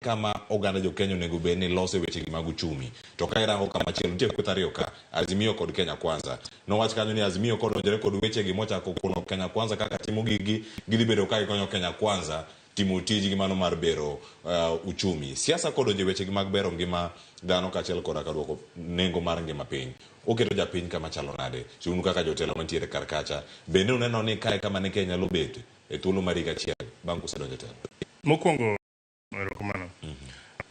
kama oganda jo Kenya nego be ni lose weche mag uchumi. To ka irango kama chielo nitie kweth ariyo ka, Azimio kod Kenya Kwanza. Nowach kanyo ni Azimio kodonjore kod weche gi mochako kuno Kenya Kwanza kaka timo gigi gidhi bedo ka ikonyo Kenya Kwanza timo tijgi mano mar bero uchumi. Siasa kodonjo weche gi mag bero ngima dhano kaachiel koda ka duoko nengo mar ngima piny. Oketo japiny kama chalo nade. Chunu kaka jotelo mantiere kar kacha. Bende uneno ni kae kama ne Kenya lo bet e thuolo mar higa achiel bang' kusedonjo telo. Mokwongo erokamano.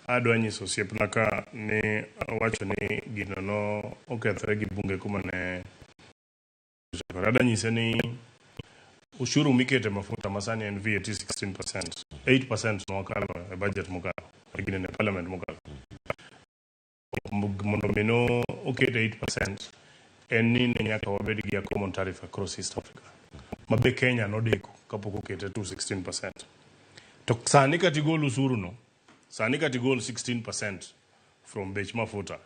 Adwa nyiso osiepna ka ni wacho ni gino no okethre gi bunge kuma ne adwa nyise ni ushuru mikete mafuta masani en VAT 16%. 8% no wakalo e budget mokalo. Gine ne parliament mokalo. Mondo mino okete 8% en ni ne nyaka wabed gi a common tariff across East Africa. Mabe Kenya nodeko kapok okete to 16%. To sani katigol usuru no, sani katigol 16% from bech mafuta.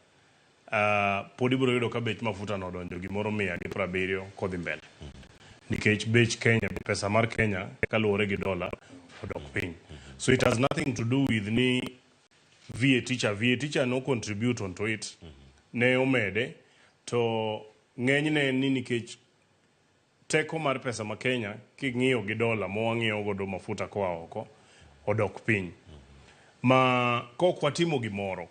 Podi biro yudo ka bech mafuta no donjo gimoro 170 kodhi mbele. Nikech bech Kenya, pesa mar Kenya kaluwore gi dola odok piny. So it has nothing to do with ni VAT no contribute onto it. Ne omede to ng'enyne ni nikech teko mar pesa ma Kenya king'iyo gi dola mo wang'iyo godo mafuta koa oko odok piny. Ma kok watimo gimoro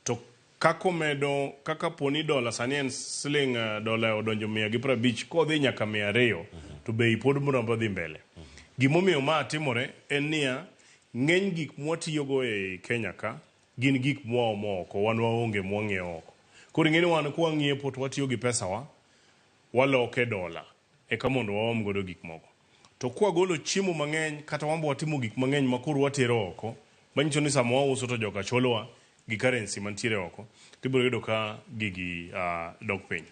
to kako medo kaka poni dola sani en siling dola odonjo 150 kodhi nyaka 200 to bei pod mrombo dhi mbele. Gimomiyo ma timore en niya ng'eny gik mwatiyogo e Kenya ka gin gik mwaomo oko wan waonge mwang'iewo oko. Koro ng'eni wan kwa ng'iepo to watiyo gi pesa waloke dola eka mondo waom godo gik moko. To kwa golo chiemo mang'eny kata wambo watimo gik mang'eny makuru watero oko manyiso ni sama wauso to joka cholowa gi currency mantiere oko tibiro yudo ka gigi dok piny.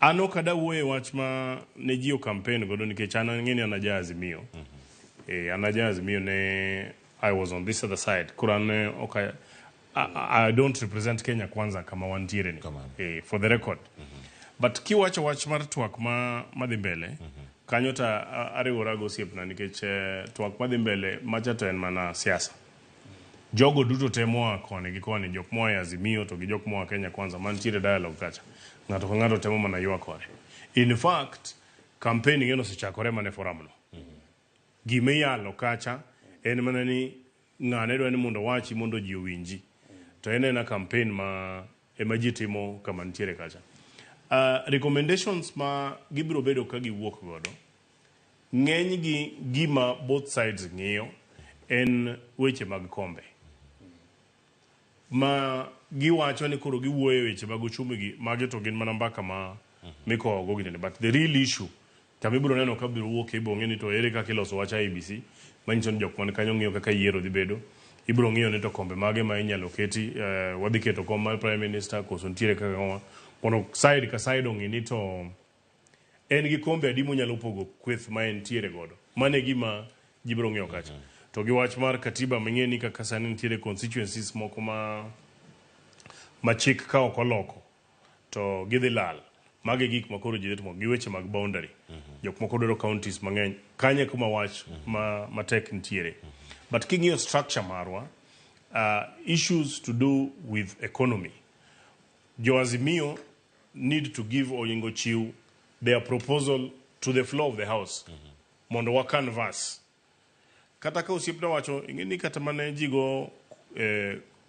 Ano kada wuoye wach ma ne ji o campaign godo nikech an ng'eni anaja Azimio. Anaja Azimio ne I was on this other side. Kurane okay. I don't represent Kenya Kwanza kama wantiere ni. For the record. But kiwacho wach mar twak madhi mbele kanyo ta ariwora go osiepna nikech twak madhi mbele macha to en mana siasa. Jogo duto temo koni gi koni jok moa Azimio to gi jok moa Kenya Kwanza mantiere dialogue kacha. Ng'ato ka ng'ato temo mana ywa kore. In fact, campaign ngeno sechakore mane forum no. Gime yalo kacha en mana ni ng'ane dwa ni mondo wachi mondo ji owinji. To en na campaign ma ji timo kama ntiere kacha. Recommendations ma gibiro bedo ka giwuok godo ng'eny gi gima both sides ng'iyo en weche mag kombe ma giwacho ni koro giwuoyo weche mag uchumi gi magi to gin mana mbaka ma miko go gine. But the real issue kamibiro neno ka biro wuok ibo ng'eni to ere kaka iloso wach ABC manyiso ni jok man kanyo ng'iyo kaka yiero dhi bedo. Ibiro ng'iyo ni to kombe mage ma inyalo keti wadhi keto kom mar prime minister koso ntiere kaka ng'oma pono side ka side ong'ini to en gi kombe adi monyalo pogo kweth ma entiere godo. Mane gima jibiro ng'iyo kacha. To gi wach mar katiba mang'eni kaka sani ntiere constituencies moko ma chik ka ok oloko to gidhi lal. Mage gik makoro ji timo gi weche mag boundary. Jok moko dwaro counties mang'eny. Kanye kuma wach ma tek ntiere. But king'iyo structure marwa issues to do with economy. Jo Azimio need to give Oyingo Chiu their proposal to the floor of the house. Mondo wa canvas. Kata ka osiepna wacho ing'eni kata mane jigo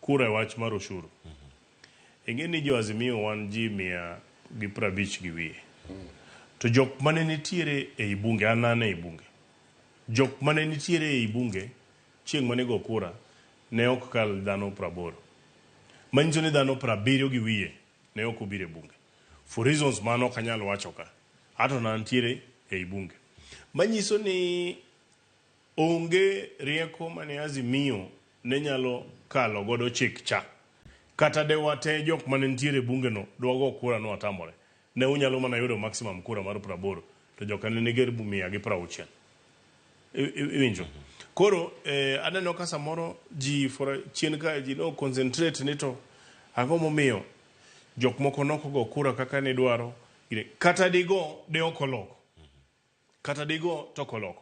kura wach mar ushuru. Ing'eni jo Azimio wan ji 150 gi wiye. To jok mane nitiere e bunge anane e bunge. Jok mane nitiere e bunge chieng' mane go kura ne ok kal dhano 80. Manyiso ni dhano 70 gi wiye ne ok obire bunge. For reasons mano kanyalo wacho ka. Ato na ntiere e bunge. Manyiso ni onge rieko mane Azimio ne nyalo kalo godo chik cha. Kata de wate jok mane ntiere bunge no dwago kura no atamore. Ne unyalo mana yudo maximum kura mar 80 to joka ne niger 160. Iwinjo. Koro aneno ka samoro ji for chien ka ji no concentrate ni to ang'o momiyo jok moko noko go kura kaka ni dwaro kata digo de okoloko. Kata digo to koloko.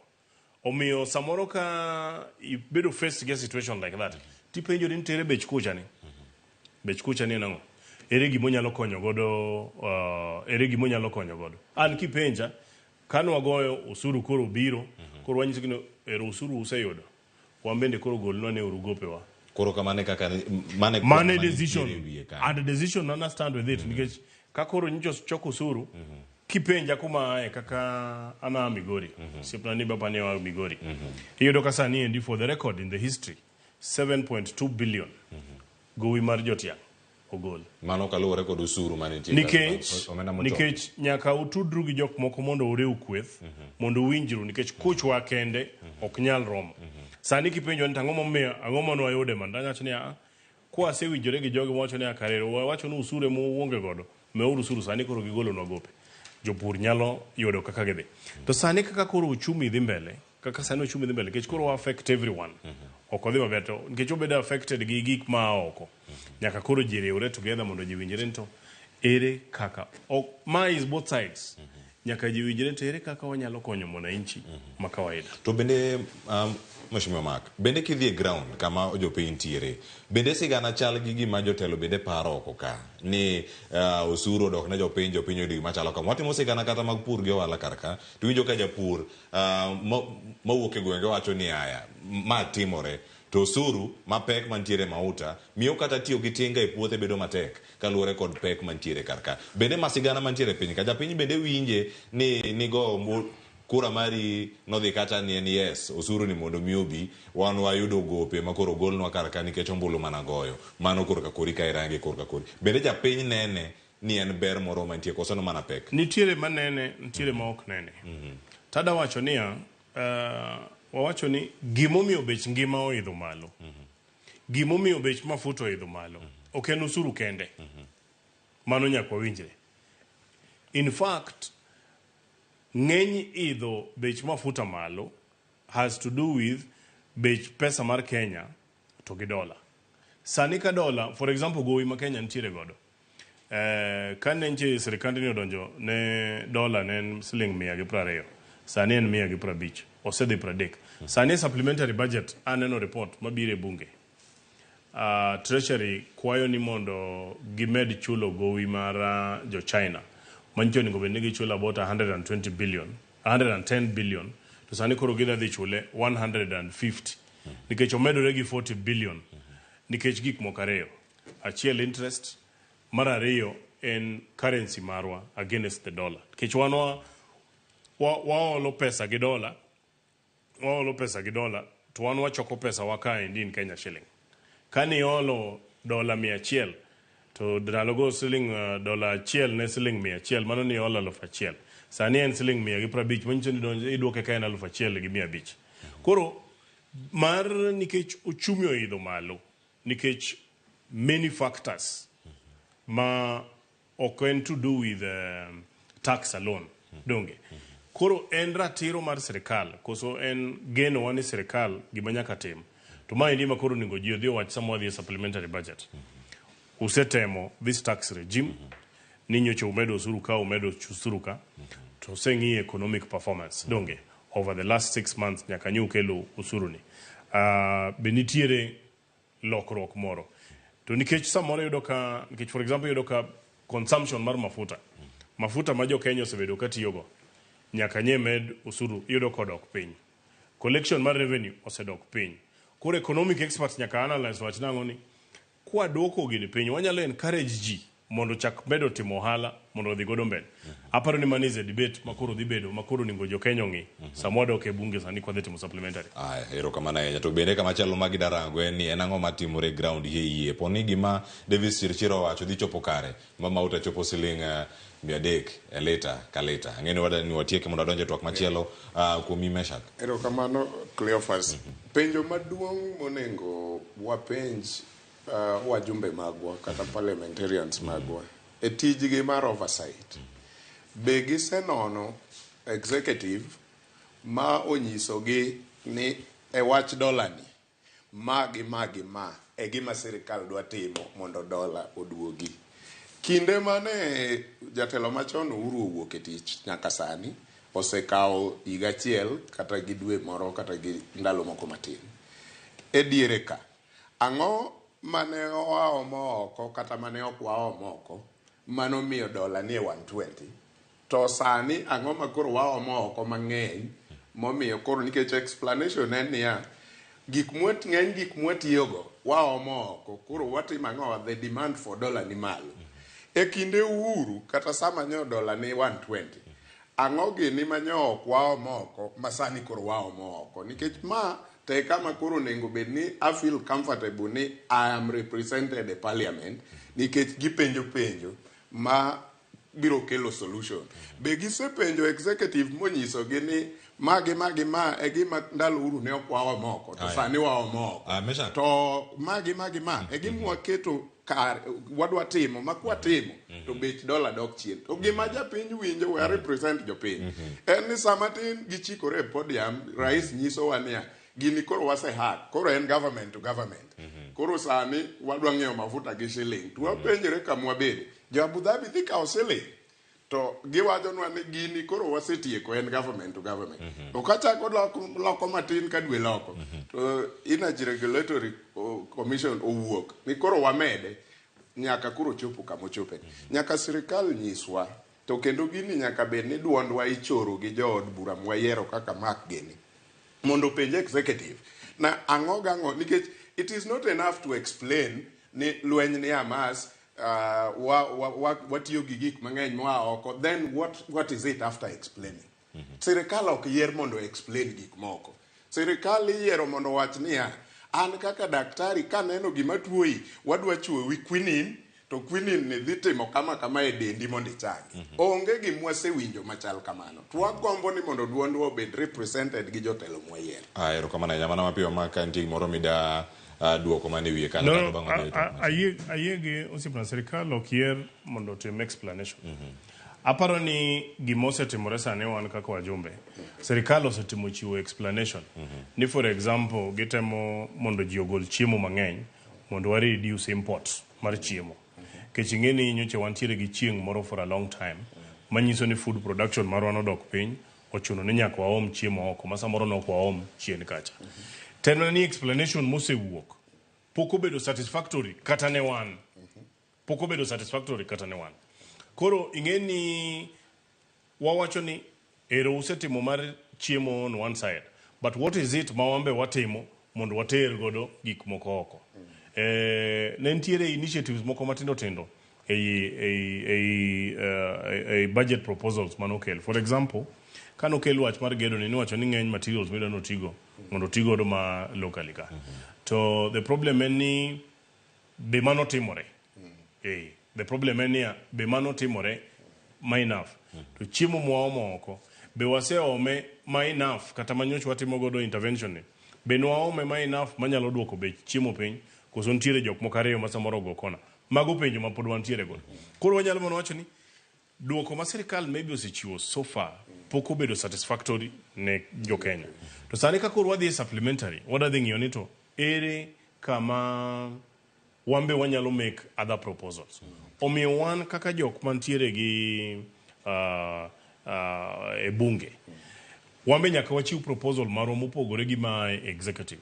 Omiyo samoro ka you better face to get a situation like that. tipenjo ni tere bech kucha ni. Bech kucha ni nango. Ere gimo nyalo konyo godo. An kipenja, kano wagoyo usuru koro biro, koro wanyisi gino ero usuru useyudo. Wambende koro golno ne urugopewa. Koro kamane kaka mane decision and the decision understand with it nikech kakoro nyicho choko usuru kipenja kuma kaka ana Migori sipna ni baba ne wa Migori hiyo kasa ni endi for the record in the history 7.2 billion gowi mar jotia ogol mano kaluwore kod usuru mane tie nikech nyaka utudru gi jok moko mondo ureu kweth mondo winjru nikech kuchwa kende ok nyal romo sani kipenjo ni tango momiyo ango mano wayude mandanya chni kwa sewinjore gi jogi wacho ni akarero wacho ni usure mo uonge godo me usuru sani koro gigolo no gope jopur nyalo yudo kaka gidhi to sani kaka koro uchumi dhi mbele kaka sani uchumi dhi mbele kech koro affect everyone okodhi mabeto nikech obedo affected gi gik ma oko nyaka koro jiriwre together mondo jiwinjre to ere kaka ma is both sides nyaka jiwinjre to ere kaka wanyalo konyo mwananchi ma kawaida to bende Mheshimiwa Mark, bende kidhi ground kama jopiny tiere, bende sigana chal gi gima jotelo bende paro oko ka ni usuru odok ne jopiny oyudi machalo kama watimo sigana kata mag pur gi ohala karka to winjo ka japur mawuok e gwenge wacho ni aya ma timore to usuru mapek mantiere mauta miyo kata tiyo gi tinga e puothe bedo matek kaluwore kod pek mantiere karka bende masigana mantiere piny ka japiny bende winje ni go kura mari nodhi kata ni yes usuru ni mondo miobi wan wayudo gope makoro golnwa karka nikech ombulu mana goyo mano korka kori ka irange korka kori bende japiny nene ni en ber moro mantie koso no mana pek nitiere manene nitiere ma ok nene tada wacho niya wawacho ni gimomiyo bech ngima oidho malo gimomiyo bech mafuta oidho malo ok en usuru kende mano nyakwa winjre in fact ng'eny idho bech mafuta malo has to do with bech pesa mar Kenya to gi dola. Sani ka dola, for example, gowi ma Kenya nitiere godo. Kane nche sirikandi ni odonjo ne dola ne siling 120. Sani en 150. Osedhi 30. Sani supplementary budget aneno report mabire bunge. Treasury kwayo ni mondo gimed chulo gowi mar jo China. Mancho ni gobe nigi chula about 110 billion to sani koro gida dhi chule 150 nikech omedore gi 40 billion nikech gik mokareo achiel interest mar ariyo en currency marwa against the dollar nikech waolo pesa gi dola to wan wachoko pesa waka in Kenya shilling kani olo dola 100 to dralogo siling dola achiel ne siling 100 mano ni ola 1,000 sani en siling 150 manyiso ni donjo iduoke ka en 1,500 koro mar nikech uchumi oidho malo nikech many factors ma ok en to do with tax alone donge koro en ratiro mar sirikal koso en geno wani sirikal gima nyaka tim to ma indi ma koro ningo ji odhi wach samo dhi supplementary budget usetemo this tax regime ninyocha umedo usuru ka umedo usuru ka to sengi economic performance donge over the last 6 months nyaka nyukelo usuru ni benitiere lokruok moro to nikech samoro yudo ka nikech for example yudo ka consumption mar mafuta ma jo Kenya osebedo ka tiyogo nyaka nyemed usuru yudo kodok piny collection mar revenue osedok piny koro economic experts nyaka analyze wach nango ni kwa doko gini piny wanyalo encourage ji mondo chak bedo timo ohala mondo dhi godo mbele aparo ni manize debate makoro dhi bedo makoro ningo jo Kenya ngi samwado ke bunge sani kwa timo supplementary ero kamana enya to bende kama chalo magi darango en ni en ango matimore ground yie poni gima Davis Chirchiro wacho dhi chopo kare mama uta chopo siling 300 e leta ka leta ngene wada ni watieke mondo donje twak machielo kuomi Meshak ero kamano Cleophas penjo maduong' monengo wapenj wajumbe magwa kata parliamentarians magwa e tijgi mar oversight be gisenono executive ma onyisogi ni e wach dola ni ma e gima sirikal dwa timo mondo dola oduogi kinde mane jatelo machon Uhuru owuok e tich nyaka sani osekawo higa achiel kata gi dwe moro kata gi ndalo moko matin e diere ka Ang'o mane oa omo oko kata mane ok wa omo oko mano miyo dola nie 120 to sani ang'o ma koro wa omo oko mang'eny momiyo koro nikech explanation en niya ng'eny gik mwatiyogo wa omo oko koro watimo ang'o the demand for dollar ni malo e kinde uhuru kata sama nyo dola ni 120 ang'o gini manyo ok wa omo oko masani koro wa omo oko nikech ma te kama koro nengo bed ni I feel comfortable ni I am represented a parliament nikech gipenjo ma biro kelo solution be gisepenjo executive monyiso gi ni ma e gima ndalo uru ne ok wa omo oko to sani wa omo oko to ma e gima waketo wadwa timo makwatimo to bech dola dok chien to gima japiny winjo we represent jopiny en ni sama tin gichikore podium rais nyiso wania gini koro wase hack koro en government to government koro sani wadwa ng'iewo mafuta gi shilling to wapenjore kamwa bede jo Abu Dhabi dhi kawo shilling to giwachonwa ni gini koro wasetieko en government to government to kachako loko matin ka dwe loko to Energy Regulatory Commission owuok ni koro wamede nyaka koro chopo kamochope nyaka sirikal nyiswa to kendo gini nyaka bed ni duondwa ichoro gi jood bura mwayiero kaka Mark gini mondo penje executive na ang'o nikech it is not enough to explain ni lweny ni Hamas watiyo gi gik mang'eny moa oko then what is it after explaining sirikal ok yier mondo explain gik moko sirikal yiero mondo wach niya an kaka daktari kaneno gima tuoyi wadwa chuowi quinine to quinine ni dhi timo kama e dendi mondo ichangi onge gimwa sewinjo machal kamano to wagombo ni mondo duondwa obed represented gi jotelo mwayiero erokamano ahinya mana mapiyo ma ka nitie gimoro mida duoko mane wiye kanyo ayie gi osiepna sirikal ok yier mondo otim explanation aparo ni gima osetimore sani wan kaka wajumbe sirikal osetimo chiwo explanation ni for example gitemo mondo ji ogol chiemo mang'eny mondo wa reduce import mar chiemo kech ing'eni nyocha wantiere gi chieng' moro for a long time manyiso ni food production marwa nodok piny ochuno ni nyaka waom chiemo oko ma samoro nok waom chien kacha teno ni explanation mosewuok pok obedo satisfactory kata ne wan koro ing'eni wawacho ni ero usetimo mar chiemo on one side but what is it ma wambe watimo mondo water godo gik moko oko ne ntiere initiatives moko matindo ei budget proposals manokel for example kanokel wach mar gedo ni wacho ni ng'eny materials mida notigo mondo tigodo ma locally ka to the problem en ni be manotimore the problem en ni be manotimore ma enough to chiemo mwaomo oko be waseome ma enough kata manyoch watimo godo intervention ni be nwaome ma enough manyalo duoko bech chiemo piny koso ntiere jok moko ariyo ma samoro go kona mago penjo ma pod wantiere godo koro wanyalo mono wacho ni duoko ma sirikal maybe osechiwo so far pok obedo satisfactory ne jo Kenya to sani ka koro wadhi supplementary wadhi ng'iyo ni to ere kama wambe wanyalo make other proposals omiyo wan kaka jok mantiere gi e bunge wambe nyaka wachiw proposal maro mopogore gi ma executive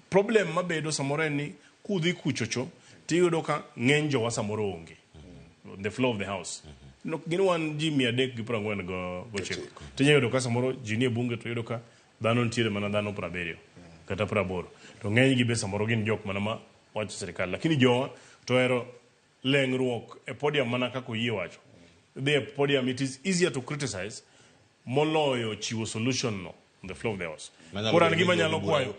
problem mabedo samoro en ni kudhi kuchocho tiyudo ka ng'eny jowa samoro onge the floor of the house gin wan ji 349 tinyayudo ka samoro ji nie bunge to yudo ka dhano ntiere mana dhano 70 kata 80 to ng'eny gi be samoro gin jok mana ma wacho sirikal lakini jowa to ero leng'ruok e podium mana kako yie wacho dhi e podium it is easier to criticize moloyo chiwo solution no on the floor of the house kora an gima nyalo kwayo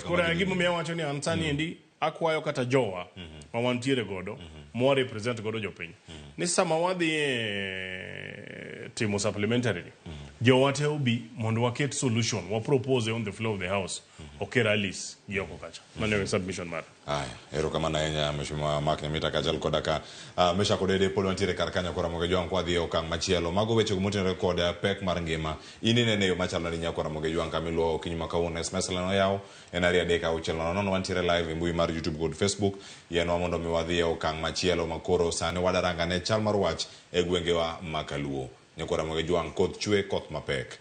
kora an gima miya wacho ni an sani endi akwayo kata jowa ma wantiere godo mwa represent godo jopiny ni sama wadhi timo supplementary jowa te obi mondo waket solution wa propose on the floor of the house okera alis gioko kacha mane submission mara erokamano ahinya mheshimiwa Mark Nyamita kachal koda ka mesha kodede pod wantiere kar kanyo kora moge jwang kwa dhi e okang' machielo mago weche motenore kod pek mar ngima inene yo machalo ni nyakora moge jwang kamiluo kinyuma kawuono SMS lano yaw en ari adeka uchelo nono wantiere live e mbui mar YouTube kod Facebook yenwa mondo mi wadhi e okang' machielo makoro sani wadaranga ne chal mar wach e gwengewa makaluo nyakora moge jwang koth chwe koth mapek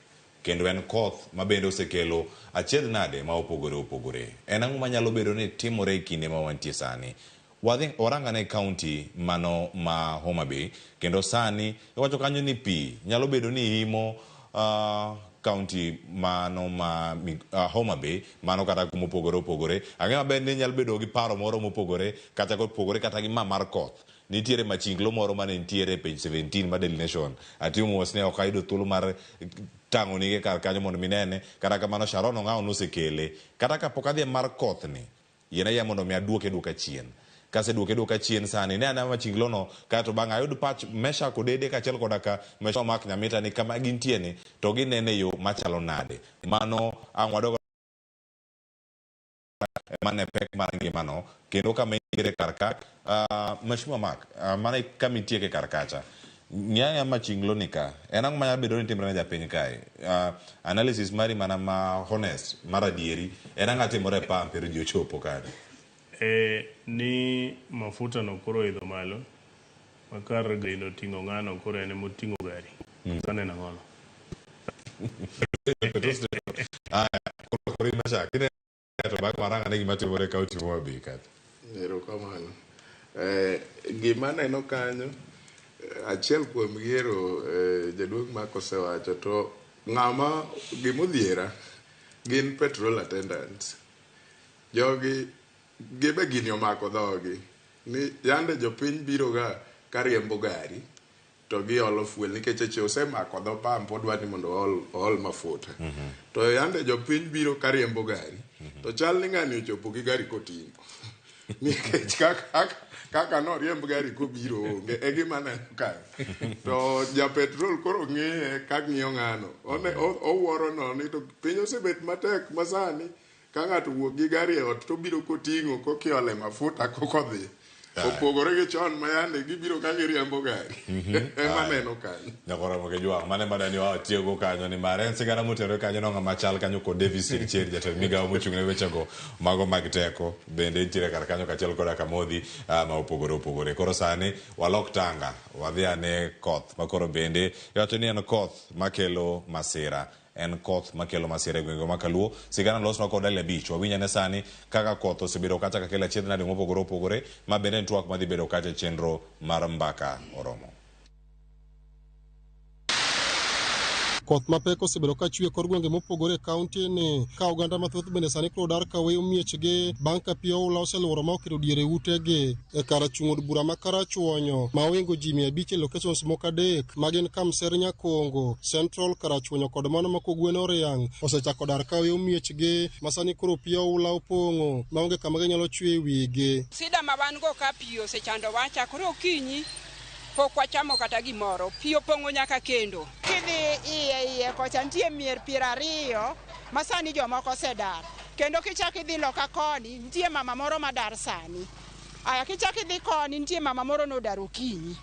kendo en koth ma bende osekelo achiedh nade ma opogore opogore. En ang'o manyalo bedo ni timore e kinde ma wantie sani? Warangane kaunti mano ma Homa Bay, kendo sani iwacho kanyo ni pi nyalo bedo ni imo kaunti mano ma Homa Bay, mano kata kuma opogore opogore. Ang'e maber ni nyalo bedo gi paro moro mopogore kata kopogore kata gi mar koth. Nitiere machinglo moro mane nitiere page 17 ma Daily Nation atimo wasne ok ayudo thuolo mar tang'o nige kar kanyo mondo minene. Kata kamano Sharon Ong'ao nosekele. Kata kapok adhi mar koth ni, yiena ya mondo mi aduoke duoka chien. Kase duoke chien sani ne ana machinglo no kato bang' ayud patch mesha kodede kachiel koda ka mesha mak nyamita ni kama gintie ni to ginene yo machalo nade. Mano ang' wadogo mane pek mar ngimano kendo kama nitiere karka mashuma mak mane kama nitiere karkacha nyaya machinglo ni ka en ang'o manyalo bedo ni timre ne japiny kae. Analysis mari mana ma honest mar adieri en ang'o timore pa pero ji ochopo kare. Ni mafuta no koro idho malo makar gino ting'o ng'ano koro ene moting'o gari sane na ng'ono koro masha kine to bak maranga ne gima timore kaunti Homa Bay kat. Erokamano. Gima neno kanyo achiel kuom yiero jaduong' makosewacho to ng'ama gimodhiera gin petrol attendants. Jogi gibe gini omako dhogi ni yande jopiny biro ga kariembo gari to giolo fuel nikech eche osemako dho pump odwani mondo ool mafuta. To yande jopiny biro kariembo gari to chal ni ng'ani ochopo gi gari koting'o nikech kaka noriemb gari kobiro onge e gima neno kae. To ja petrol koro ng'iye ka ng'iyo ng'ano owuoro no ni to piny osebet matek masani ka ng'ato wuok gi gari e ot to biro koting'o kokiole mafuta kokodhi opogore gi chon ma yande gibiro ka giriembo gari. Ema neno kanyo nyakoro ke jwa mane madani wa tiego kanyo ni mare en sigara motero kanyo no ng'ama chal kanyo ko Davis Cheri jatend migawo mochung'ne wechego mago mag teko bende nitiere kar kanyo kachiel koda kamodhi ma opogore opogore. Koro sani walok tanga wadhi ane koth makoro bende iwacho ni en koth makelo masira. En koth makelo masira e gwenge ma Kaluo. Sigana losnwa kod Dalia Beach wawinja ne sani kaka koth osebedo kata kakelo achiedh nade mopogore opogore ma bende twak madhi bedo kata chenro mar mbaka oromo. Koth mapek osebedo ka chwe kor gwenge mopogore e kaunti ni ka oganda mathoth bende sani koro dar ka weyo miechgi bang' ka pi oula oseluoro ma okelo diere utegi e kar chung' od bura ma Karachuonyo ma owingo ji 500 e locations moko adek ma gin Kamser, Nyakongo, Central, Karachuonyo kod mano ma Kogwen Oriang osechako dar ka weyo miechgi ma sani koro pi oula opong'o ma onge kama ginyalo chwe e wigi. Sida ma wan go ka pi osechando wacha koro okinyi pok wachamo kata gimoro, pi opong'o nyaka kendo. Kidhi iye kocha nitie mier 20 ma sani jomoko osedar. Kendo kichako idhi loka koni nitie mama moro madar sani. Aya kichako idhi koni nitie mama moro nodar okinyi.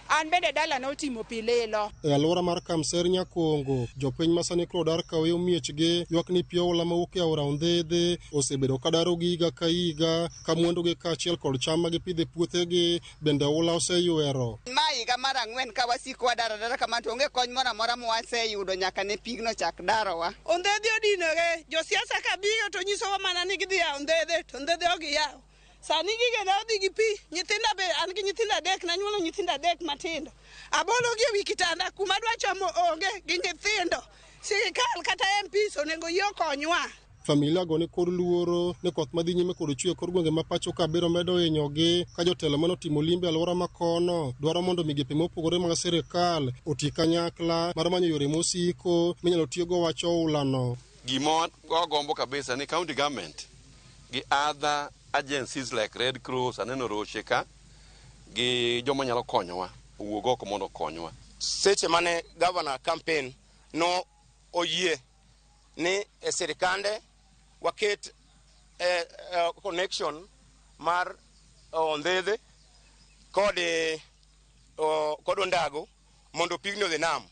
An bende dala notimo pi lilo. E alwora mar Kamser, Nyakongo, jopiny ma sani koro dar ka weyo miechgi ywak ni pi oula mawuok e aora Ondhedhe osebedo ka daro gi higa ka higa ka mwandugi kaachiel kod cham ma gipidho e puothegi bende oula oseywero. Ma higa mar 4 ka wasiko wadara kama to onge kony moro amora ma waseyudo nyaka ne pigno chak darowa. Ondhedhe odinore, josiasa ka biro to nyisowa mana ni gidhi a Ondhedhe to Ondhedhe ok giyaw. Sani gige na odhi gi pi, nyithinda be an gi nyithindo 3 na nyuolo nyithindo 3 matindo. Abolo gi wi kitanda kuma dwa chamo onge gi nyithindo. Sirikal kata MPs onego yie okonywa. Familia go ni kod luoro ni koth madhi nyime kod chwe kor gwenge ma pacho ka biro medo hinyogi ka jotelo manotimo limbe alwora ma kono dwaro mondo migepe mopogore mag sirikal oti kanyakla mar manyo yore mosiko minyalo tiyogo wacho oulano. Gima gombo kabisa ni county government gi other agencies like Red Cross aneno roche ka gi joma nyalo konyowa owuog oko mondo konywa. Seche mane governor campaign no oyie ni e sirikande waket connection mar Ondhedhe kod Ondago mondo pigno odhi nam.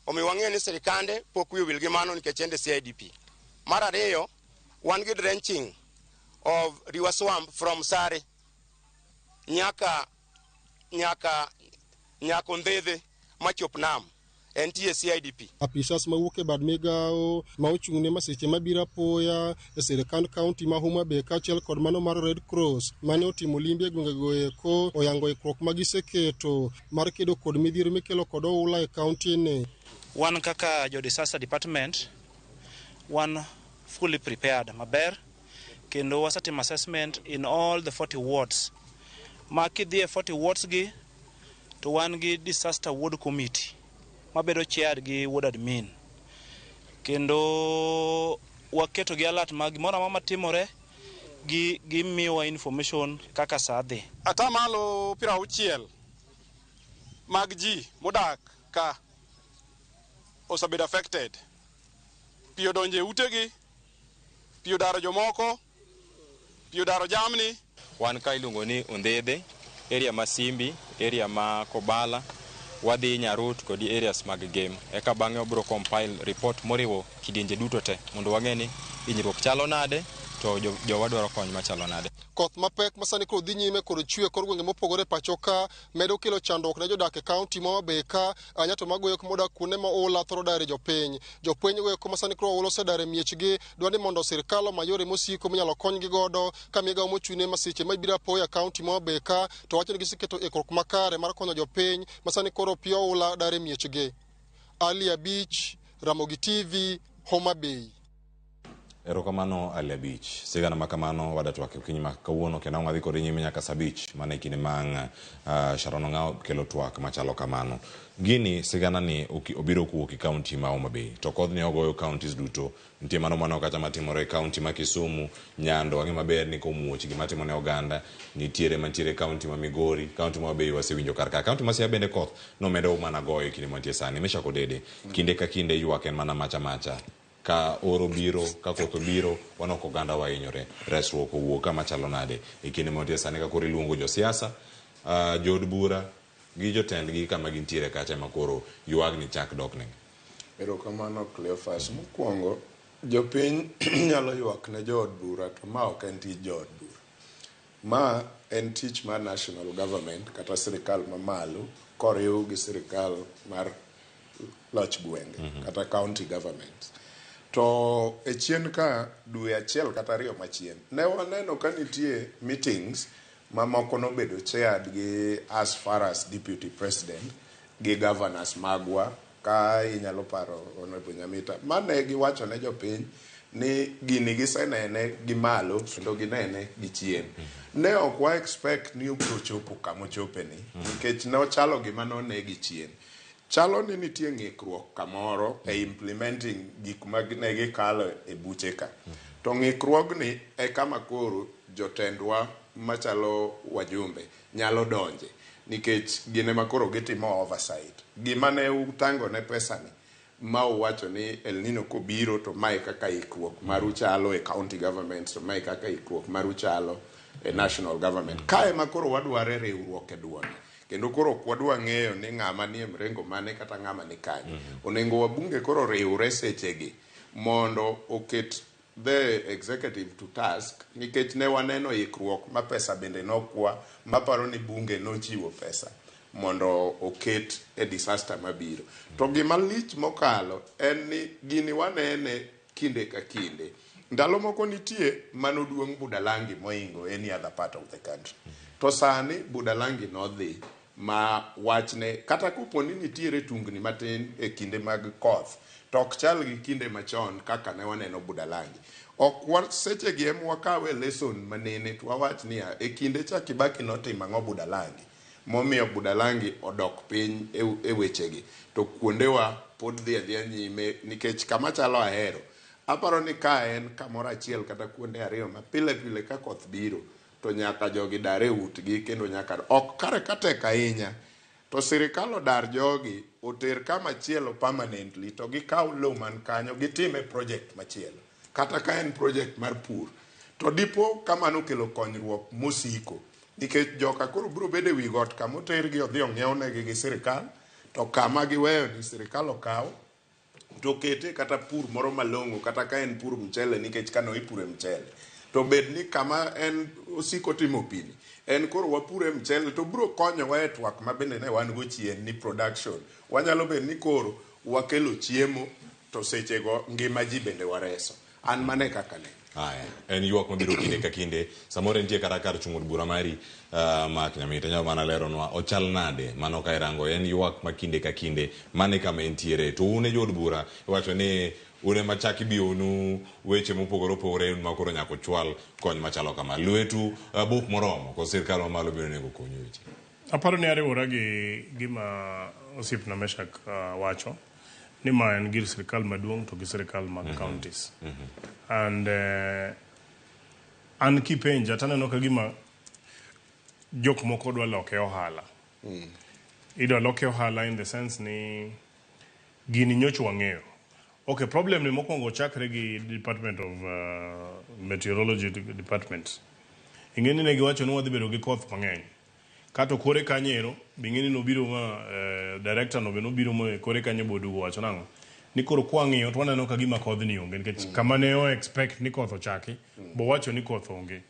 Omiyo wang'eyo ni sirikande pok wiye wil gi mano nikech ende CIDP. Mar ariyo, wan gi drenching of River Swamp from Sare nyaka Ondhedhe machop nam. entie CIDP. Apisas mawuok e bad migao ma ochung'ne masiche mabiro apoya e sirikand kaunti ma Homa Bay kaachiel kod mano mar Red Cross mane otimo limbe e gwengego eko oyango ikruok ma giseketo mar kedo kod midhiero mikelo kod oula e kaunti ni. Wan kaka jo disaster department wan fully prepared maber kendo wasetimo assessment in all the 40 wards. Ma kidhi e 40 wards gi to wan gi disaster ward committee mabedo chaired gi ward admin. Kendo waketo gi alert mag gimoro amora matimore gi miwa information kaka saa dhi. Atamalo 60 mag ji modak ka osebedo affected. Pi odonje utegi, pi odaro jomoko, pi odaro jamni. Wan ka iluongo ni Ondhedhe, area ma Simbi, area ma Kobala, wadhi Nyarut kod areas mag game. Eka bang'e obro compile report moriwo kidienje duto te mondo wang'e ni hinyruok chalo nade to jowa dwaro kony machalo nade. Koth mapek masani kod dhi nyime kod chwe kor gwenge mopogore pacho ka medo kelo chandruok ne jodak e kaunti ma Homa Bay ka anyato magoyo modak kuonde ma oula thoro dare jopiny. Jopiny go eko masani koro oula osedare miechgi dwani mondo sirkal omayore mosiko minyalo konygi godo ka migawo mochune masiche mabiro apoya kaunti ma Homa Bay ka to wacho ni giseketo ikruok makare mar konyo jopiny masani koro pi oula dare miechgi. Ali Abich, Ramogi TV, Homa Bay. Erokamano Ali Abich. Sigana makamano wadatwake ukinyi makawuono kena ungadhi kodi nyime nyaka sabich mana ikine mang Sharon Ong'ao kelo twak machalo kamano. Gini sigana ni obiro kuoki kaunti ma Homa Bay. To kodh ni ogoyo counties duto. Ntie mano kata matimore kaunti ma Kisumu, Nyando, wangi maber ni komuochi gimatimo ne Oganda, nitiere mantiere kaunti ma Migori, kaunti ma Homa Bay wasewinjo karka. Kaunti ma Siaya bende koth no medo mana goyo kinde mantie sani. Mesha kodede. Kinde ka kinde ywak en mana macha. Ka oro biro, ka koth biro, wanok oganda wahinyore. Resruok owuok kama chalo nade. Ikinde mantie sani ka koro iluongo jo siasa, jod bura, gi jotendgi kama gintiere kacha makoro ywag ni chak dok ne. Erokamano Cleophas. Mokwongo jopiny nyalo ywak ne jood bura to ma ok en tij jood bura. Ma en tich mar national government kata sirikal mamalo koriw gi sirikal mar loch gwenge kata county government. To e chien ka dwe achiel kata ariyo machien ne waneno ka nitie meetings mamoko nobedo chaired gi as far as deputy president gi governors magwa ka inyalo paro Honorable Nyamita mane giwacho ne jopiny ni gini gisenene gi malo kendo ginene gi chien. Ne ok wa expect ni obiro chopo kama ochope ni nikech ne ochalo gima none gi chien. Chalo ni nitie ng'ikruok kamoro e implementing gik ma ne gikalo e buche ka. To ng'ikruogni e kama koro jotendwa machalo wajumbe nyalo donje nikech gine makoro gitimo oversight. Gima ne utango ne pesani ma uwacho ni El Nino kobiro to mae kaka ikruok maru chalo e county government to mae kaka ikruok maru chalo e national government. Kae makoro wadware riwruok e duond. Kendo koro kwadwa ng'eyo ni ng'ama ni mrengo mane kata ng'ama ni kanyo. Onengo wabunge koro riwre sechegi mondo oket the executive to task nikech ne waneno ikruok ma pesa bende nokwa maparo ni bunge nochiwo pesa mondo oket e disaster mabiro. To gima lich mokalo en ni gini wanene kinde ka kinde. Ndalo moko nitie manoduong' Budalangi moingo any other part of the country. To sani Budalangi nodhi ma wachne kata kuponi nitiere tungni matin e kinde mag koth to ok chal gi kinde machon kaka ne waneno Budalangi. Ok waseche gi em wakawe lesson manene to wawach ni e kinde cha Kibaki notimo ang'o Budalangi momiyo Budalangi odok piny e wechegi to kuondewa pod dhi nyime nikech kama chalo Ahero aparo ni ka en kamoro achiel kata kuonde ariyo ma pile ka koth biro to nyaka jogi dare utgi kendo nyaka ok kare katek ahinya to sirikal odar jogi oter kama chielo permanently to gikaw low man kanyo gitime project machielo kata ka en project mar pur to dipo kamano kelo konyruok mosiko nikech joka koro biro bedo wi got kama otergi odhi ong'iewnegi gi sirikal to kama giweyo ni sirikal okaw to kete kata pur moro malong'o kata ka en pur mchele nikech kano ipure mchele to bed ni kama en osiko timo pini en koro wapure mchele to bro konyowa e twak ma bende ne wan go chien ni production wanyalo bed ni koro wakelo chiemo to sechego ngima ji bende wareso an mane kaka ne Aya, en ywak mabiro kinde ka kinde samoro nitie kata kar chung'o bura mari mak nyamita nyalo mana leronwa ochal nade mano ka irango en ywak ma kinde ka kinde mane kama entiere to une jod bura iwacho ni une machaki bionu weche mopogore opogore ma koro nyako chwal kony machalo kama lwetu buk moromo ko sirkal mamalo biro nego konyo weche aparo ni ariwora gi gima osiepna Meshak wacho ni ma en gir sirkal maduong' to gi sirkal mag counties and an kipenja taneno ka gima jok moko dwa loke ohala idwa loke ohala in the sense ni gini nyocho wang'eyo okay problem ni mokwongo chakre gi Department of Meteorology Department ing'eni ne giwacho ni wadhi bedo gi koth mang'eny kato kore kanyero bing'eni nobiro ma director no be nobiro ma kore kanyo bodugo wacho nang'o ni koro kwang'iyo to waneno ka gima kodh ni onge nikech kama ne o expect ni koth ochaki bo wacho ni koth onge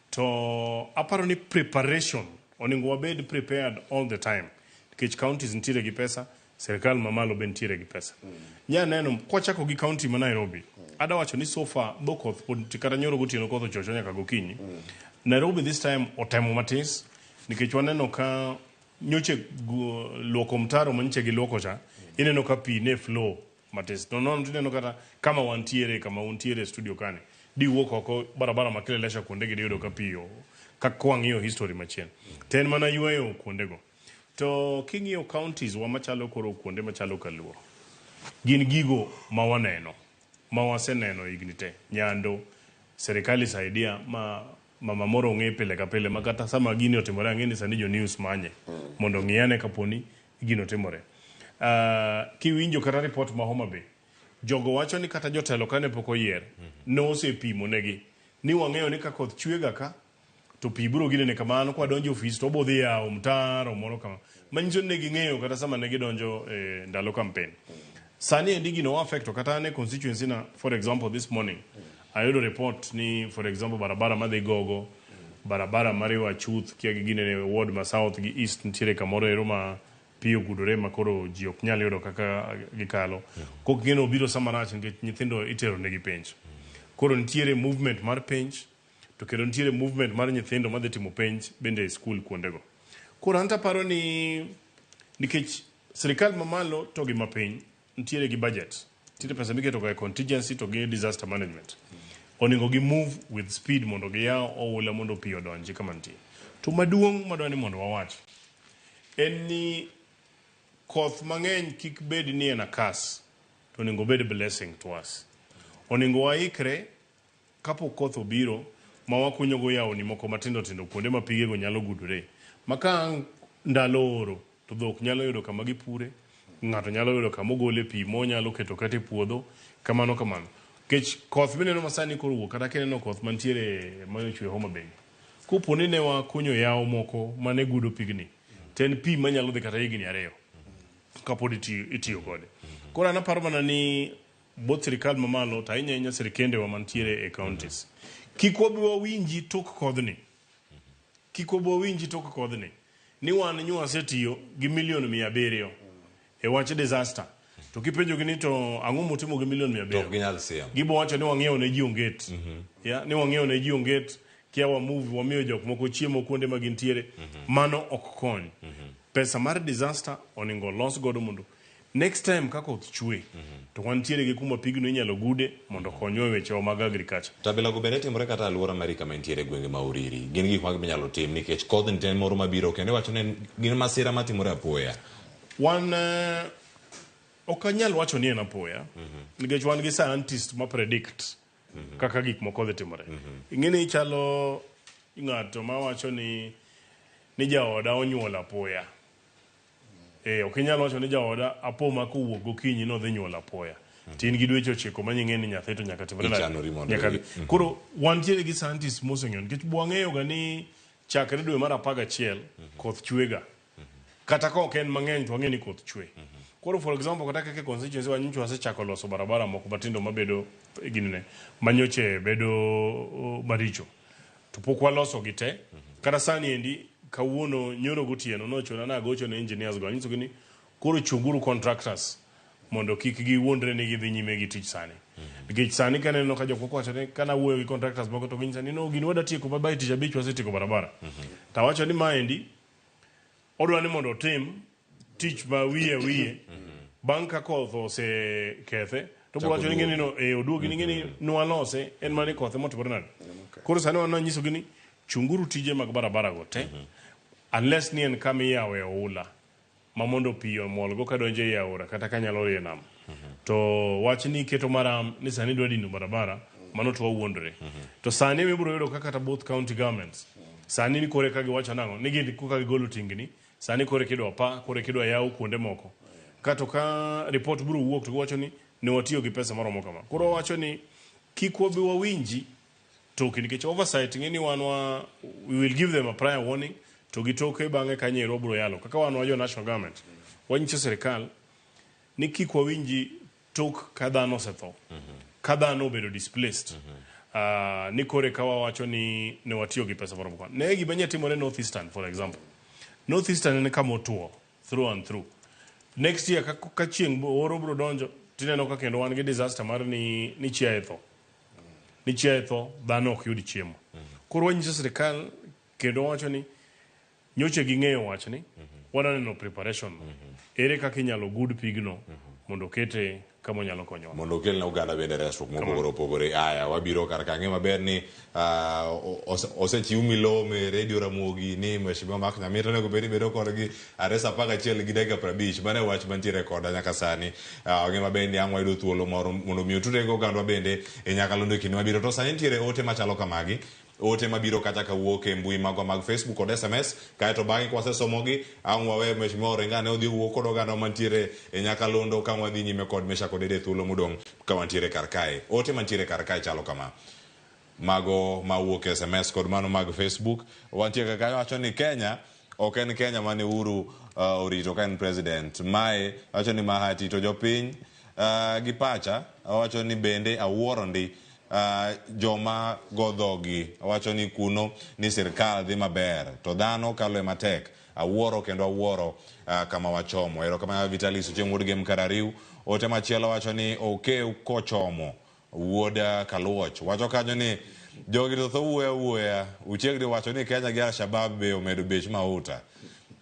to aparo ni preparation oningo wabed prepared all the time nikech counties nitiere gi pesa serikal mamalo be nitiere gi pesa nya neno kwachako gi county ma Nairobi ada wacho ni so far do koth kata nyoro gotieno koth ochocho nyaka gokinyi Nairobi this time otemo matis nikech waneno ka nyoche luoko mtaro manche gi luoko cha ineno ka pi ne flow matis no non tineno kata kama wantiere kama untiere studio kane di wuok oko barabara makele lesha kuonde gi yudo ka pi ka kwang'iyo history machien ten mana yueyo kuonde go to king'iyo counties wa machalo koro kuonde machalo Kaluo gin gigo ma waneno ma waseneno higni te nyando serikali saidia mama moro ng'e pile ka pile makata sama gini otimore ang'eni sani jo news manye mondo ng'iyane kaponi gino timore kiwinjo kata report ma Homa Bay jogo wacho ni kata jotelo kane pok oyier no osepimo negi ni wang'eyo ni ka koth chwega ka to pi biro gine kamano kwa donjo ofis to bodhi yawo mtaro moro kama manyiso ne ging'eyo kata sama ne gidonjo ndalo campaign sani endi gino affect kata ne constituency na for example this morning ayudo report ni for example barabara madhi gogo barabara mariwa chuth kia gine ne ward ma south gi east ntiere kamoro ero ma pio gudore ma koro ji ok nyal yudo kaka gikalo kok gino biro samarach nikech nyithindo itero negi penj koro ntiere movement mar penj to kendo ntiere movement mar nyithindo madhi timo penj bende e school kuondego koro anta paro ni nikech sirikal mamalo to gi mapiny ntiere gi budget ntiere pesa miketo ga contingency to gi disaster management oningo gi move with speed mondo giyaw oula mondo pi odonji kama ntie to maduong' madwani mondo wawach en ni koth mang'eny kik bed ni en akas to oningo bed blessing to us oningo waikre kapok koth obiro ma wakunyogo yawoni moko matindo tindo kuonde ma pigego nyalo gudore maka ndalo oro to dhok nyalo yudo kama gipure ng'ato nyalo yudo kama ogole pi monyalo keto kata e puodho kamano kech koth bineno masani koro wuok kata kineno koth mantiere mayochwe Homa Bay kuponi ne wakunyo yawo moko mane gudo pigni ten pi manyalo dhi kata higni 2 kapod itiyo kode koro an aparo mana ni both sirikal mamalo to ahinya ahinya sirikende wa mantiere e counties kik wabi wawinji tok kodhni ni wan nyuasetiyo gi milion 700 e wach disaster to kipenjogi ni to ang'o motimo gi milion 700 gibo wacho ni wang'iewo ne ji onget ni wang'iewo ne ji onget kia move wamiyo jok moko chiemo kuonde ma gintiere mano ok kony pesa mar disaster oningo los godo mondo next time ka koth chwe to wantiere gi kuma pigno inyalo gude mondo konywa weche mag agriculture tabilago bende timore kata alwora mari kama ntiere gwenge ma Uriri gin gik ma ginyalo tim nikech kodh niten moro mabiro kendo wacho ni gin masira matimore apoya wan ok anyal wacho ni en apoya nikech wan gi scientist ma predict kaka gik moko dhi timore ing'eni chalo ng'ato ma wacho ni jaoda onyuol apoya ok inyal wacho ni jaoda apo ma kowuok gokinyi no dhi nyuol apoya tin gi dweche 9 manying'e ni nyathi to nyaka timore koro wantiere gi scientist moseng'eyo nikech bwang'eyo ga ni chakre dwe mar 11 koth chwega kata ka ok en mang'eny to wang'e ni koth chwe Koro for example kata kake constituency wa nyicho asechako loso barabara moko matindo mabedo ginene manyoche bedo maricho to pok waloso gite kata sani endi kawuono nyoro gotieno nochona na gocho ne engineers go nyiso gini koro chunguru contractors mondo kik giwuondre ni gidhi nyime gi tich sani nikech sani kaneno ka jok wacho ni kana wuoyo gi contractors moko to ginyisa ni no gini wada tieko babai tich abich wasetieko barabara tawacho ni maendi odwa ni mondo otim tich ma wiye bang' ka koth osekethe to bro wacho ni ngeni no oduogi ni ngeni nwalose en mane kothe motimore nade koro sani wan nyiso gini chunguru tije mag barabara go te unless ni en kama iyawe oula ma mondo pi omolgo kadonje e aora kata kanyalo rie nam to wach ni keto maram ni sani dwa dino barabara mano to wawuondre to sani mibiro yudo kaka both county governments sani ni kore ka giwacho nango ni gindi kuka gigolo tingni sani kore kidwa pa kore kidwa yaw kuonde moko kato ka report biro wuok to giwacho ni ne watiyo gi pesa maromo kama koro wacho ni kik wabi wawinji to nikech oversight ngeni wanwa we will give them a prior warning to gitoke bange kanyero biro yalo kaka wanwa jo national government wanyicho serikal ni kik wawinji tok kadhano setho kadhano bedo displaced ni kore kawa wacho ni ne watiyo gi pesa maromo kama ne gibanya timore North Eastern for example North Eastern ne kama otuo through and through next year ka chieng oro biro donjo tineno ka kendo wan gi disaster mar ni chiaetho ni chiaetho dhano ok yud chiemo koro wanyiso serikal kendo wacho ni nyoche ging'eyo wach ni wananeno preparation ere kaka inyalo gud pigno mondo kete kama nyalo konyo mondo kelna uganda bende resruok mopogore opogore aya wabiro kar kange maber ni osechiw milome radio Ramogi ni mheshimiwa Mark Nyamita nego bedo kodgi aresa paka chiel gi dakika 50 mane wach mantiere koda nyaka sani nge maber ni ang'wa yudo thuolo moro mondo miyo tudego uganda bende e nyakalondo kinde mabiro to sani nitiere ote machalo kamagi ote mabiro kata kawuok e mbui magwa mag Facebook kod SMS kaeto bang'e kwasesomogi ang'wa we mheshimiwa Orenga ne odhi wuok kod oganda mantiere e nyakalondo ka wadhi nyime kod mesha kod ede thuolo mudong' ka wantiere kar kae ote mantiere kar kae chalo kama mago mawuok SMS kod mano mag Facebook wantiere kaka wacho ni Kenya ok en Kenya mane Uhuru orito ka en president mae wacho ni mahati to jopiny gi pacha wacho ni bende awuoro ndi joma godhogi wacho ni kuno ni sirkal dhi maber to dhano kalo e matek awuoro kendo awuoro kama wachomo ero kama Vitalis Uchemwuodge Mkarariu ote machielo wacho ni okeu kochomo wuoda Kaluoch wacho kanyo ni jogi to tho wuoya uchiegni wacho ni Kenya gi Al-Shabaab be omedo bech mauta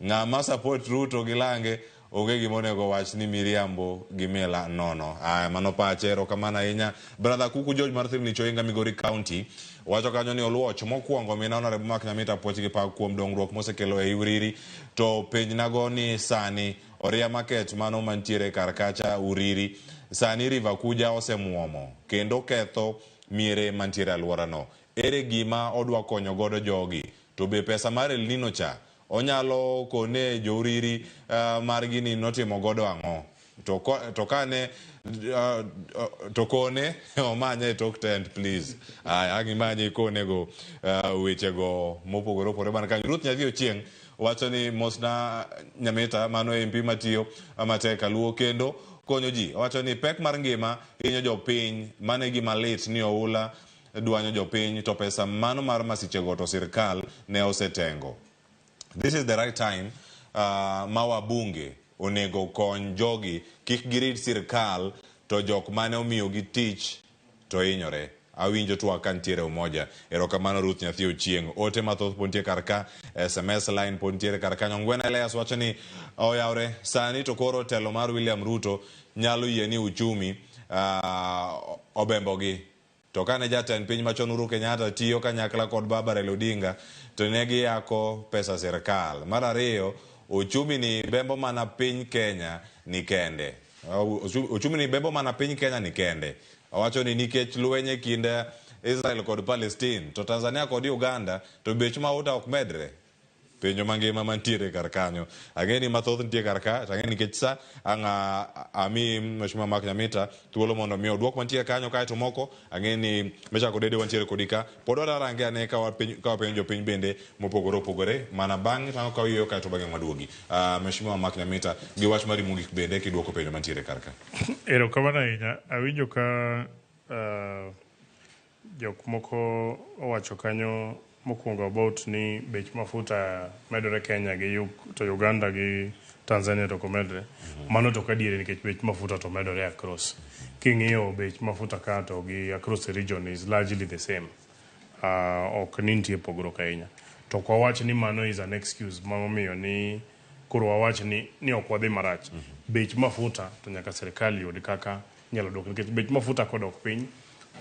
ng'ama support Ruto gi Lange oge gimonego wach ni miriambo gimela nono mano pachero kamana ahinya brother Kuku George Martin Lichoinga Migori County wacho kanyo ni Oluoch mokwongo mina Honorable Mark Nyamita poch gi pak kuom dongruok mosekelo e Uriri to piny nago ni sani Oria Market mano mantiere kar kacha Uriri sani River Kuja osemuomo kendo ketho miere mantiere alwora no ere gima odwa konyo godo jogi to be pesa mar El Nino cha onyalo kone Jouriri margi ni notimo godo ang'o to kane to kone omanye tok tent please angimanye konego wechego mopogore opogore man kanyo Ruth Nyadhi Ochieng wacho ni mosna Nyamita mano MP matiyo matek aluo kendo konyo ji wacho ni pek mar ngima hinyo jopiny mane gima lit ni oula dwanyo jopiny to pesa mano mar masichego to sirkal ne osetengo. This is the right time mawa bunge onego kony jogi kik girit sirkal to jok mane omiyo gi tich to hinyore awinjo tu akantiere umoja erokamano Ruth Nyathi Ochieng ote mathoth pontie karka SMS line pontiere karka Nyongwena Elias wacho ni oyawre sani to koro telo mar William Ruto nyalo yie ni uchumi obembogi to kane jatend piny machon Uhuru Kenyatta tiyo kanyakla kod Baba Raila Odinga to negi yako pesa sirkal mar ariyo uchumi ni bembo mana piny Kenya ni kende uchumi ni bembo mana piny Kenya ni kende wacho ni nikech lwenye kinda Israel kod Palestine to Tanzania kod Uganda to bech mauta ok medre penjo mangima mantiere kar kanyo ageni mathoth nitie kar ka tangeni nikech sa anga ami mheshimiwa Mark Nyamita thuolo mondo mi odwok mantie kanyo kae to moko angeni mechako dede wantiere kodika pod wadarange ane ka wapenjo piny bende mopogore opogore mana bang' tango ka wiyo kae to bang'e waduogi mheshimiwa Mark Nyamita gi wach mari mogik bende kidwoko penjo mantiere kar ka. Erokamano ahinya. Awinjo ka jok moko owacho kanyo mokwongo about ni bech mafuta medore Kenya gi to Uganda gi Tanzania to komedre. Mano to kadiere nikech bech mafuta to medore across. King'iyo bech mafuta ka to gi across the region is largely the same. Ok nitie pogruok ahinya. To kwa wach ni mano is an excuse mamomiyo ni koro wawach ni ok wadhi marach. Bech mafuta to nyaka serikali yud kaka nyalo dok nikech bech mafuta kodok piny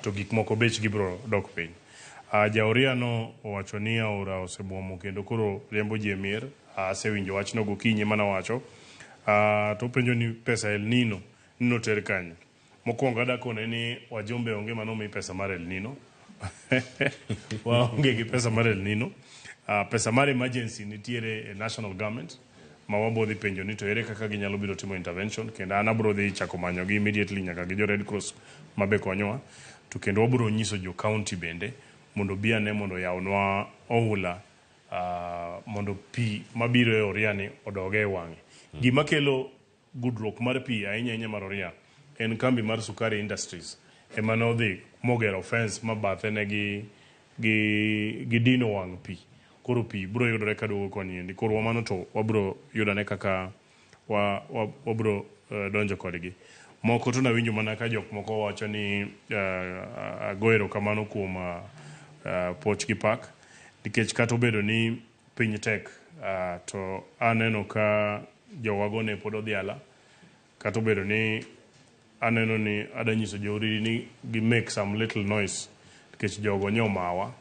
to gik moko bech gibro dok piny. Jauria no owacho ni aora osebwomo kendo koro riembo ji e mier. Asewinjo wachno gokinyi mana wacho. To penjo ni pesa El Nino ter kanye. Mokwongo adakone ni wajumbe onge manomi pesa mar El Nino. Waonge gi pesa mar El Nino. Pesa mar emergency nitiere national government ma wabodhi penjo ni to ere kaka ginyalo biro timo intervention kendo an abro dhi chako manyo gi immediately nyaka gi jo Red Cross mabe konyowa to kendo wabro nyiso jo county bende mondo bi ane mondo yawnwa ohula mondo pi mabiro e Oriani odoge e wang'e. Gima kelo gudruok mar pi ahinya mar Oria en kambi mar Sukari Industries ema nodhi mogero fence mabathe ne gi dino wang' pi. Koro pi bro yudore kaduogo koni koro wamano to wabro yudane kaka wabro donjo kodgi. Moko to nawinjo mana ka jok moko wacho ni agoero kamano kuom Pochki Park nikech kata obedo ni piny tek to aneno ka jowagone pod odhiala kata obedo ni aneno ni adanyiso jouriri ni gi make some little noise nikech jogo nyomawa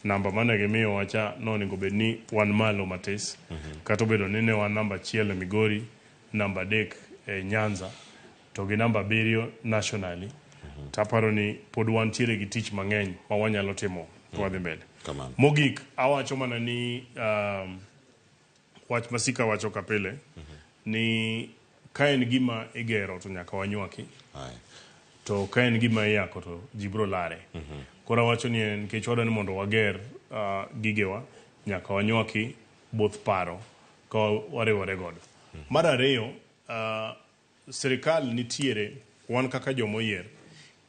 namba mane gimiyo wacha nonego bed ni wan malo matis kata obedo ni ne wan namba 1 e Migori, namba 3 e Nyanza to gi namba 7 nationally. Taparo ni pod wantiere gi tich mang'eny ma wanyalo timo wadhi mbele. Mogik awacho mana ni wach masika wacho kapile ni ka en gima igero to nyaka wanywaki to ka en gima iyako to jibro lare. Kora wacho ni en kech wadani mondo wager gigewa nyaka wanywaki both paro ka wariwore godo. Mar ariyo serikal nitiere wan kaka jomoyier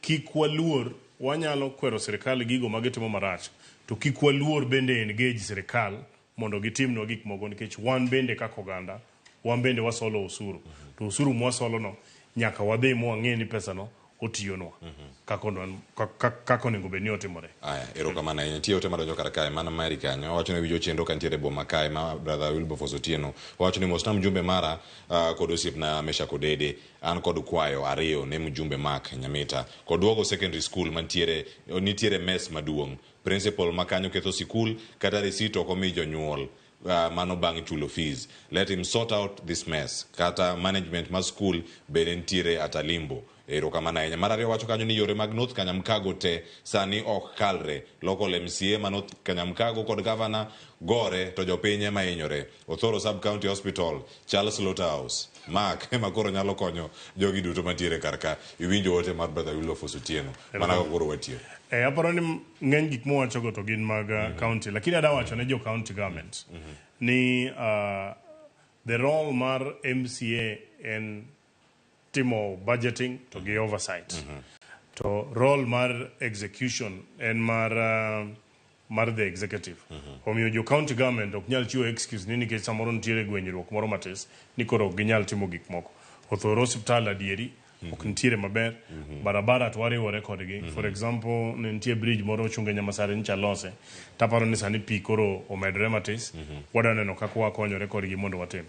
kik waluor wanyalo kwero serikal gigo magitimo marach to kik waluor bende engage serikal mondo gitimnwa gik moko nikech wan bende kaka oganda wan bende wasolo osuru to osuru mwasolo no nyaka wadhi mwang'e ni pesa no otiyonwa kako onego bed ni otimore. Erokamano ahinya. Nitie ote madonjo kar kae mana mari kanyo wacho ni winjo chendo kantiere boma kae ma brother Wilberforce Otieno wacho ni mosna mjumbe mara kod osiepna Mesha Kodede an kod kwayo ariyo ne mjumbe Mark Nyamita kod Duogo Secondary School nitiere mess maduong' principal makanyo ketho sikul kata receipt ok omi jonyuol mano bang' chulo fees. Let him sort out this mess. Kata management ma school bende nitiere atalimbo. Erokamano ahinya. Mar ariyo wacho kanyo ni yore mag North Kanyamkago te sani ok kalre. Local MCA ma North Kanyamkago kod governor gore to jopiny ema hinyore. Othoro Sub County Hospital, Charles Slaughterhouse, Mark ema koro nyalo konyo jogi duto mantiere kar ka. Iwinjo ote mar brother Wilberforce Otieno mana koro watie. Aparo ni ng'eny gik mowacho go to gin mag county lakini ada wacho ne jo county government ni the role mar MCA en timo budgeting to gi oversight to role mar execution en mar the executive. Omiyo jo county government ok nyal chiwo excuse ni nikech samoro nitiere gwenyruok moro matis ni koro ginyal timo gik moko. Othoro osiptal adieri ok nitiere maber barabara to wariwore kodgi. For example nitie bridge moro ochunge Nyamasare ncha lose taparo ni sani pi koro omedore matis wadaneno kaka wakonyore kodgi mondo watim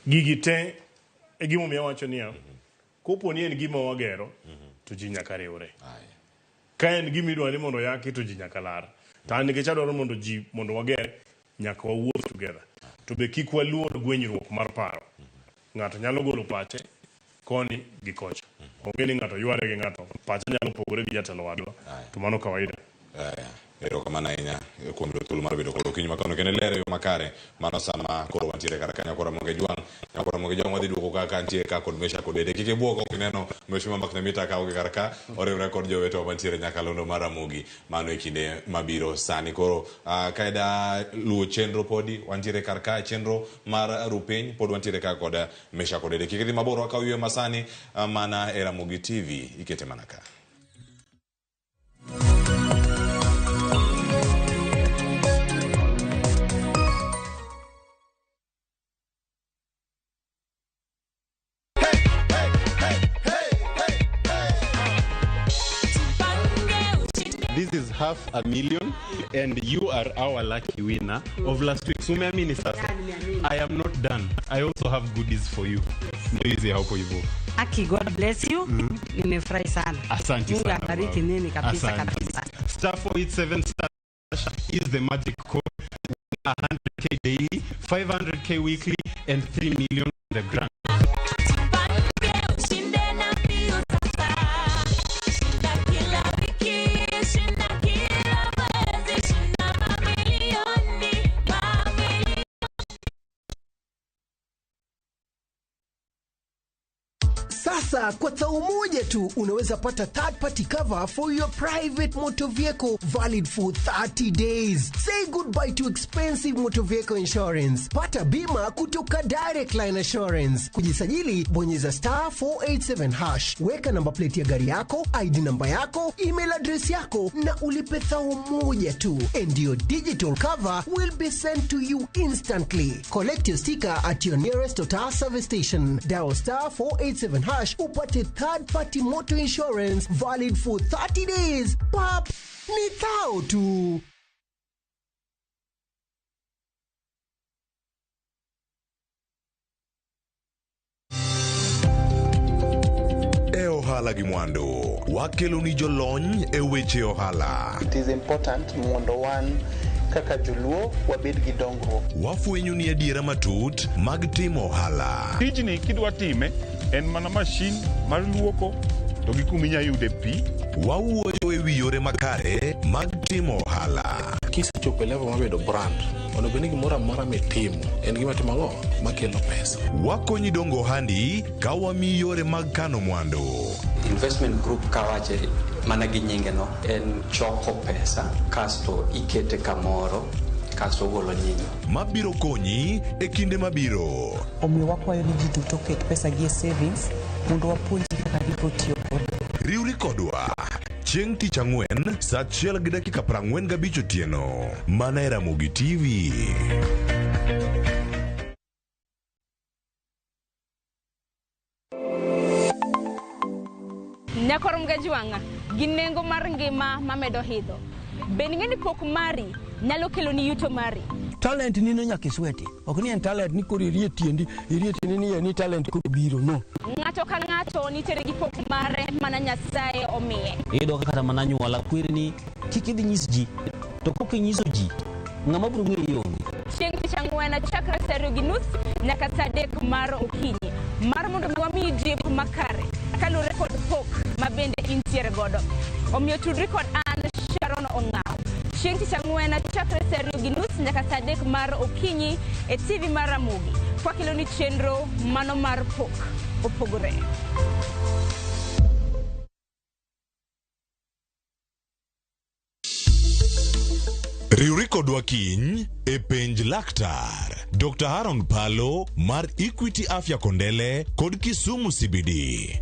gigi te e gimo miya wacho niya kopo ni en gima wagero to ji nyaka riwre. Ka en gima idwa ni mondo yaki to ji nyaka lar. To an nikech adwaro mondo wager nyaka wawuoth together. To be kik waluor gwenyruok mar paro. Ng'ato nyalo golo pache koni gi kocha. Onge ni ng'ato yware gi ng'ato pache nyalo pogore gi jatelo wadwa. To mano kawaida. Erokamano ahinya kuom thuolo mar bedo kod okinyi makono kendo lero yo makare mano sama koro wantiere kar kanyo koro Ramogi Jwang wadhi duoko kaka nitie ka kod Mesha Kodede kik ibuok ok ineno Mheshimiwa Mbakne Mita ka kar ka oriwre kod jowetewa mantiere nyakalondo mar Ramogi mano e kinde mabiro sani koro kaida luwo chenro podi wantiere kar ka chenro mar Rupiny pod wantiere ka kod Mesha Kodede kik idhi mabor wakaw ywe masani mana e Ramogi TV ikete mana ka. This is $500,000 and you are our lucky winner of last week. So I am not done. I also have goodies for you. Aki, God bless you. Nimefurahi sana. Asante Mungu sana. akubariki nini kabisa Asante. kabisa. *487# is the magic code. 100K daily, 500K weekly, and 3 million the grant. Sasa kwa tao moja tu unaweza pata third party cover for your private motor vehicle valid for 30 days. Say goodbye to expensive motor vehicle insurance. Pata bima kutoka Direct Line Assurance. Kujisajili bonyeza *487#. Weka namba plate ya gari yako, ID namba yako, email address yako na ulipe thao moja tu. And your digital cover will be sent to you instantly. Collect your sticker at your nearest Total service station. Dial *487# upate third party motor insurance valid for 30 days. Pap, ni thao tu. Ohala gi mwando wakelo ni jolony e weche ohala. It is important mondo wan kaka joluo wabed gi dongruok. Wafwenyo ni adiera matut mag timo ohala. Tijni kidwa time en mana mashin mar luoko to gi kuminya yude pi. Wawuoyo e wi yore makare mag timo ohala. Kisechopo e level mabedo brand, ono beni gimoro amora mitimo en gima timo ang'o makelo pesa. Wakonyi dongo ohandi ka wamiyi yore mag kano mwandu. Investment group kawache mana gi nyinge no en choko pesa kasto ikete kamoro kasto golo nyinyo mabiro konyi e kinde mabiro. Omiyo wakwayo ni ji duto ket pesa gi e savings mondo wapuonji kaka gibiro tiyo kode. Riwri kodwa chieng' tich ang'wen saa 1:45 otieno mana e Ramogi TV. Nyakorom Jwang gi nengo mar ngima mamedo hidho. Bening'e ni pok mari nyalo kelo ni yuto mari. Talent ni no nyaka sweti. Ok ni en talent ni kori rie tiendi ni talent ko biro no. Ng'ato ka ng'ato nitere gi pok mare mana Nyasaye omiye. Iyudo kata mana nyuola kwirni kik idhi nyis ji to kok inyiso ji ng'ama biro ng'eyo onge. Chieng' tich ang'wen chakre saa 2:30 nyaka saa 3 mar okinyi mar mondo wamiyi jiep makare kaluwore kod pok mabende intiere godo. Omiyo tudri kod an Sharon Ong'aw. Chieng' tich ang'wen chakre saa 2:30 nyaka saa 3 mar okinyi e TV mar Ramogi kwakelo ni chenro mano mar pok opogore. Riwri kodwa kiny e penj laktar. Dr. Aaron Palo mar Equity Afya Kondele kod Kisumu CBD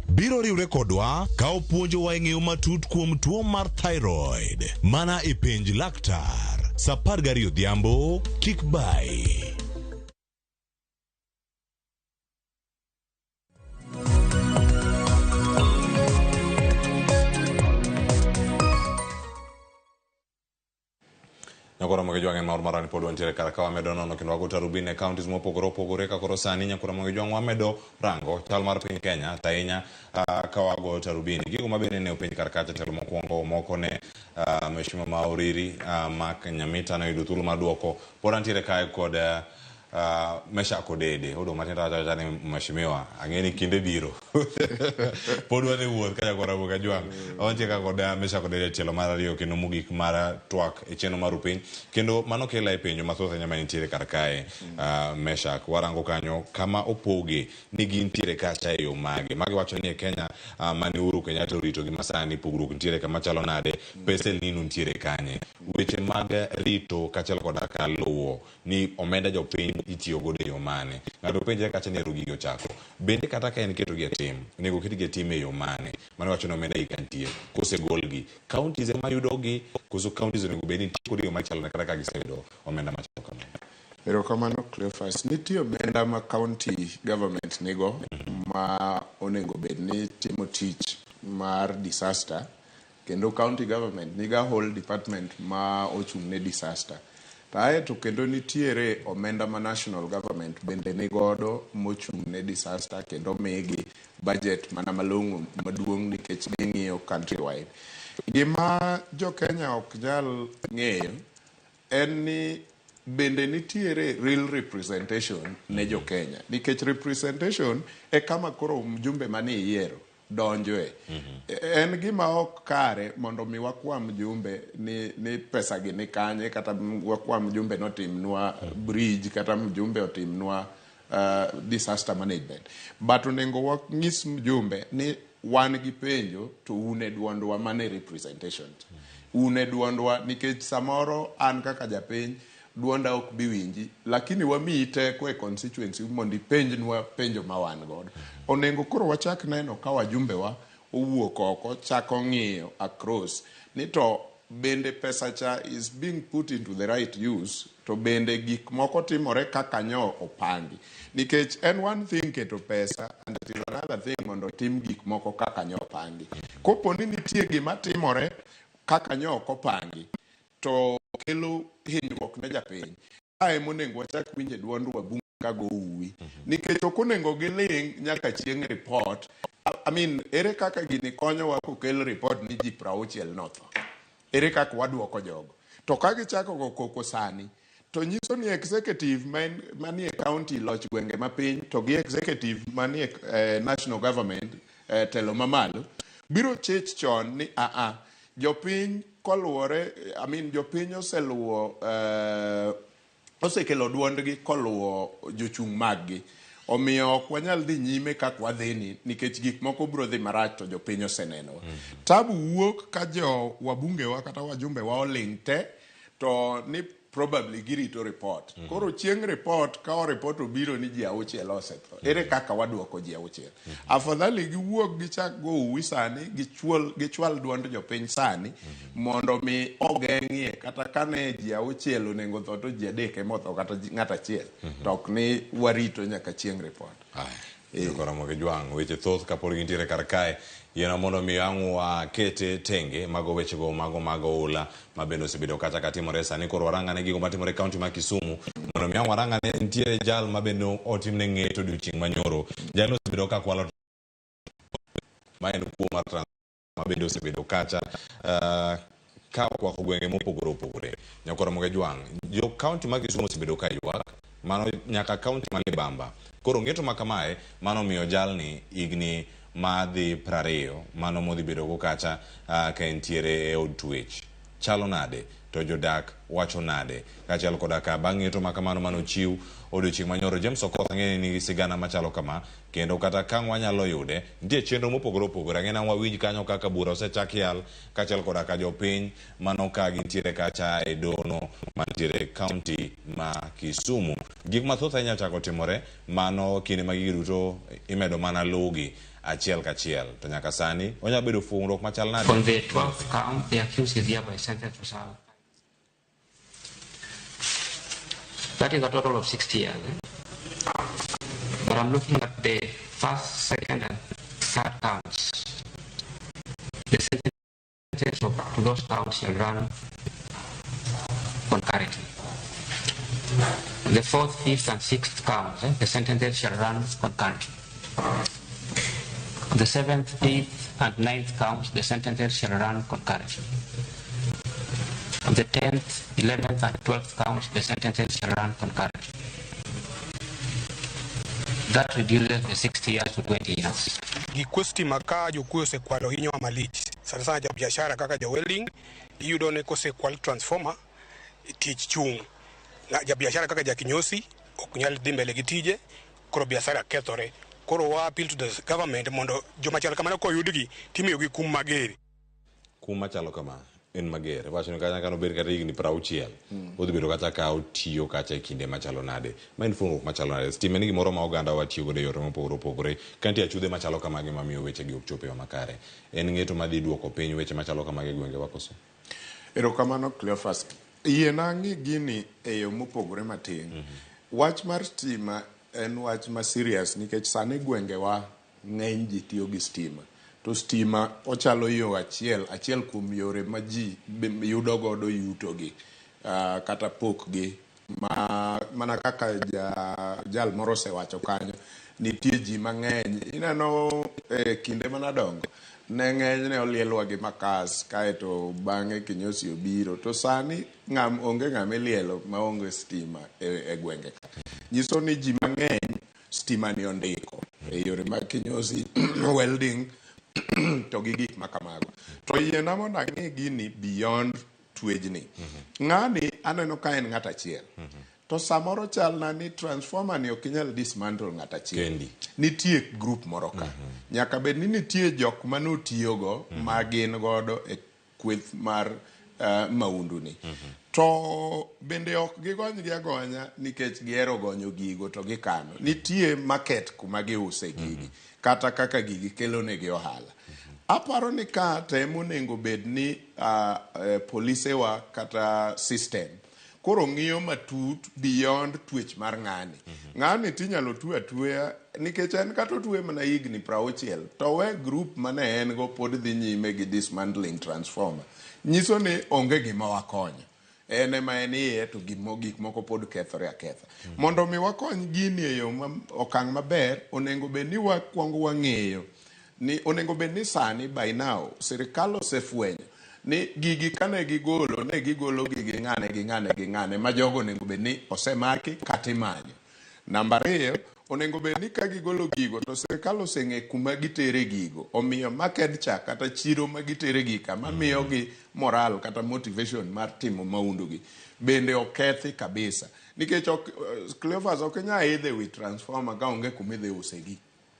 biro riwre kodwa ka opuonjowa e ng'eyo matut kuom tuo mar thyroid mana e penj laktar. Saa 12 odhiambo kik bai. Nyakora Ramogi Jwang en maor marani pod wantiere kar ka wamedo nono kendo wago tarubini e counties mopogore opogore ka koro sani Nyakora Ramogi Jwang wamedo rango chal mar piny Kenya tainya ka wago tarubini gigo mabende ne openj kar kacha telo mokwongo moko ne Mheshimiwa Maoriri Mark Nyamita no yudo thuolo mar duoko pod antiere kae kod Mesha Kodede odo matin tawacha ni Mheshimiwa ang'eni kinde biro pod wane wuoth kaka kora boka jwang onche ka koda mesha koda tielo mar ariyo kendo mogik mar twak e chenro mar piny kendo mano kela e penjo mathoth nyama nitiere kar kae mesha warango kanyo kama opoge ni gintiere kacha e yo mage wacho ni e Kenya mane Uhuru Kenyatta orito gi masani pogruok nitiere kama chalo nade pesa nino nitiere kanye weche mag rito kachalo koda ka luwo ni omenda jopiny itiyo godo e yo mane ng'ato penje kacha ni rugi go chako bende kata ka en keto gi tim nego ketgi tim e yo mane mano wacho ni omenda ikantie kose golgi counties ema yudo gi koso counties nego bende tiko dio machalo na kata ka giseyudo omenda machalo kamano. Erokamano Cleophas, nitie omenda ma county government nigo ma onego bed ni timo tich mar disaster kendo county government niga whole department ma ochung' ne disaster. To kendo nitiere omenda ma national government bende nigodo mochung' ne disaster kendo migi budget mana malong'o maduong' nikech ging'iyo countrywide. Gima jo Kenya ok nyal ng'eyo en ni bende nitiere real representation ne jo Kenya nikech representation e kama koro mjumbe mani yiero donjoe. En gima ok kare mondo mi wakwam mjumbe ni pesa gi ni kanye kata wakwam mjumbe notimnwa bridge kata mjumbe otimnwa disaster management. But onego wang'is mjumbe ni wan gi penjo to une duondwa mane representation. Une duondwa nikech samoro an kaka japiny duonda ok biwinji lakini wamiyi teko e constituency mondo ipenjnwa penjo ma wan godo. Onego koro wachak neno ka wajumbewa owuok oko chako ng'iyo across ni to bende pesa cha is being put into the right use to bende gik moko timore kaka nyo opangi nikech en one thing keto pesa and it is another thing mondo tim gik moko kaka nyo opangi. Kopo ni nitie gima timore kaka nyo ok opangi to kelo hinyruok ne japiny. Kae monengo wachak winje duond wabunge kago uwi nikech ok onego giling nyaka chieng' report. Ere kaka gini konyo wa kokel report ni ji 60 notho, ere kaka waduoko jogo to ka gichako go koko sani to nyiso ni executive manie county loch gwenge mapiny to gi executive manie national government telo mamalo biro chich chon ni jopiny koluwore jopiny oseluwo osekelo duondgi koluwo jochung' maggi omiyo ok wanyal dhi nyime kaka wadhini nikech gik moko biro dhi marach to jopiny oseneno. Tabu wuok ka jo wabungewa kata wajumbewa oling te to ni probably girito report. Koro chieng' report ka report obiro ni ji 6 osetho, ere kaka waduoko ji 6? Afadhali giwuok gichak go uwi sani gichwal duond jopiny sani mondo mi ogeng'ie kata kane ji 6 onego tho to ji 3 emotho kata ng'ato achiel to ok ni warito nyaka chieng' report. Ramogi Jwang weche thoth kapod gintiere kar kae yena mondo mi ang'wa kete tenge mago weche go mago ula mabendo osebedo kata katimore sani koro waranga ne gigo matimore kaunti ma Kisumu mondo mi ang'wa ranga ne nitiere jal mabendo otimne ng'eto odiochieng' manyoro jalo osebedo ka kwalo ma en kuo mar mabendo osebedo kacha ka kwako gwenge mopogore nyakoro Ramogi Jwang jo kaunti ma Kisumu osebedo ka ywak mano nyaka kaunti ma Libamba koro ng'eto ma kamae mano miyo jalni igni madhi 20 mano modhi bedo go kacha ka entiere e od twech chalo nade to jodak wacho nade kachal koda ka bang'e to makamano mano chiw odiochieng' manyoro James Okoth ang'e ni sigana machalo kama kendo kata ka wanyalo yude nitie chenro mopogore ang'e na wawinj kanyo kaka bura osechak yal kachal koda ka jopiny mano ka gintiere kacha e dono mantiere kaunti ma Kisumu gik mathoth ahinya chako timore mano kinde ma giduto imedo mana lugi achiel kachiel to nyaka sani onya bedo fuong'ruok machal nade. On the 12th count, the accused is hereby sentenced to serve. That is a total of 60 years. But I'm looking at the first, second, and third counts. The sentences to those counts shall run concurrently. The 4th, 5th, and 6th counts, the sentences shall run concurrently. The 7th, 8th, and 9th counts, the sentences shall run concurrently. The 10th, 11th, and 12th counts, the sentences shall run concurrently. That reduces the 60 years to 20 years. gikwe stima ka jokwe osekwalo hinyo malich. Sana ja biashara kaka ja welding iyudo ne kosekwal transformer tich chung. Ja biashara kaka ja kinyosi ok nyal dhi mbele gi tije, koro biashara kethore. Koro wa appeal to the government mondo joma chal kamano koyudgi timiyogi kum mager. Kum machalo kama en mager. Wacho ni kanya kano ber kata higni 60. Odhi bedo kata ka otiyo kacha e kinde machalo nade. Ma en fuong'ruok machalo nade. Stima en gimoro ma oganda watiyo godo e yore mopogore opogore. Ka nitie achudhe machalo kamagi mamiyo wechegi ok chopo e yo makare. En ng'eto madhi duoko piny weche machalo kamagi e gwenge wa koso. Erokamano Cleophas. Yiena ng'i gini e yo mopogore matin. Wach mar stima en wach ma serious nikech sani gwengewa ng'eny ji tiyo gi stima. To stima ochalo yo achiel kuom yore ma ji yudo godo yutogi kata pokgi mana kaka jal moro osewacho kanyo. Nitie ji mang'eny ineno kinde manadongo ne ng'eny ne olielwa gi makas kaeto bang'e kinyosi obiro to sani onge ng'ama ilielo maonge stima e gwenge ka. Nyiso ni ji mang'eny stima ni ondiko e yore mag kinyosi welding to gi gik makamago. To yiena mondo ang'e gini beyond twejni. Ng'ani aneno ka en ng'at achiel. To samoro chalna ni transformer ni ok inyal dismantle ng'at achiel. Nitie group moro ka. Nyaka bed ni nitie jok manotiyogo ma gin godo e kweth mar maundu ni. To bende ok gigonygi agonya nikech gihero gonyo gigo to gikano. Nitie market kuma giuse gigi kata kaka gigi kelo negi ohala. Aparo ni ka temo nengo bed ni policewa kata system koro ng'iyo matut beyond twech mar ng'ani. Ng'ani tinyalo twe atweya nikech en kata otwe mana higni 60 to we group mane en go pod dhi nyime gi dismantling transformer. Nyiso ni onge gima wakonyo. En ema en iye to gik moko pod kethore aketha. Mondo mi wakony gini e yo okang' maber onengo bed ni wakwongo wang'eyo ni onengo bed ni sani by now sirikal osefwenyo ni gigi kane gigolo ne gigolo gigi ng'ane ma jogo onengo bed ni osemaki kata imanyo. Namba 2 onengo bed ni ka gigolo gigo to sirikal oseng'e kuma gitere gigo omiyo market cha kata chiro ma gitere gika mamiyo gi moral kata motivation mar timo maundu gi bende okethi kabisa nikech Cleophas ok nya idhe wi transformer ka onge kuma idhe use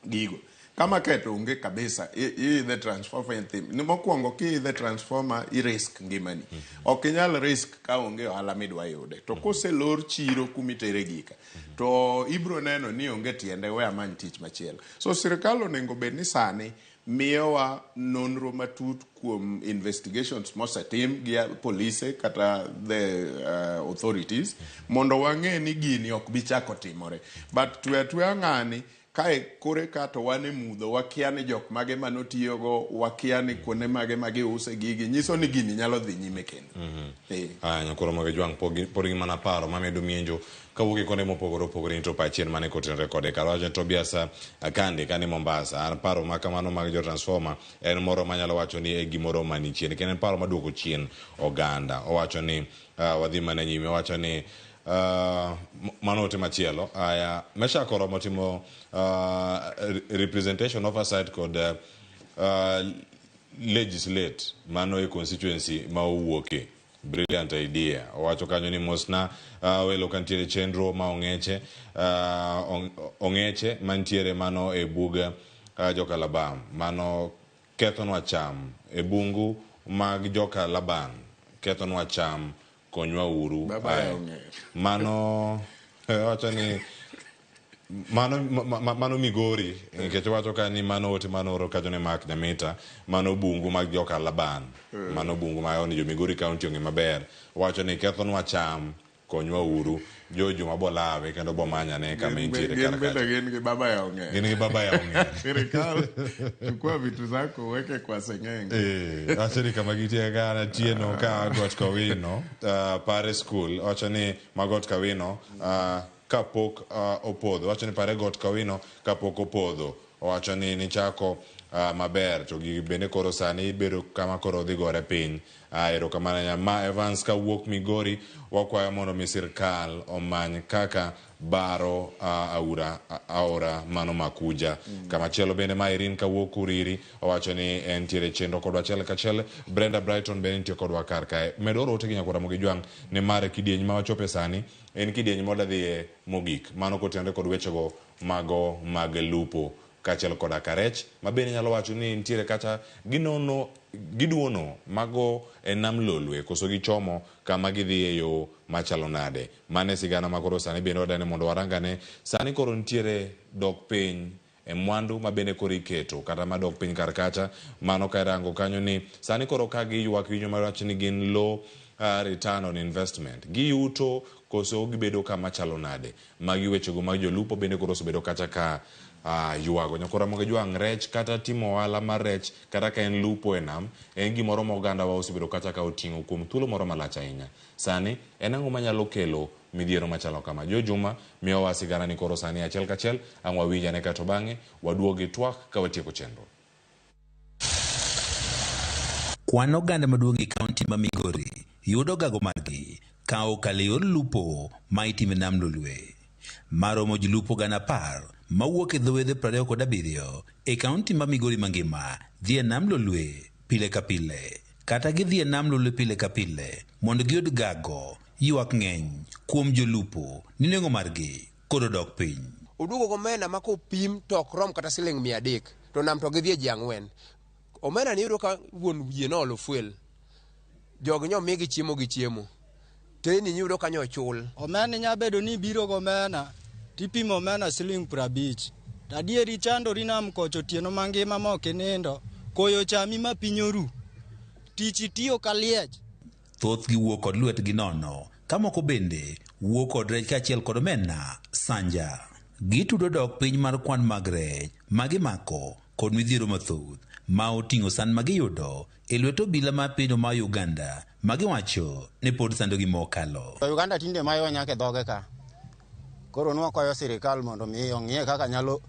gigo. Kama keto onge kabisa the transformer thing ni mokwongo ki the transformer i risk ngimani. Ok inyal risk ka onge ohala midwa yude. To koselor chiro kumitere gika to ibro neno ni onge tiende we amany tich machielo. So sirikal onengo bed ni sani miyowa nonro matut kuom investigations mosetim gi police kata the authorities mondo wang'e ni gini ok bi chako timore. But twe ng'ani kae kore ka to wane mudho wakia ni jok mage manotiyogo wakia ni kuonde mage use gigi nyiso ni gini nyalo dhi nyime kendo. Nyakoro mage jwang' pori mana paro mamedo mienjo kawuok kone mopogore opogore nito pachien mane kotenre kode karawacho Tobias Akande kane Mombasa. An paro makamano mag jo transformer en moro manyalo wacho ni e gimoro mani chien kendo en paro maduoko chien oganda. Owacho ni wadhi mana nyime. Owacho ni manote machielo aya mesha koro motimo representation oversight kod legislate mano e constituency ma owuoke. Brilliant idea. Owacho kanyo ni mosna welo kantiere chenro ma ong'eche mantiere mano e buga joka Laban mano kethonwa cham e bungu mag joka Laban kethonwa cham konywa uru. Mano wacho ni mano Migori nikech wacho ka ni mano ote manoro ka jone Mark Nyamita mano bungu mag joka Laban mano bungu ma ni jo Migori County onge maber. Wacho ni kethonwa cham konywa uru jojo mabolawe kendo bomanya ne kama intiere kara kara. Gin gi baba ya ong'e. Gin gi baba ya ong'e. Sirikal chukua vitu zako weke kwa seng'enge. Wacho ni kama gitie kana tieno ka got kawino pare school. Wacho ni magot kawino kapok opodho. Wacho ni pare got kawino kapok opodho. Wacho ni chako maber to gi bende koro sani bedo kama koro dhi gore piny. Erokamano ma Evans ka wuok Migori, wakwayo mondo mi sirkal omany kaka baro aora mano makuja. Kamachielo bende ma Irene ka wuok Uriri owacho ni entiere chenro kodwa achiel kachiel. Brenda Brighton bende nitie kodwa kar kae. Medoro ote gi nyakora Ramogi Jwang ne mare kidieny ma wachope sani en kidieny moda dhiye mogik. Mano kotenore kod wechego mago mag lupo kachiel koda karech mabende nyalo wacho ni nitiere kata giduono mago nam lolwe koso gichomo kama gidhi e yo machalo nade. Mane sigana makoro sani bende wadane mondo warangane sani koro nitiere dok piny mwandu mabende koro iketo kata madok piny kar kacha. Mano kairango kanyo ni sani koro ka giywak winjo mawacho ni gin low return on investment, giyuto koso gibedo kama chalo nade. Magi wechego mag jolupo bende koro osebedo kacha ka yuago. Nyakora Ramogi Jwang, rech kata timo ohala mar rech kata ka en lupo e nam en gimoro ma oganda wa osebedo kacha ka oting'o kuom thuolo moro malach ahinya. Sani en ang'o manyalo kelo midhiero machalo kama? Jo Juma miyowa sigana ni koro sani achiel kachiel ang' wawinjane kato bang'e waduogi twak ka watieko chenro. Kwan oganda maduong' e kaunti ma Migori yudo gago margi ka okalo yor lupo ma itime nam lolwe. Maromo ji lupo gana 10 mawuok e dhowedhe 27 e kaunti ma Migori mangima dhi e nam lolwe pile ka pile. Kata gidhi e nam lolwe pile ka pile mondo giyud gago, ywak ng'eny kuom jolupo ni nengo margi kod odok piny. Udugo gomena ma kopim to ok rom kata siling 300 to nam to gidhi e ji 4. Omena ni yudo ka wuon yie no olo fuel. Jogi nyo migi chiemo gi chiemo. Teni yudo ka nyo chul. Omena nya bedo ni biro gomena tipimo omena siling 50. Tadieri chandori nam kocho tieno mangima moke nindo. Koyo chami ma pinyoru. Tichi tiyo kaliech. Thoth gi wuok kod lwetgi nono, ka moko bende wuok kod rech kachiel kod omena sanja. Gitudo dok piny mar kwan mag rech magimako kod midhiero mathoth ma oting'o san magiyudo e lwet obila ma piny ma Uganda magiwacho ne pod sandogi mokalo. Uganda tinde mayo nyake dhoge ka. Koro nwakwayo sirikal mondo mi ong'ie kaka nyalo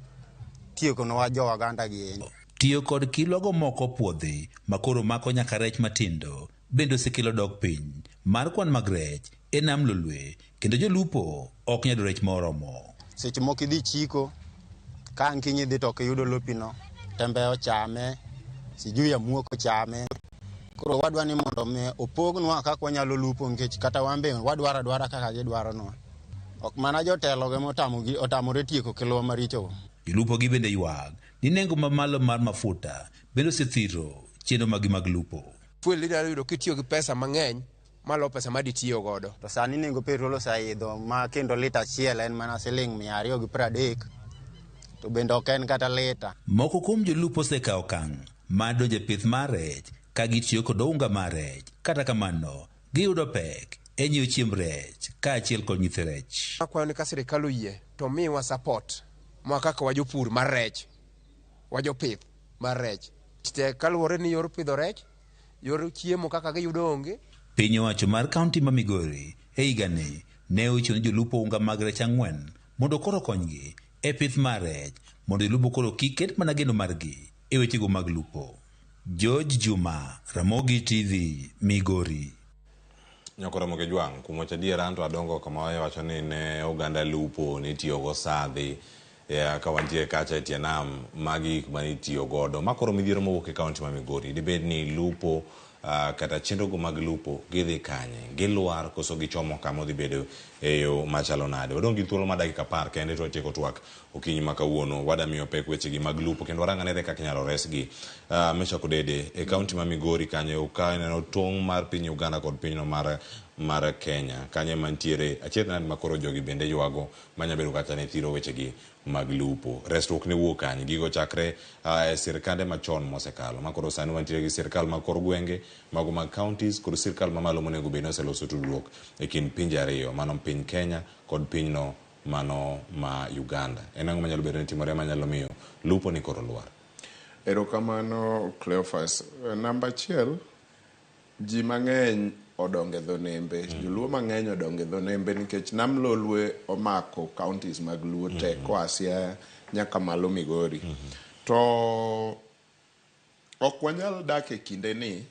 tiekonwa jo Uganda gi. Tiyo kod kilwago moko puodhi makoro mako nyaka rech matindo bende osekelo dok piny mar kwan mag rech e nam lolwe kendo jolupo ok nyalo rech moromo. Seche moko idhi chiko ka ankinyi dhi to ok yudo lopino tembe ochame sijui ya muoko chame. Koro wadwa ni mondo me opognwa kaka wanyalo lupo nikech kata wambe wadwara kaka gidwaronwa. Ok mana jotelo ge otamore tieko kelwa maricho. Jolupo gi bende ywak ni nengo mamalo mar mafuta bende osethiro chenro mag lupo. Fuel idaro yudo kitiyo gi pesa mang'eny malo pesa ma ditiyo godo. To sani nengo petrol osaidho ma kendo lita achiel en mana siling 230. To bende ok en kata lita. Moko kuom jolupo osekawo okang' mar donjo e pith mar rech ka gitiyo kod unga mar rech. Kata kamano giyudo pek e nyiewo chiemb rech kaachiel kod nyithi rech. Akwayo ni ka sirikal oyie to miwa support ma kaka wajopur mar rech, wajopith mar rech. Kaluwore ni yor pidho rech, yor chiemo kaka giyudo onge. Piny owacho mar kaunti ma Migori e higani ne ochiwo jolupo unga mag rech 4 mondo koro konygi e pith mar rech mondo jolupo koro kik ket mana geno margi e wechego mag lupo. George Juma, Ramogi TV, Migori. Nyakora Ramogi Jwang, kuom wacho adier anto adongo kama wacho ni ne oganda lupo ne tiyogo sadhi ka wantie kacha etie nam magi mani tiyo godo makoro midhiero mowuok e kaunti ma Migori. Dibed ni lupo kata chenrogo mag lupo gidhi kanye, gilwar koso gichomo kama odhi bedo e yo machalo nade. Wadong' gi thuolo ma dakika 10 kende to watieko twak okinyi ma kawuono. Wadamiyo pek wechegi mag lupo kendo waranganere kaka inyalo resgi. Mesha Kodede e kaunti ma Migori kanyo ka neno tong' mar piny Uganda kod pinyno mar Kenya kanye mantiere achiedh nade makoro jogi bende ywago manya bedo kata ne thiro wechegi mag lupo. Resruok ne wuok kanye gigo chakre sirkande machon mosekalo makoro sani wantiere gi sirkal mag kor gwenge mago mag counties kod sirkal mamalo monego bed ni oseloso tudruok e kind pinje ariyo, mano piny Kenya kod pinyno mano ma Uganda. En ang'o manyalo bedo ni timore manyalo miyo lupo ni koro lwar? Erokamano Cleophas. Namba 1, ji mang'eny odonge dho nembe. Joluo mang'eny odonge dho nembe nikech nam lolwe omako counties mag luo te koasia nyaka malo Migori. To ok wanyal dak e kinde ni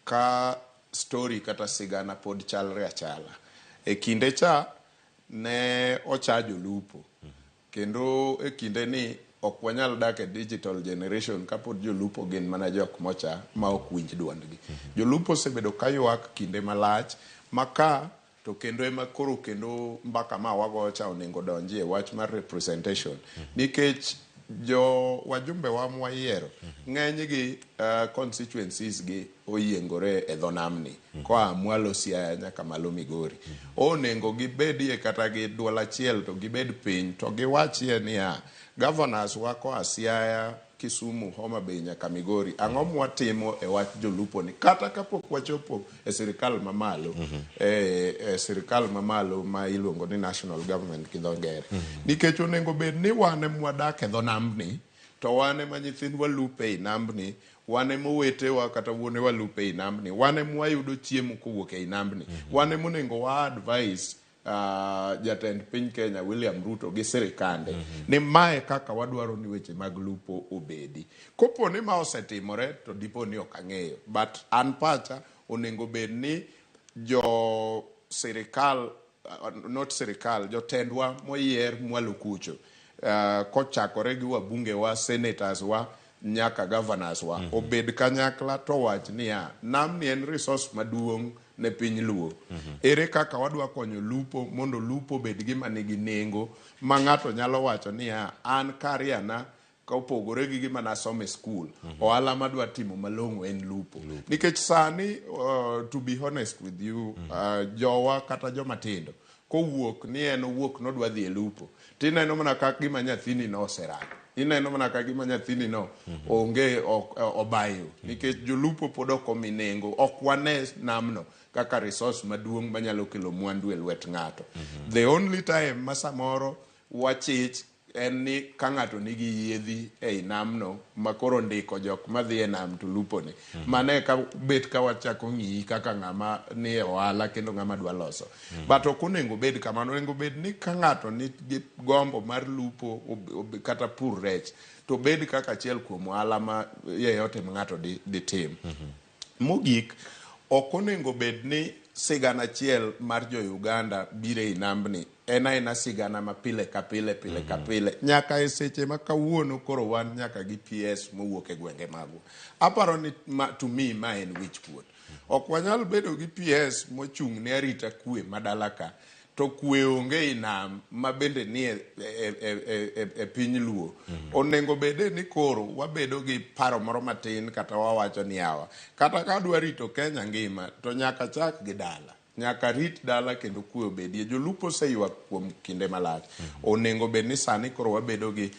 ka story kata sigana pod chalre achala. E kinde cha ne ocha jolupo, kendo e kinde ni ok wanyal dak e digital generation kapod jolupo gin mana jok mocha ma ok winj duondgi. Jolupo osebedo ka ywak kinde malach maka to kendo ema koro kendo mbaka ma wago cha onego donjie wach mar representation nikech jo wajumbe wa mwayiero ng'eny gi constituencies gi oyiengore e dho namni koa mwalo Siaya nyaka malo Migori. Onego gibedie kata gi duol achiel to gibed piny to giwachie niya, governors wa koa Siaya, Kisumu, Homa Bay nyaka Migori, ang'o mwatimo e wach jolupo ni kata kapok wachopo e sirikal mamalo, sirikal mamalo ma iluongo ni national government gi dho ngere. Nikech onego bed ni wane mwadak e dho namni, to wane ma nyithindwa lupe e nambni, wane mowetewa kata wuonewa lupe e nambni, wane mwayudo chiemo kowuok e nambni, wane monego wa advise jatend piny Kenya William Ruto gi sirikande ni mae kaka wadwaro ni weche mag lupo obedi. Kopo ni ma osetimore to dipo ni ok ang'eyo, but an pacha onego bed ni jo sirikal, not sirikal, jotendwa moyier mwalo kucho, kochakore gi wabunge wa, senators wa nyaka governors wa obed kanyakla to wach niya, namni en resource maduong' ne piny Luo. Ere kaka wadwa konyo lupo mondo lupo bed gima nigi nengo ma ng'ato nyalo wacho niya, an kariana ka opogore gi gima nasome school, ohala madwa timo malong'o en lupo. Nikech sani, to be honest with you, jowa kata joma tindo kowuok ni en owuok nodwa dhi e lupo, tineno mana kaka gima nyathini no oserang. Ineno mana kaka gima nyathini no onge obayo, nikech jolupo pod ok omi nengo, ok wane namno kaka resource maduong' manyalo kelo mwandu e lwet ng'ato. The only time ma samoro wachich en ni ka ng'ato nigi yiedhi e namno ma koro ndiko jok madhi e nam to lupo ni, mane ka bet ka wachako ng'iyi kaka ng'ama ni e ohala kendo ng'ama dwa loso. But ok onego bed kamano, onego bed ni ka ng'ato nigi gombo mar lupo kata pur rech, to bed kaka achiel kuom ohala ma yeyote ma ng'ato di tim. Mogik, ok onego bed ni sigana achiel mar jo Uganda bire i nambni ena sigana ma pile ka pile nyaka e seche ma kawuono koro wan nyaka gi PS mowuok e gwenge magwa. Aparo ni to me ma en wich kuot. Ok wanyal bedo gi PS mochung' ne arita kwe madala ka to kwe onge i nam ma bende ni e piny Luo. Onego bede ni koro wabedo gi paro moro matin kata wawacho ni yawa, kata ka dwa rito Kenya ngima to nyaka chak gi dala, nyaka rit dala kendo kwe obedie. Jolupo seywak kuom kinde malach. Onego bed ni sani koro wabedo gi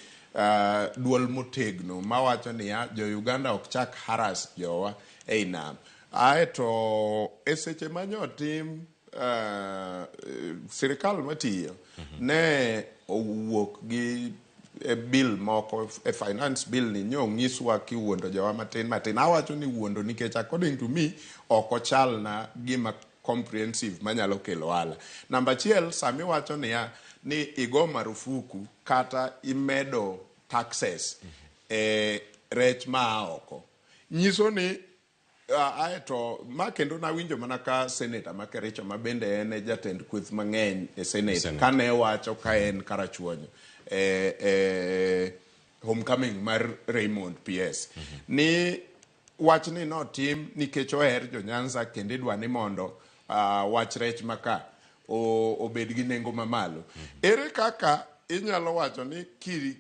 duol motegno mawacho ni ya jo Uganda ok chak harass jowa e nam. Aeto e seche manyotim sirikal matiyo ne owuok gi bill moko e finance bill ni nyong'iswa kiwuondo jowa matin. Awacho ni wuondo nikech according to me ok ochal na gima comprehensive manyalo kelo ohala. Namba achiel, sami wacho ni igo marufuku kata imedo taxes rech ma oko, nyiso ni aeto ma kendo na winjo mana ka senator ma Kericho ma bende en jatend kweth mang'eny e Senate kane wacho ka en karachuonyo homecoming mar Raymond PS ni wach ni no tim nikech oher jo Nyanza kendo idwa ni mondo wach rech maka obed gi nengo mamalo. Ere kaka inyalo wacho ni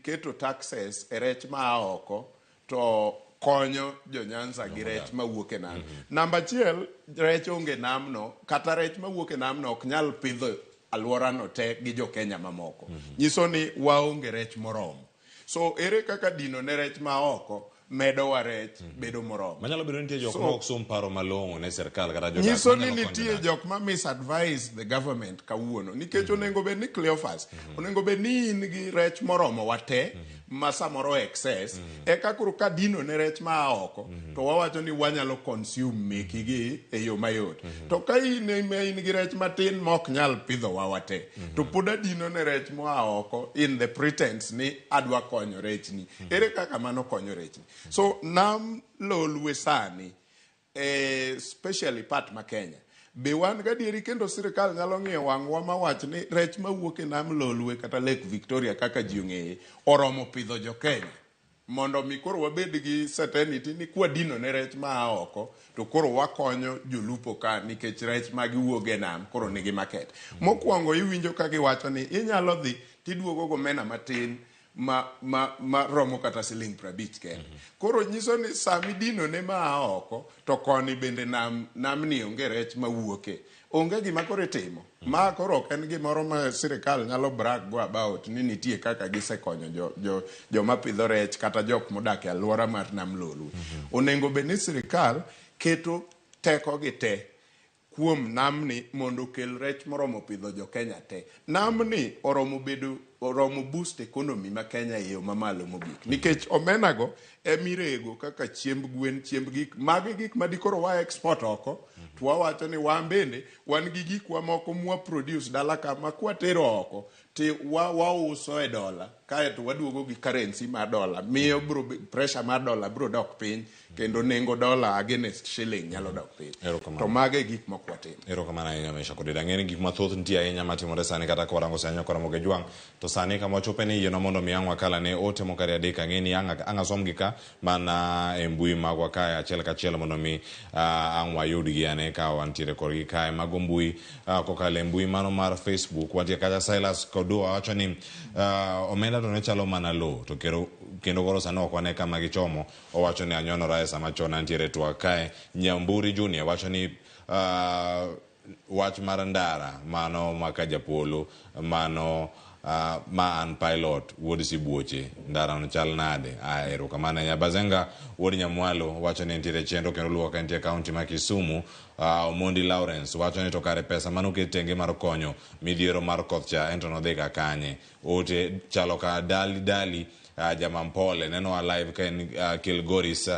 keto taxes e rech ma oko to konyo jo Nyanza gi rech mawuok e nam? Namba achiel, rech onge namno, kata rech mawuok e namno ok nyal pidho alwora no te gi jo Kenya mamoko. Nyiso ni waonge rech moromo. So ere kaka dino ne rech ma oko medo wa rech bedo moromo? Manyalo bedo nitie jok ma ok som paro malong'o ne sirkal kata jodak. Nyiso ni nitie jok ma misadvise the government kawuono, nikech onego bed ni Cleophas, onego bed ni in gi rech moromo wate ma samoro excess eka koro ka dino ne rech ma oko to wawacho ni wanyalo consume mekigi e yo mayot to ka in gi rech matin mok nyal pidho wawate to pod adino ne rech moa oko in the pretense ni adwa konyo rech ni ere kaka mano konyo rech ni so nam lolwe sani especially part ma Kenya be wan gadieri kendo sirikal nyalo ng'iyo wang'wa mawach ni rech mawuok e nam lolwe kata Lake Victoria kaka ji ong'eye oromo pidho jo Kenya mondo mi koro wabed gi certainty ni kwadino ne rech ma oko to koro wakonyo jolupo ka nikech rech ma giwuok e nam koro nigi market. Mokwongo iwinjo ka giwacho ni inyalo dhi tiduogo gomena matin ma romo kata siling 50 kende. Koro nyiso ni sami dino ne ma oko to koni bende nam ni onge rech mawuoke. Onge gima kore timo. Ma koro en gimoro ma sirikal nyalo brag go about ni nitie kaka gisekonyo joma pidho rech kata jok modak e alwora mar nam lolwe. Onengo be ni sirikal keto teko gi te kuom namni mondo kel rech moromo pidho jo Kenya te. Namni oromo boost economy ma Kenya e yo mamalo mogik. Nikech omena go emirego kaka chiemb gwen, chiemb gik madikoro wa export oko. To wawacho ni wan bende wan gi gik wa moko mwa produce dala kama kwatero oko ti wauso e dola kaeto waduogo gi currency mar dola miyo pressure mar dola bro dok piny kendo nengo dola against shilling nyalo dok piny to mage gik moko watimo. Erokamano ahinya Mesha Kodida. Ng'eni gik mathoth nitie ahinya matimore sani kata kwarango sani kora moge jwang' to sani kama wachope ni yieno mondo mi ang' wakala ne ote mokare adek ang'eni ang' asom gi ka mana e mbui magwa kae achiel kachiel mondo mi ang' wayudgi ane ka wantiere korgi kae mago mbui kokale mbui mano mar Facebook wantie kacha Silas Kodua wacho ni omenda to ne chalo mana lo to kendo koro sani ok wane kama gichomo owacho ni anyonora e sama chon antiere twak kae. Nyamburi Junior wacho ni wach mar ndara mano maka japolo mano ma an pilot wuod sibuoche ndara no chal nade erokamano ya Bazenga wuod Nyamwalo wacho ni ntiere chenro kendo luwo ka ntie kaunti ma Kisumu. Mondi Lawrence wacho ni to kare pesa mano ketenge mar konyo midhiero mar koth cha ento no dhika kanye ote chalo ka dali Jamampole neno live ka en Kilgoris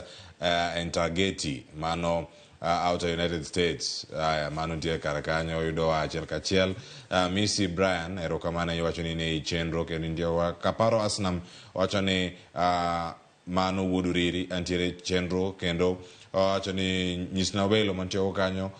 Entageti mano out of United States mano ntie kare kanyo oyudo achiel kachiel. Missy Brian erokamano wacho ni ne chenro kendo ntie Kaparo Asnam wacho ni mano wuduriri antiere chenro kendo wacho ni nyisna welo mantie kanyo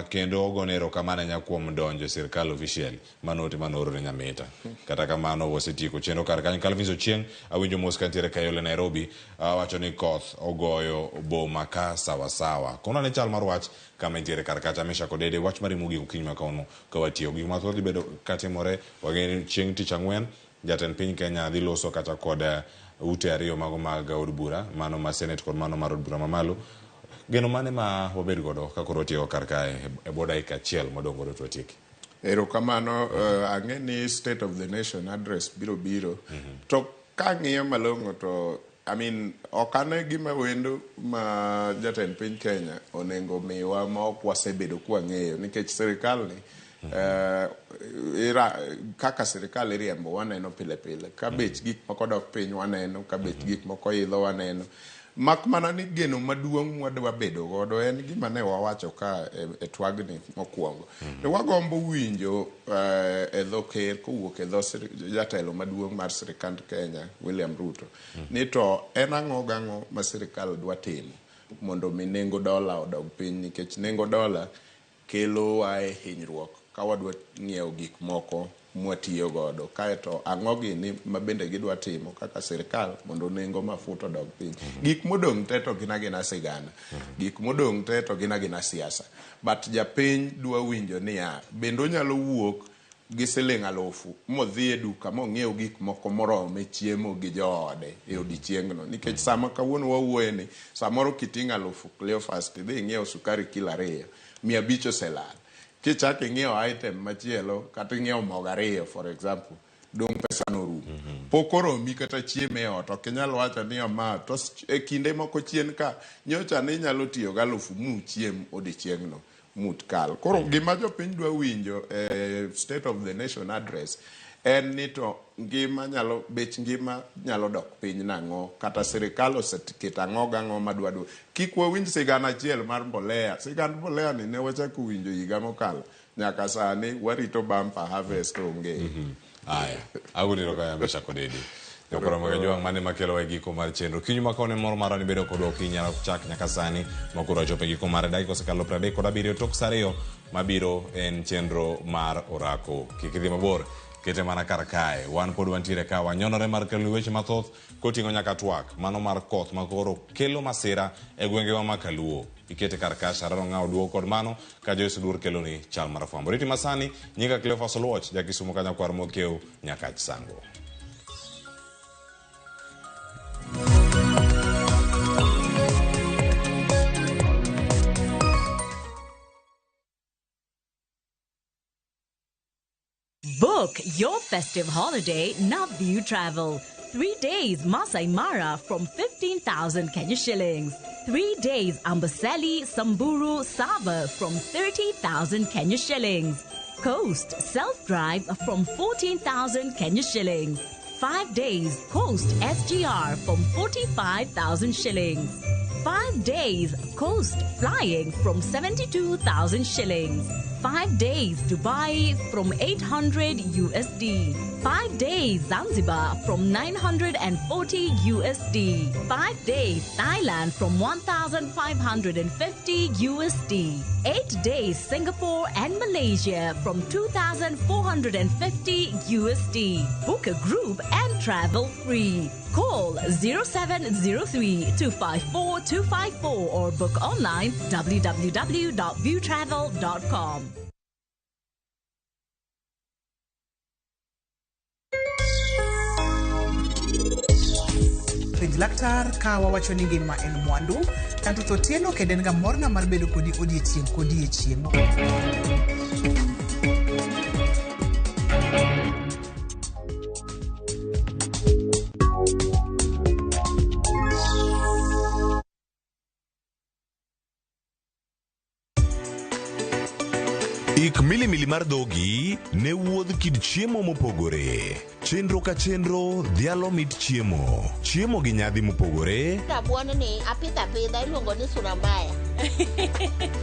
kendo ogone erokamano nyakuom donjo sirkal official manote manoro ne Nyamita kata kamano wasetieko chenro kar kanyo. Calvin Ochieng awinjo mos kantiere Kayole Nairobi wacho ni koth ogoyo boma ka sawasawa kono ne chal mar wach kama ntiere kar kacha Mesha Kodede wach mar mugi okinyi makono ka watiyo gik mathoth bedo katimore wageni chieng' tich ang'wen jatend piny Kenya dhi loso kata kod ute ariyo mago mag od bura mano ma Senate kod mano mar od bura mamalo. Geno mane ma wabed godo ka koro tiyo kar kae e boda achiel modong godo to tieki. Erokamano ang'eni State of the Nation address biro to kang'iyo malong'o to okane gima wendo ma jatend piny Kenya onengo miwa ma ok wasebedo kwang'eyo nikech sirikal ni kaka sirikal iriembo waneno pile ka bech gik moko dok piny waneno ka bech gik moko idho waneno mak mana ni geno maduong' mwadwa bedo godo en gima ne wawacho ka e twagni mokwongo to wagombo winjo e dho ker kowuok e dho jatelo maduong' mar sirikand Kenya William Ruto ni to en ang'o ma sirikal dwa timo mondo mi nengo dola odog piny nikech nengo dola kelo wae hinyruok ka wadwa ng'iewo gik moko mwatiyo godo kaeto ang'o gini ma bende gidwa timo kaka sirikal mondo nengo mafuta odog piny. Gik modong' te to gina sigana gik modong' te to gina siasa but japiny dwa winjo niya bende onyalo wuok gi siling 1000 modhi e duka mong'iew gik moko morome chiemo gi joode e odiechiengno nikech sama kawuono wawuoye ni samoro kiting 1000 Cleophas tidhi ng'iew sukari kilo 2 500 oselal. Kichak ing'iew item machielo kata ing'iew mogo 2 for example dong pesa no rum pokoromi kata chiemo e ot ok inyal wacho ni ma to e kinde moko chien ka nyocha ne nyalo tiyo 1000 mu chiem odiechiengno mutkal. Koro gima jopiny dwa winjo State of the Nation Address en ni to bech ngima nyalo dok piny nang'o, kata sirikal oseketo ang'o gang'o madwado. Kik wawinj sigana achiel mar mbolea. Sigand mbolea ni ne wachako winjo higa mokalo. Nyaka sani warito bumper harvest onge. Aya, aguliro kaya mesha kodedi. Yokora magajwa mane makelo wa giko mar chenro. Kinyu makone moro mara ni bedo kodwa kinyalo chak nyaka sani makuro chope giko mar dai kosekalo 37 tok sareyo mabiro en chenro mar orako. Kikidhi mabor kete mana kar kae. Wan pod wantiere ka wanyonore mar kelo weche mathoth koting'o nyaka twak mano mar koth makoro kelo masira e gwengewa makaluo. Ikete kar ka shararo ng'ao duo kod mano ka Joyce Dur kelo ni chal mar fwambo. Riti masani nyinga Cleophas Oluoch jakisumo kanya kwar mokeo nyaka chisango. Book your festive holiday Navview Travel. 3 days Masai Mara from 15,000 Kenya shillings. 3 days Amboseli, Samburu, Saba from 30,000 Kenya shillings. Coast Self-Drive from 14,000 Kenya shillings. 5 days Coast SGR from 45,000 shillings. 5 days Coast Flying from 72,000 shillings. 5 days Dubai from 800 USD. 5 days Zanzibar from 940 USD. 5 days Thailand from 1,550 USD. 8 days Singapore and Malaysia from 2,450 USD. Book a group and travel free. Call 0703-254-254 or book online www.viewtravel.com. Penj laktar ka wawacho ni ngima en mwandu, tanto to tieno kendo en ga morna mar bedo kodi odiechieng' kodiechieng'. Ik milimili mar dhogi ne wuodh kid chiemo mopogore. Chenro ka chenro dhialo mit chiemo. Chiemo gi nyadhi mopogore. Rabuon ni apidha iluongo ni surambaya.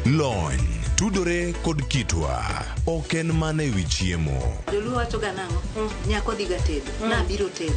Lony tudore kod kitwa. Ok en mana ewi chiemo. Joluo wacho ga nang'o? Nyako dhi ga tedo. Na biro tedo.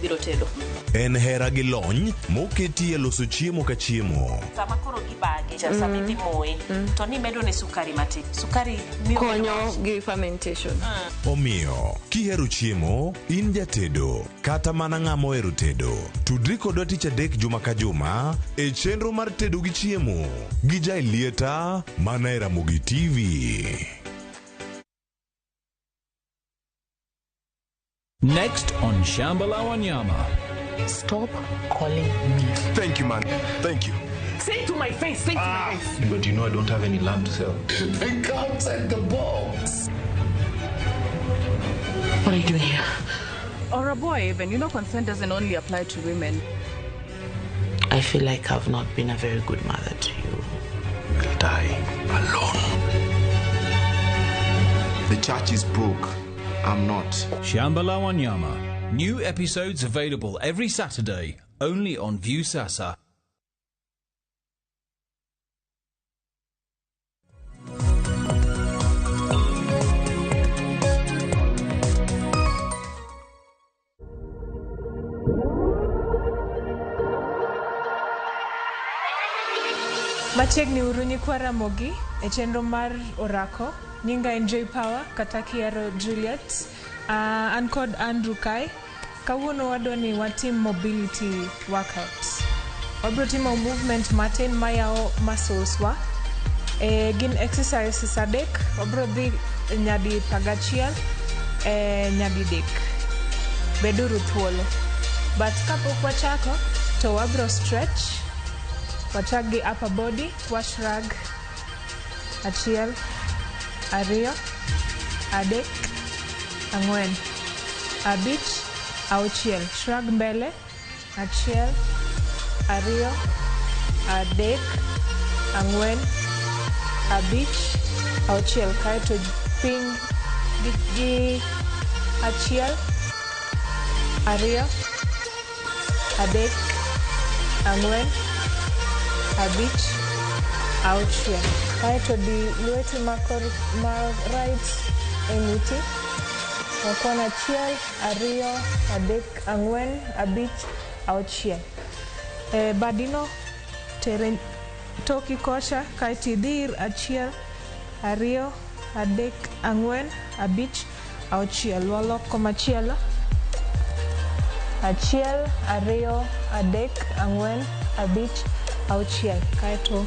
Biro tedo. En hera gi lony moketi e loso chiemo ka chiemo. Sama koro gibage, sama idhi moye, to ni medo ne sukari matin. Sukari miyo konyo gi fermentation. Omiyo, kihero chiemo, in jatedo, kata mana ng'ama ohero tedo. Tudri kodwa tich adek juma ka juma e chenro mar tedo gi chiemo. Gi Jailieta mana e Ramogi TV. Next on Shambhala Wanyama. Stop calling me. Thank you, man. Thank you. Say it to my face. Say it to my face. But you know I don't have any land to sell. Think outside the box. What are you doing here? Or a boy, even. You know, consent doesn't only apply to women. I feel like I've not been a very good mother to you. You'll die alone. The church is broke. I'm not. Shambhala Wanyama. New episodes available every Saturday, only on View Sasa. Machiegni uru nyikwa Ramogi e chenro mar orako. Nyinga Enjoy Power kata kiero Juliet. An kod Andrew Kai. Kawuono wadwa ni watim mobility workout. Wabro timo movement matin mayao muscles wa. Gin exercises adek. Wabro dhi nyadi pagachiel nyadi dek. Beduru thuolo. But kapok wachako to wabro stretch. Wachak gi upper body, washrag. Achiel. Ariyo, adek, ang'wen, abich, auchiel. Shrug mbele, achiel, ariyo, adek, ang'wen, abich, auchiel. Kaeto piny gi achiel, ariyo, adek, ang'wen, abich, auchiel. Kaeto di lweti ma right e ng'uti. Mokon achiel, ariyo, adek, ang'wen, abich, auchiel. Badino tere toki kocha, kaeto idhi ir achiel, ariyo, adek, ang'wen, abich, auchiel. Waloko machielo. Achiel, ariyo, adek, ang'wen, abich, auchiel. Kaeto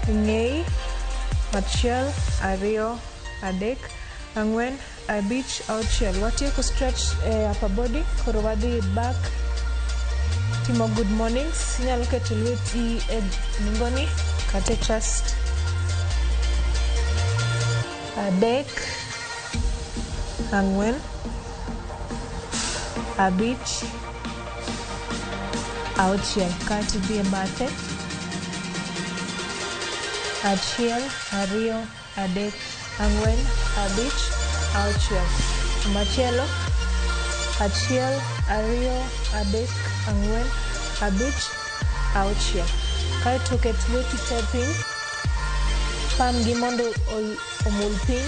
ng'ei achiel, ariyo, adek, ang'wen, abich, auchiel. Watieko stretch upper body, koro wadhi back. Timo good mornings. Inyalo keto lweti e nungoni kata chest. Adek, ang'wen, abich, auchiel. Kaeto idhi e bathe. Achiel, ariyo, adek, ang'wen, abich, auchiel. Machielo. Achiel, ariyo, adek, ang'wen, abich, auchiel. Kaeto ket lweti te piny. Pam gi mondo omul piny.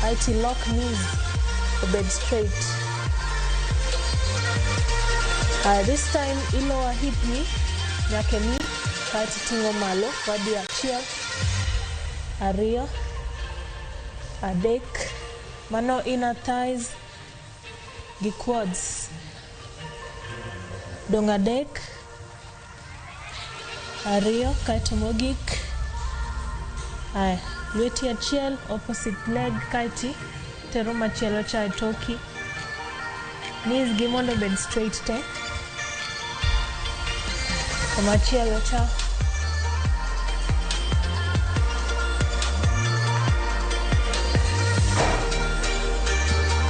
Kaeto lock knees obed straight. This time ilower hip ni nyaka ni. Kaeto ting'o malo. Wadhi achiel, ariyo, adek. Mano inner thighs gi quads. Dong adek, ariyo, kaeto mogik. Lweti achiel opposite leg, kaeto tero machielo cha e toki. Knees gi mondo bed straight te. Machielo cha.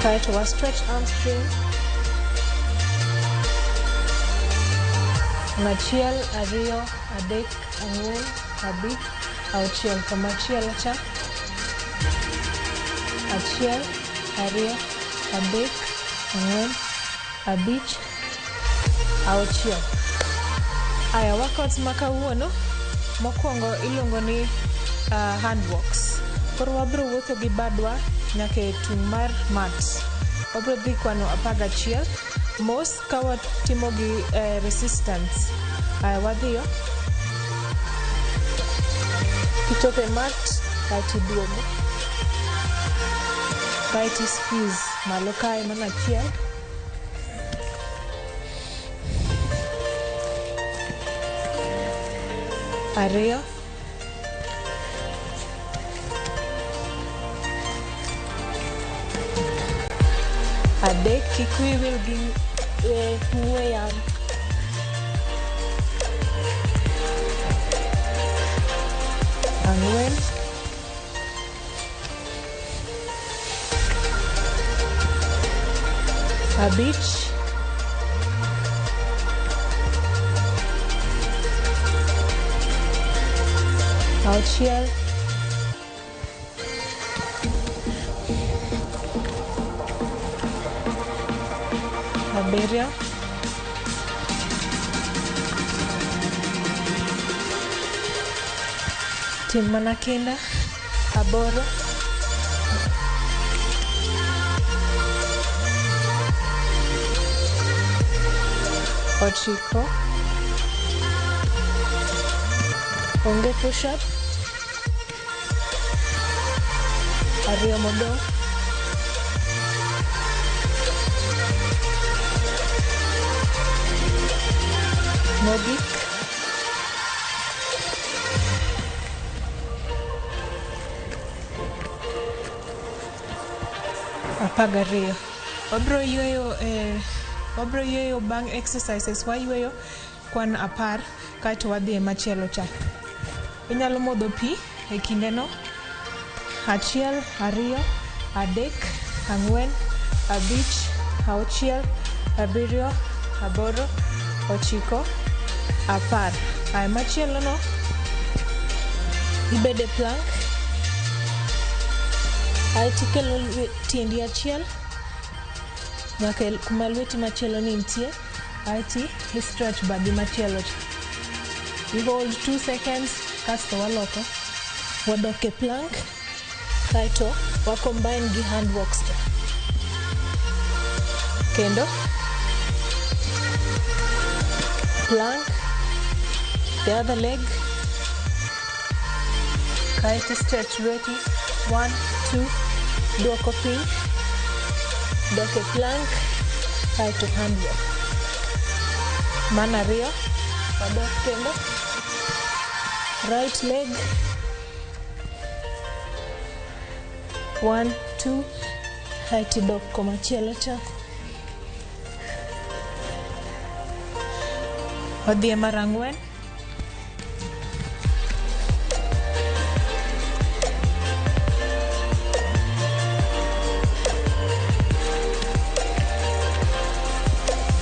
Kaeto wa stretch hamstring. Achiel, ariyo, adek, ang'wen, abich, auchiel. Machielo cha. Achiel, ariyo, adek, ang'wen, abich, auchiel. Aya, workouts ma kawuono mokwongo iluongo ni hand walks. Koro wabiro wuotho gi badwa nyaka e tung' mar mat. Wabiro dhi kwano 11 mos ka watimo gi resistance. Aya, wadhiyo. Kichopo e mat, kaeto iduogo. Kaeto squeeze malo kae mana achiel. Ariyo. Adek, kik wiyi wil gi ng'we yamo. Ang'wen. Abich. Auchiel. Abiriyo. Tim mana kenda. Aboro. Ochiko. Onge push up. Ariyo modong'. Mogik. Apagariyo. Wabiro yweyo bang' exercises. Wayweyo kwan 10 kaeto wadhi e machielo cha. Inyalo modho pi e kindeno. Achiel, ariyo, adek, ang'wen, abich, auchiel, abiriyo, aboro, ochiko, 10. Machielo no ibede plank Aeto ikelo tiendi achiel nyaka kuma lweti machielo ni nitie. Aeto i-stretch badi machielo cha. You hold 2 seconds, kasto waloko. Wadok e plank, kaeto wacombine gi hand walks cha. Kendo plank, the other leg, kaeto stretch lweti 1, 2, duoko piny, dok e plank, kaeto hand walk. Mana ariyo, wadok kendo. Right leg, 1, 2, kaeto dok komachielo cha. Odhi e mar ang'wen.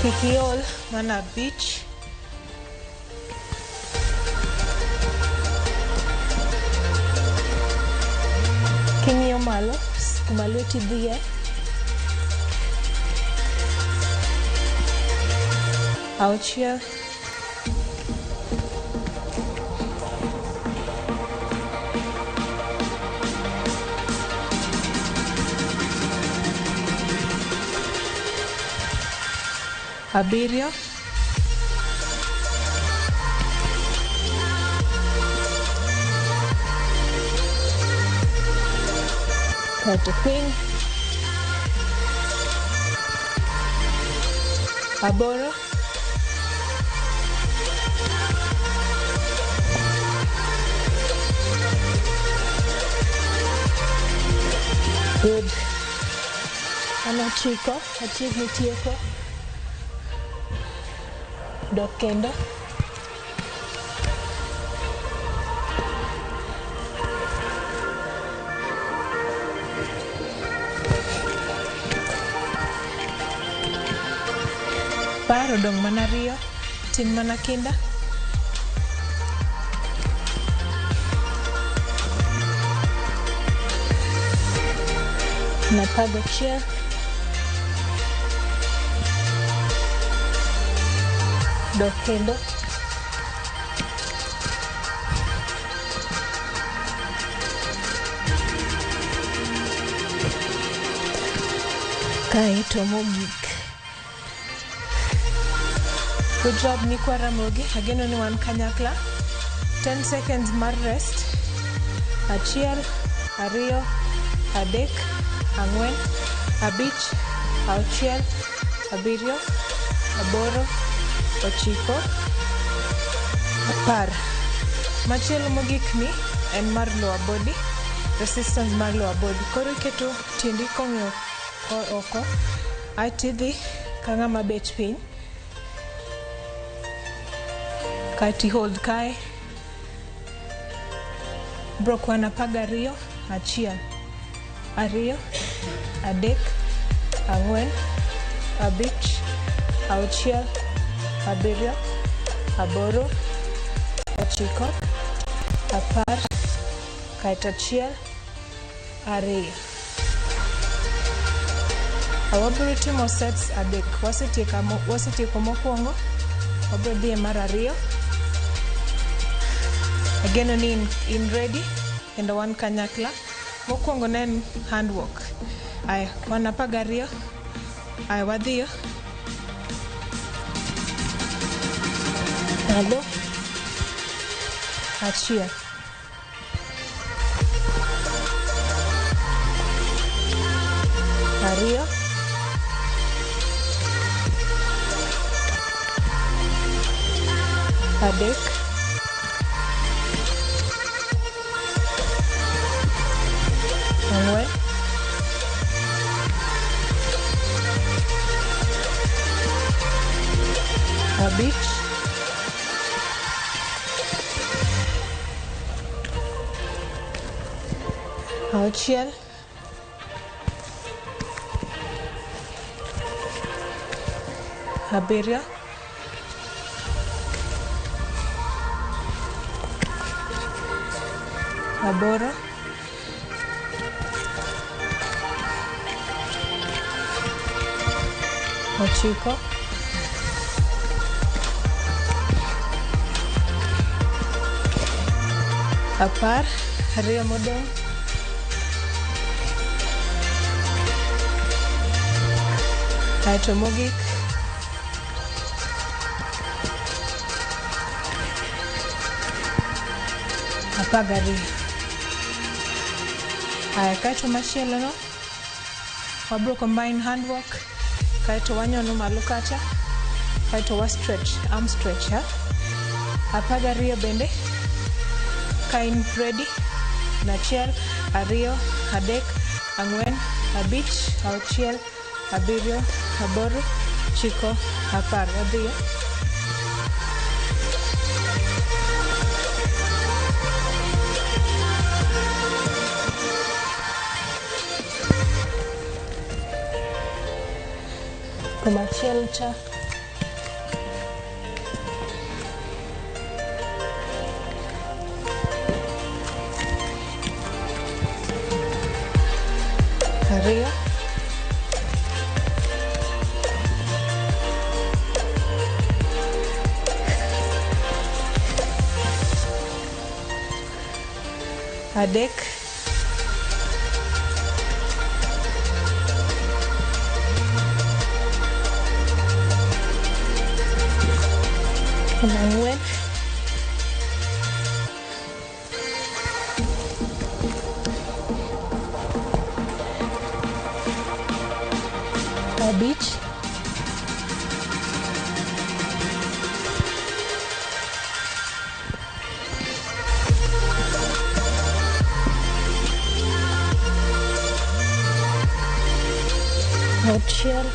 Kik iol, mana abich. King'iyo malo, kuma lweti dhiye, auchiel, abiriyo, kaeto piny, aboro, good. Anachiko, achiegni tieko. Dok kendo. Paro dong mana ariyo, tin mana kinda. Napago achiel. Dok kendo. Kaeto mogik. Good job Nikwa Ramogi. Ageno ni wan kanyakla. 10 seconds mar rest. Achiel, ariyo, adek, ang'wen, abich, auchiel, abiriyo, aboro, ochiko, apar. Machielo mogik ni en mar lower body, resistance mar lower body. Koro iketo tiendi kong'yo oko, aeto idhi ka ng'ama bet piny, kaeto hold kae. Bro kwana 12, achiel, ariyo, adek, ang'wen, abich, auchiel, abiriyo, aboro, ochiko, apar, kaeto achiel, ariyo. Wabiro timo sets adek. Wasetieko mokwongo, wabiro dhi e mar ariyo. Ageno ni in ready, kendo wan kanyakla. Mokwongo ne en hand walk. Aya, wan 12. Aya, wadhiyo. Malo. Achiel. Ariyo. Adek. Ang'wen. Abich. Auchiel. Abiriyo. Aboro. ochiko, apar, ariyo modong', aeto mogik, apagariyo. Aya, kaeto machielo no wabro combine handwork, kaeto wanyono malo kacha, kaeto wa stretch, arm stretch ha. Apagariyo bende ka in ready, nachiel, ariyo, adek, ang'wen, abich, auchiel, abiriyo, aboro, chiko, apar. Wadhiyo. Kumachiel cha ariyo, adek, ang'wen, abich, auchiel,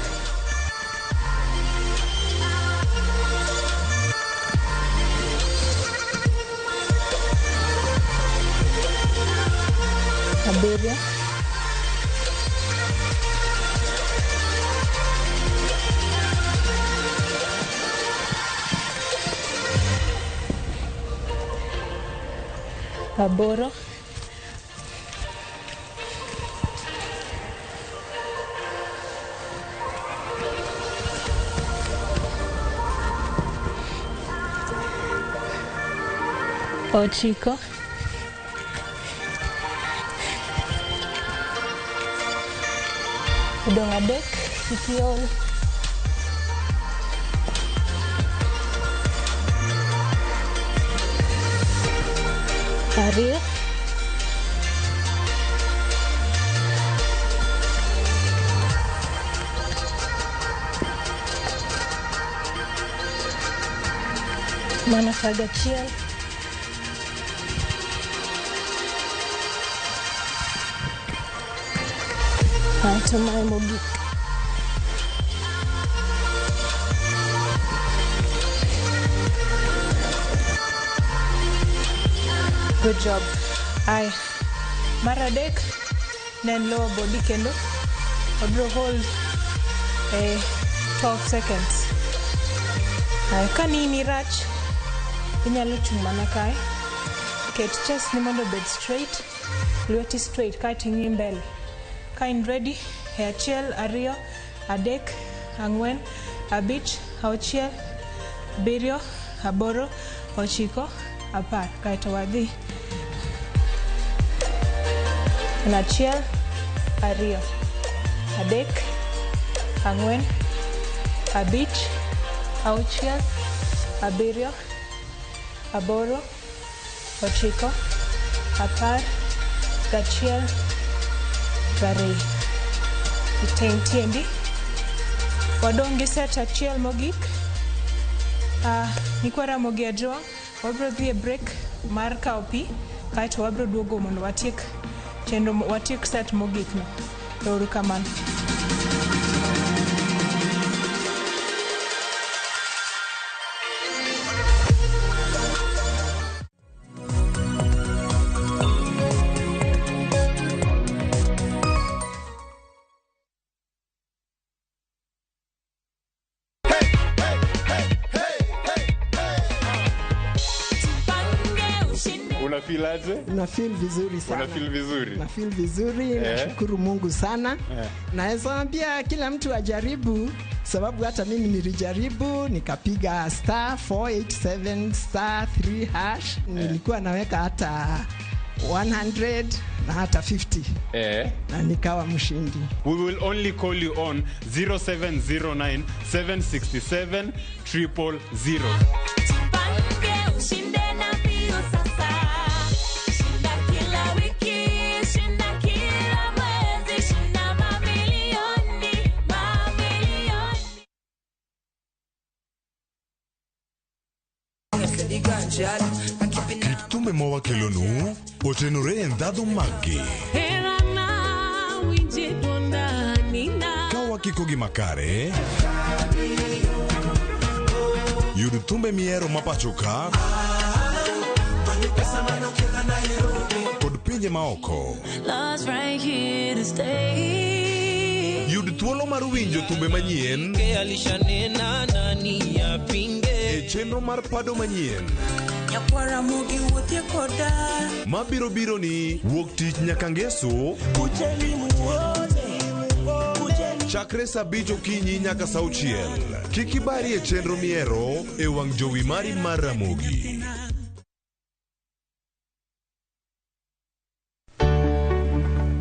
abiriyo, aboro, ochiko, odong' adek, ikiol, ariyo, mana kagachiel, aeto mae mogik. Good job. Aya, mar adek, nen lower body kendo wabro hold 12 seconds. Aya, ka nini rach, inyalo chung' mana kae. Ket chest ni mondo bed straight, lweti straight, kaeto ing'i mbele. Ka in ready, achiel, ariyo, adek, ang'wen, abich, auchiel, abiriyo, aboro, ochiko, apar. Kaeto wadhi. Achiel, ariyo, adek, ang'wen, abich, auchiel, abiriyo, aboro, ochiko, apar, gachiel, gariyo. Iteng' tiendi. Wadong' gi set achiel mogik. Nikwa Ramogi ajwang', wabro dhi e break mar kao pi, kaeto wabro duogo mondo watiek set mogik no. Ero kamano. feel aje? Na feel vizuri sana. Una feel vizuri? Na feel vizuri, nashukuru Mungu sana. Naweza ambia kila mtu ajaribu, sababu hata mimi nilijaribu nikapiga *487*3#. Nilikuwa naweka hata 100 na hata 50. Na nikawa mshindi. We will only call you on 0709 767 000. Kitume mawakelonu otenore ndhadhu magi kawa kikogi makare yud thumbe miero mapachoka kod pinje maoko. Yud thuolo mar winjo thumbe manyien e chenro mar pado manyien mabiro biro ni wuok tich nyaka ngeso chakre saa 5 okinyi nyaka saa 6. Kik ibari e chenro miero e wang' jowi mari mar Ramogi.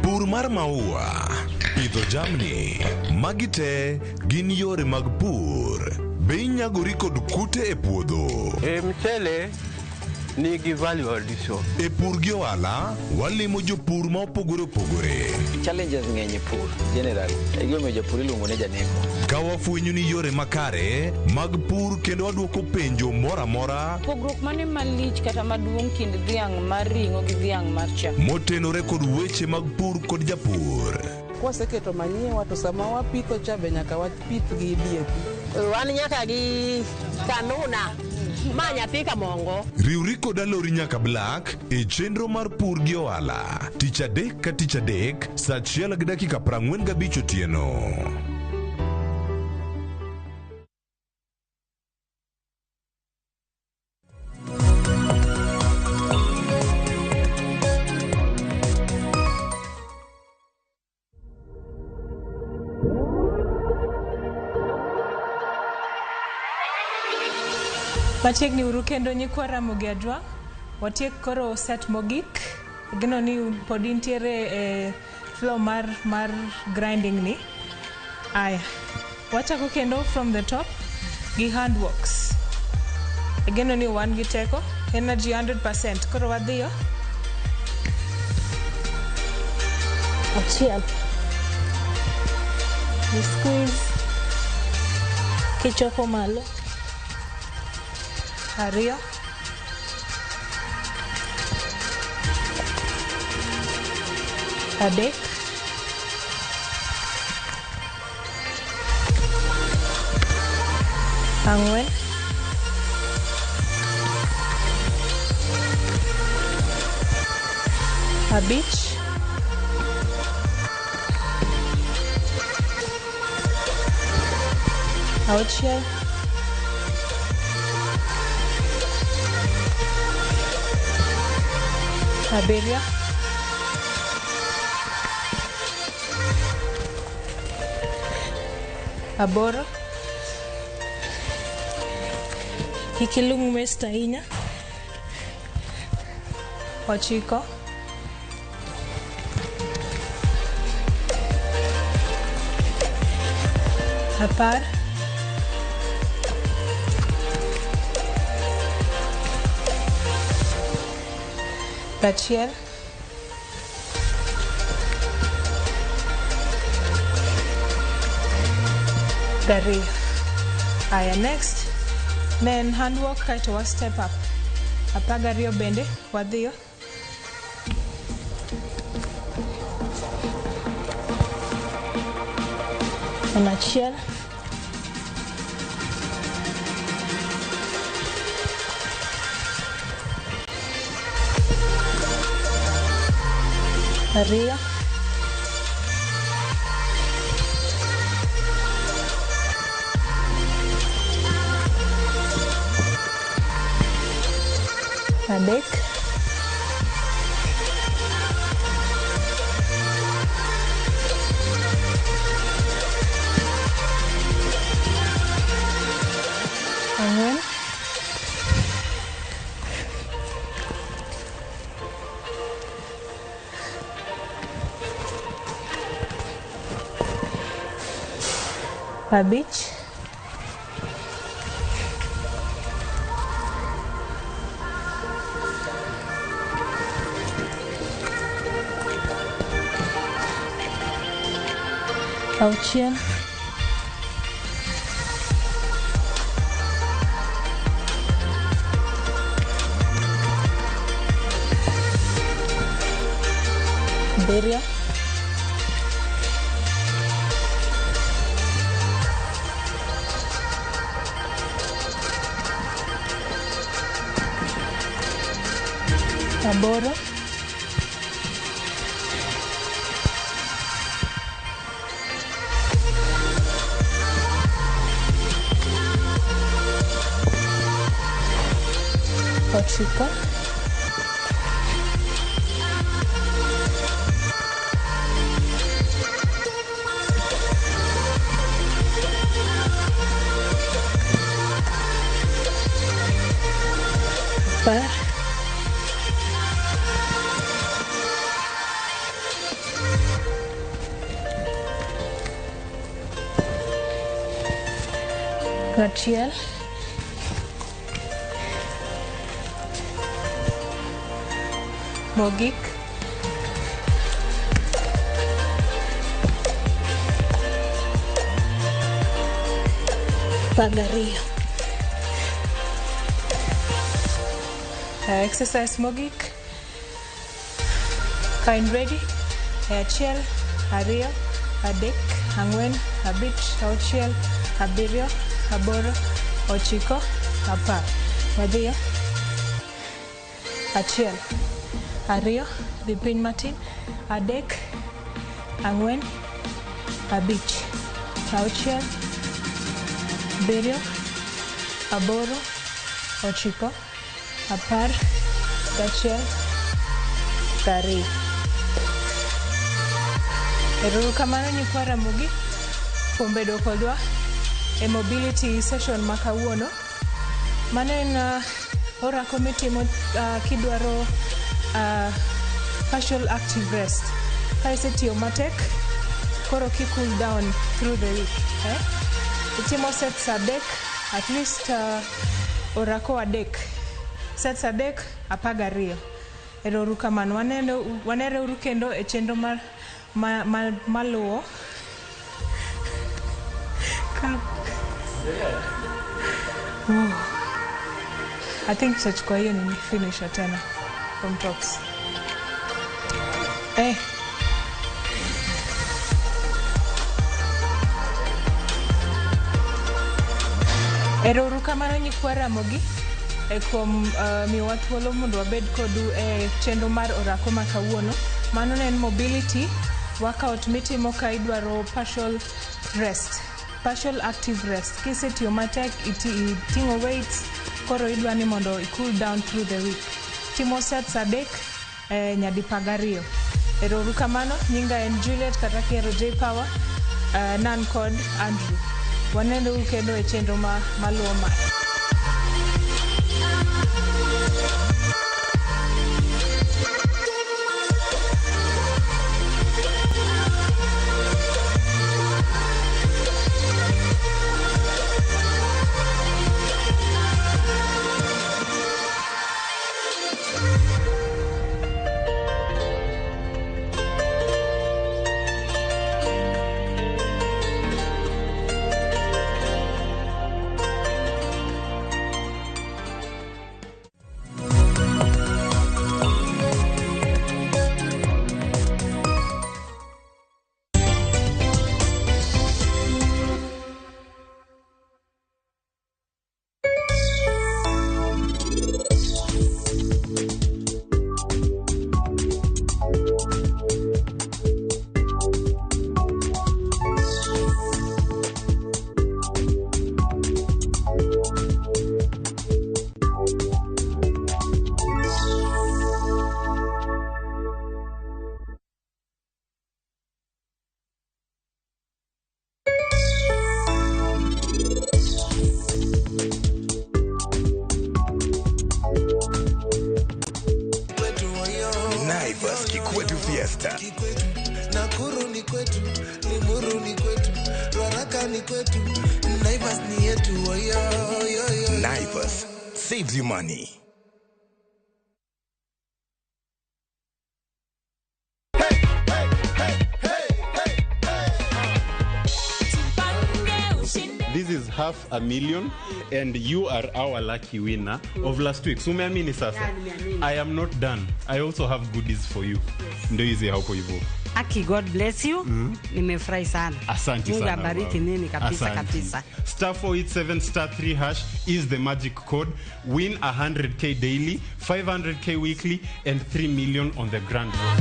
Pur mar maua, pidho jamni, magi te gin yore mag pur. Be inyagori kod kute e puodho? Mchele nigi value addition. E pur gi ohala, walimo jopur ma opogore opogore. Challenges ng'eny e pur generally. E gima jopur iluongo ne janeko. Ka wafwenyo ni yore makare mag pur kendo waduoko penjo mora mora. Pogruok mane malich kata maduong' kind dhiang' mar ring'o gi dhiang' mar chak. Motenore kod weche mag pur kod japur. Kwaseketo manyiwa to sama wapitho cha be nyaka wapith gi DAP. Wan nyaka gi kanuna ma nyathi kamongo. Riwri kod alori nyaka Black e chenro mar pur gi ohala. Tich adek ka tich adek, saa 1:45 otieno. Machiegni uru kendo nyikwa Ramogi adwa watiek koro set mogik. Gino ni pod intiere e flow mar grinding ni. Aya, wachako kendo from the top gi handworks. Gino ni wan gi teko, energy 100%. Koro wadhiyo. Achiel. Ni squeeze. Kichopo malo. Ariyo. Adek. Ang'wen. Abich. Auchiel. Abiriyo. Aboro. Kik ilung' waste ahinya. 9. 10. 1. Dari. Aya, next then handwork kaito wa step up. Apagariyo bende wadhiyo. Achiel. Ariyo. Adek. abich, auchiel, abiriyo, aboro, ochiko, apar, achiel, mogik, pagariyo. Exercise mogik. Kind ready. Achiel, ariyo, adek, ang'wen, abich, auchiel, abiriyo, aboro, ochiko, apar. Wadhiyo. Achiel, ariyo, dhi piny matin, adek, ang'wen, abich, auchiel, abiriyo, aboro, ochiko, apar, gachiel, gariyo. Erokamano nyikwa Ramogi kuom bedo kodwa e mobility session ma kawuono. Mano en orako mitimo kidwaro partial active rest. Ka isetiyo matek, koro ki cool down through the week. Itimo sets adek, at least orako adek. Sets adek, apagariyo. Erokamano wanere uru kendo e chenro maluwo. I think tutachukua hiyo ni finisher tena from talks. Erokamano nyikwa Ramogi kuom miwa thuolo mondo wabed kodu e chenro mar orako ma kawuono. Mano en mobility workout mitimo ka idwaro partial rest, partial active rest. Kisetiyo matek iting'o weights, koro idwani mondo cool down through the week. Timo sets adek nyadi pagariyo. Erokamano, nyinga en Juliet kata kiero J Power, nan kod Andrew. Wanendo kendo e chenro maluwo ma. Naivas saves you money. This is $500,000 and you are our lucky winner of last week. So umeamini sasa? I am not done. I also have goodies for you. Ndio hizi hapo hivyo. Aki, God bless you. Nimefurahi sana. Asante Mungu sana. abariki nini kabisa Asante. kabisa. Star 487 star 3 hash is the magic code. Win 100k daily, 500k weekly, and 3 million on the grand roll.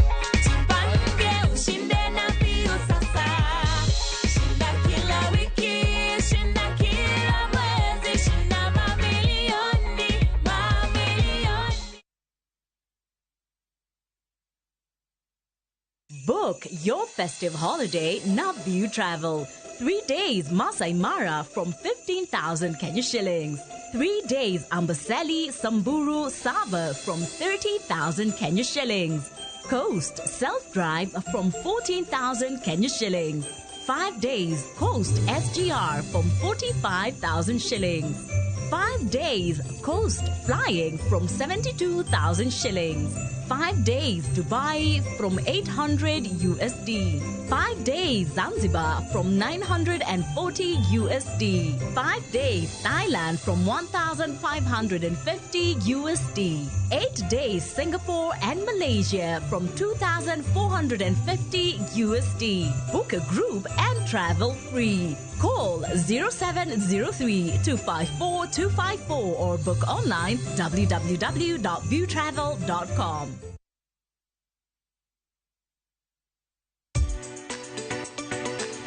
Book your festive holiday Navview Travel. 3 days Masai Mara from 15,000 Kenya shillings. 3 days Amboseli, Samburu, Saba from 30,000 Kenya shillings. Coast Self-Drive from 14,000 Kenya shillings. 5 days Coast SGR from 45,000 shillings. 5 days Coast Flying from 72,000 shillings. 5 days Dubai from 800 USD. 5 days Zanzibar from 940 USD. 5 days Thailand from 1,550 USD. 8 days Singapore and Malaysia from 2,450 USD. Book a group and travel free. Call 0703-254-254 or book online www.viewtravel.com.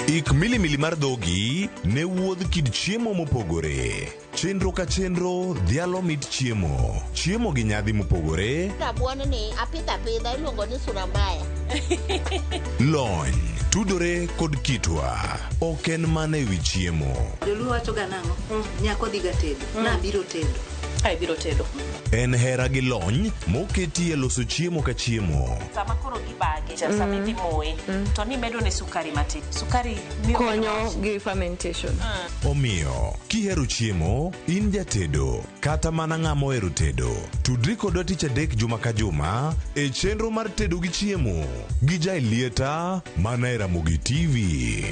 Ik milimili mar dhogi ne wuodh kid chiemo mopogore. Chenro ka chenro dhialo mit chiemo. Chiemo gi nyadhi mopogore. Rabuon ni apidha iluongo ni suramaya. Lony tudore kod kitwa. Ok en mana ewi chiemo. Joluo wacho ga nang'o? Nyako dhiga tedo. Nabiro tedo. Ai biro tedo. En hera gi lony moketi e loso chiemo ka chiemo. Sama koro gibage, sama idhi moye, to ni medo ne sukari matin. Sukari miyo konyo gi fermentation. Omiyo, kihero chiemo, in jatedo, kata mana ng'ama ohero tedo. Tudri kodwa tich adek juma ka juma e chenro mar tedo gi chiemo gi Jailieta mana e Ramogi TV.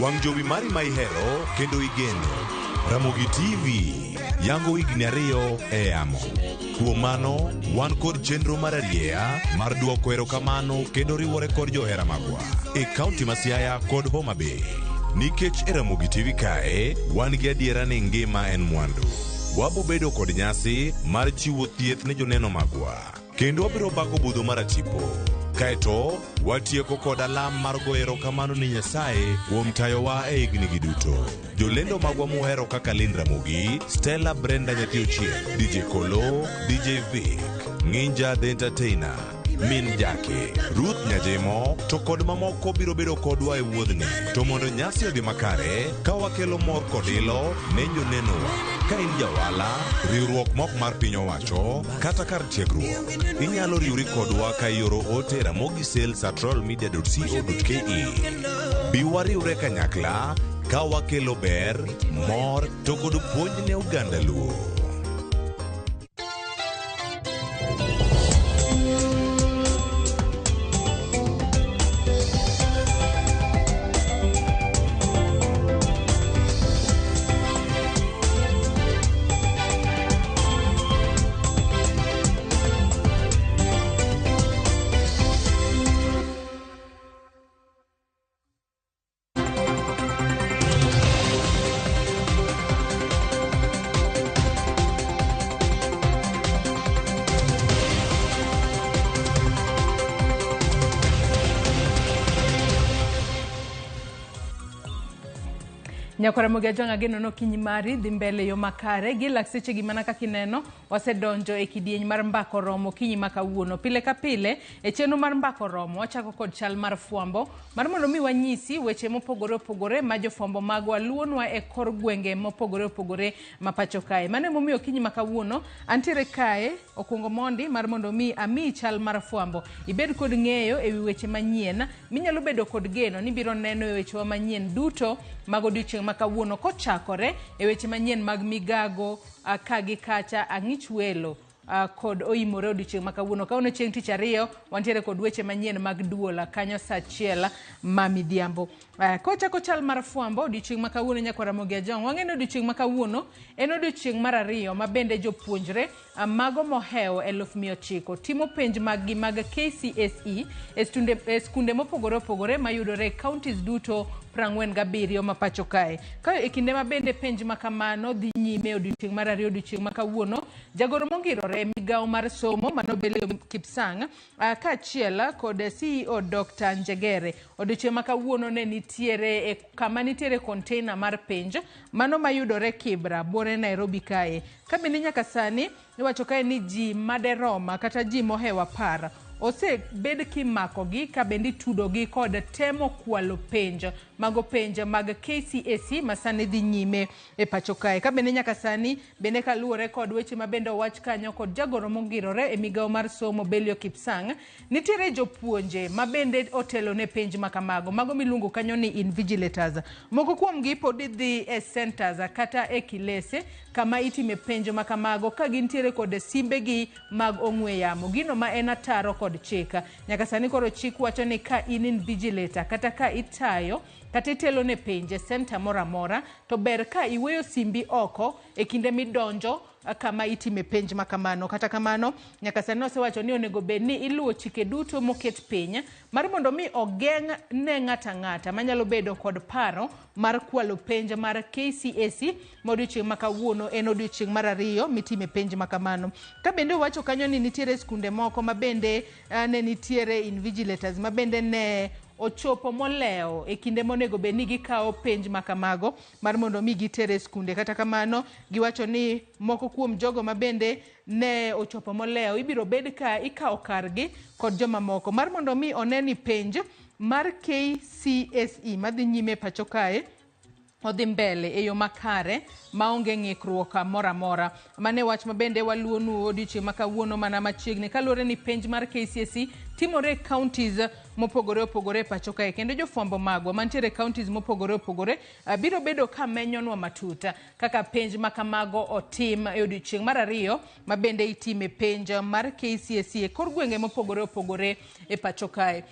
Wang jowi mari ma ihero kendo igeno. Ramogi TV yango higni 2 e yamo. Kuom mano, wan kod chenro mar arieya mar duoko erokamano kendo riwore kod johera magwa e kaunti ma Siaya kod Homa Bay. Nikech e Ramogi TV kae, wan gi adiera ni ngima en mwandu. Wabo bedo kod nyasi mar chiwo thieth ne joneno magwa. Kendo wabiro bako budho mar atipo. Kaeto, watieko kod alam mar go erokamano ni Nyasaye kuom tayowa e higni gi duto. Jolendo magwa muhero kaka Lynn Ramogi, Stella Brenda Nyathi Ochieng, DJ Kolo, DJ Vic, Nginja the Entertainer, Min Jake, Ruth Nyajemo, to kod mamoko biro bedo kodwa e wuodhni. To mondo nyasi odhi makare, ka wakelo mor kod ilo ne jonenowa. Ka in jawala, riwruok mok mar piny owacho, kata kar tiegruok, inyalo riwri kodwa ka ioro ote ramogisales@royalmedia.co.ke. Bi wariwre kanyakla ka wakelo ber, mor, to kod puonj ne oganda Luo. Nyakora Ramogi Tv ageno no kinyi mari dhi mbele yo makare gi lakseche gi mana kaka ineno wasedonjo e kidieny mar mbako romo kinyi makawuono pile ka pile e chenro mar mbako romo wachako kod chal mar fuambo mar mondo mi wanyisi weche mopogore opogore ma jofuambo magwa luonwa e kor gwenge mopogore opogore ma pacho kae. Mane momiyo kinyi makawuono antiere kae okungo mondi mar mondo mi ami chal mar fuambo ibed kod ng'eyo e wi weche manyien minyalo bedo kod geno ni biro neno e weche manyien duto mago odiochieng' makawuono kochakore e weche manyien mag migago kagi kacha ang'ich welo kod oimore odiochieng' makawuono kaono chieng' tich ariyo wantiere kod weche manyien mag duola kanyo saa achiel ma midhiambo. Kochako chal mar fuambo odiochieng' makawuono Nyakora Ramogi Tv wang'eno odiochieng' makawuono en odiochieng' mar ariyo ma bende jopuonjre mago mohewo 1900 timo penj mag KCSE e skunde mopogore opogore mayudore counties duto 47 ma pacho kae. Ka e kinde ma bende penj makamano dhi nyime odiochieng' mar ariyo odiochieng' makawuono jagoro mongirore migawo mar somo manobele Kipsang ka achiel kod CEO Dr. Njegere odiochieng' makawuono ne nitiere kama nitiere container mar penj mano mayudore Kibra bore Nairobi kae. Ka bende nyaka sani iwacho kae ni ji maderoma kata ji mohewa par ose bed kimako gi ka bendi tudo gi kod temo kwalo penj mago penj mag KCSE masani dhi nyime e pacho kae. Ka bende nyaka sani bende kaluore kod weche ma bende owach kanyo kod jagoro mongirore e migawo mar somo Belio Kipsang nitiere jopuonje ma bende otelo ne penj makamago mago miluongo kanyo ni invigilators. Moko kuom gi pod dhi e centers kata e kilese kama itime penj makamago ka gintiere kod simbe gi mag ong'we yamo gino ma en ataro kod chika. Nyaka sani koro chik wacho ni ka in invigilator kata ka itayo kata itelo ne penje center mora mora to ber ka iweyo simbi oko e kinde midonjo kama itime penj makamano. Kata kamano nyaka sani osewacho ni onego bed ni iluwo chike duto moket piny mar mondo mi ogeng' ne ng'ata manyalo bedo kod paro mar kwalo penj mar KCSE modiochieng' makawuono en odiochieng' mar ariyo mitime penj makamano. Ka bende wacho kanyo ni nitiere skunde moko ma bende ne nitiere invigilators ma bende ne ochopo moleo e kinde monego bed ni gikawo penj makamago mar mondo mi gitere skunde. Kata kamano giwacho ni moko kuom jogo ma bende ne ochopo moleo ibiro bed ka ikawo kargi kod joma moko mar mondo mi oneni penj mar KCSE madhi nyime pacho kae odhi mbele e yo makare maonge ng'ikruok mora mora. Mane wach ma bende waluonu odiochieng' makawuono mana machiegni kaluore ni penj mar KCSE timore counties mopogore opogore pacho kae kendo jofuambo magwa mantiere counties mopogore opogore biro bedo ka menyonwa matuta kaka penj makamago otim e odiochieng' mar ariyo ma bende itime penj mar KCSE e kor gwenge mopogore opogore e pacho kae.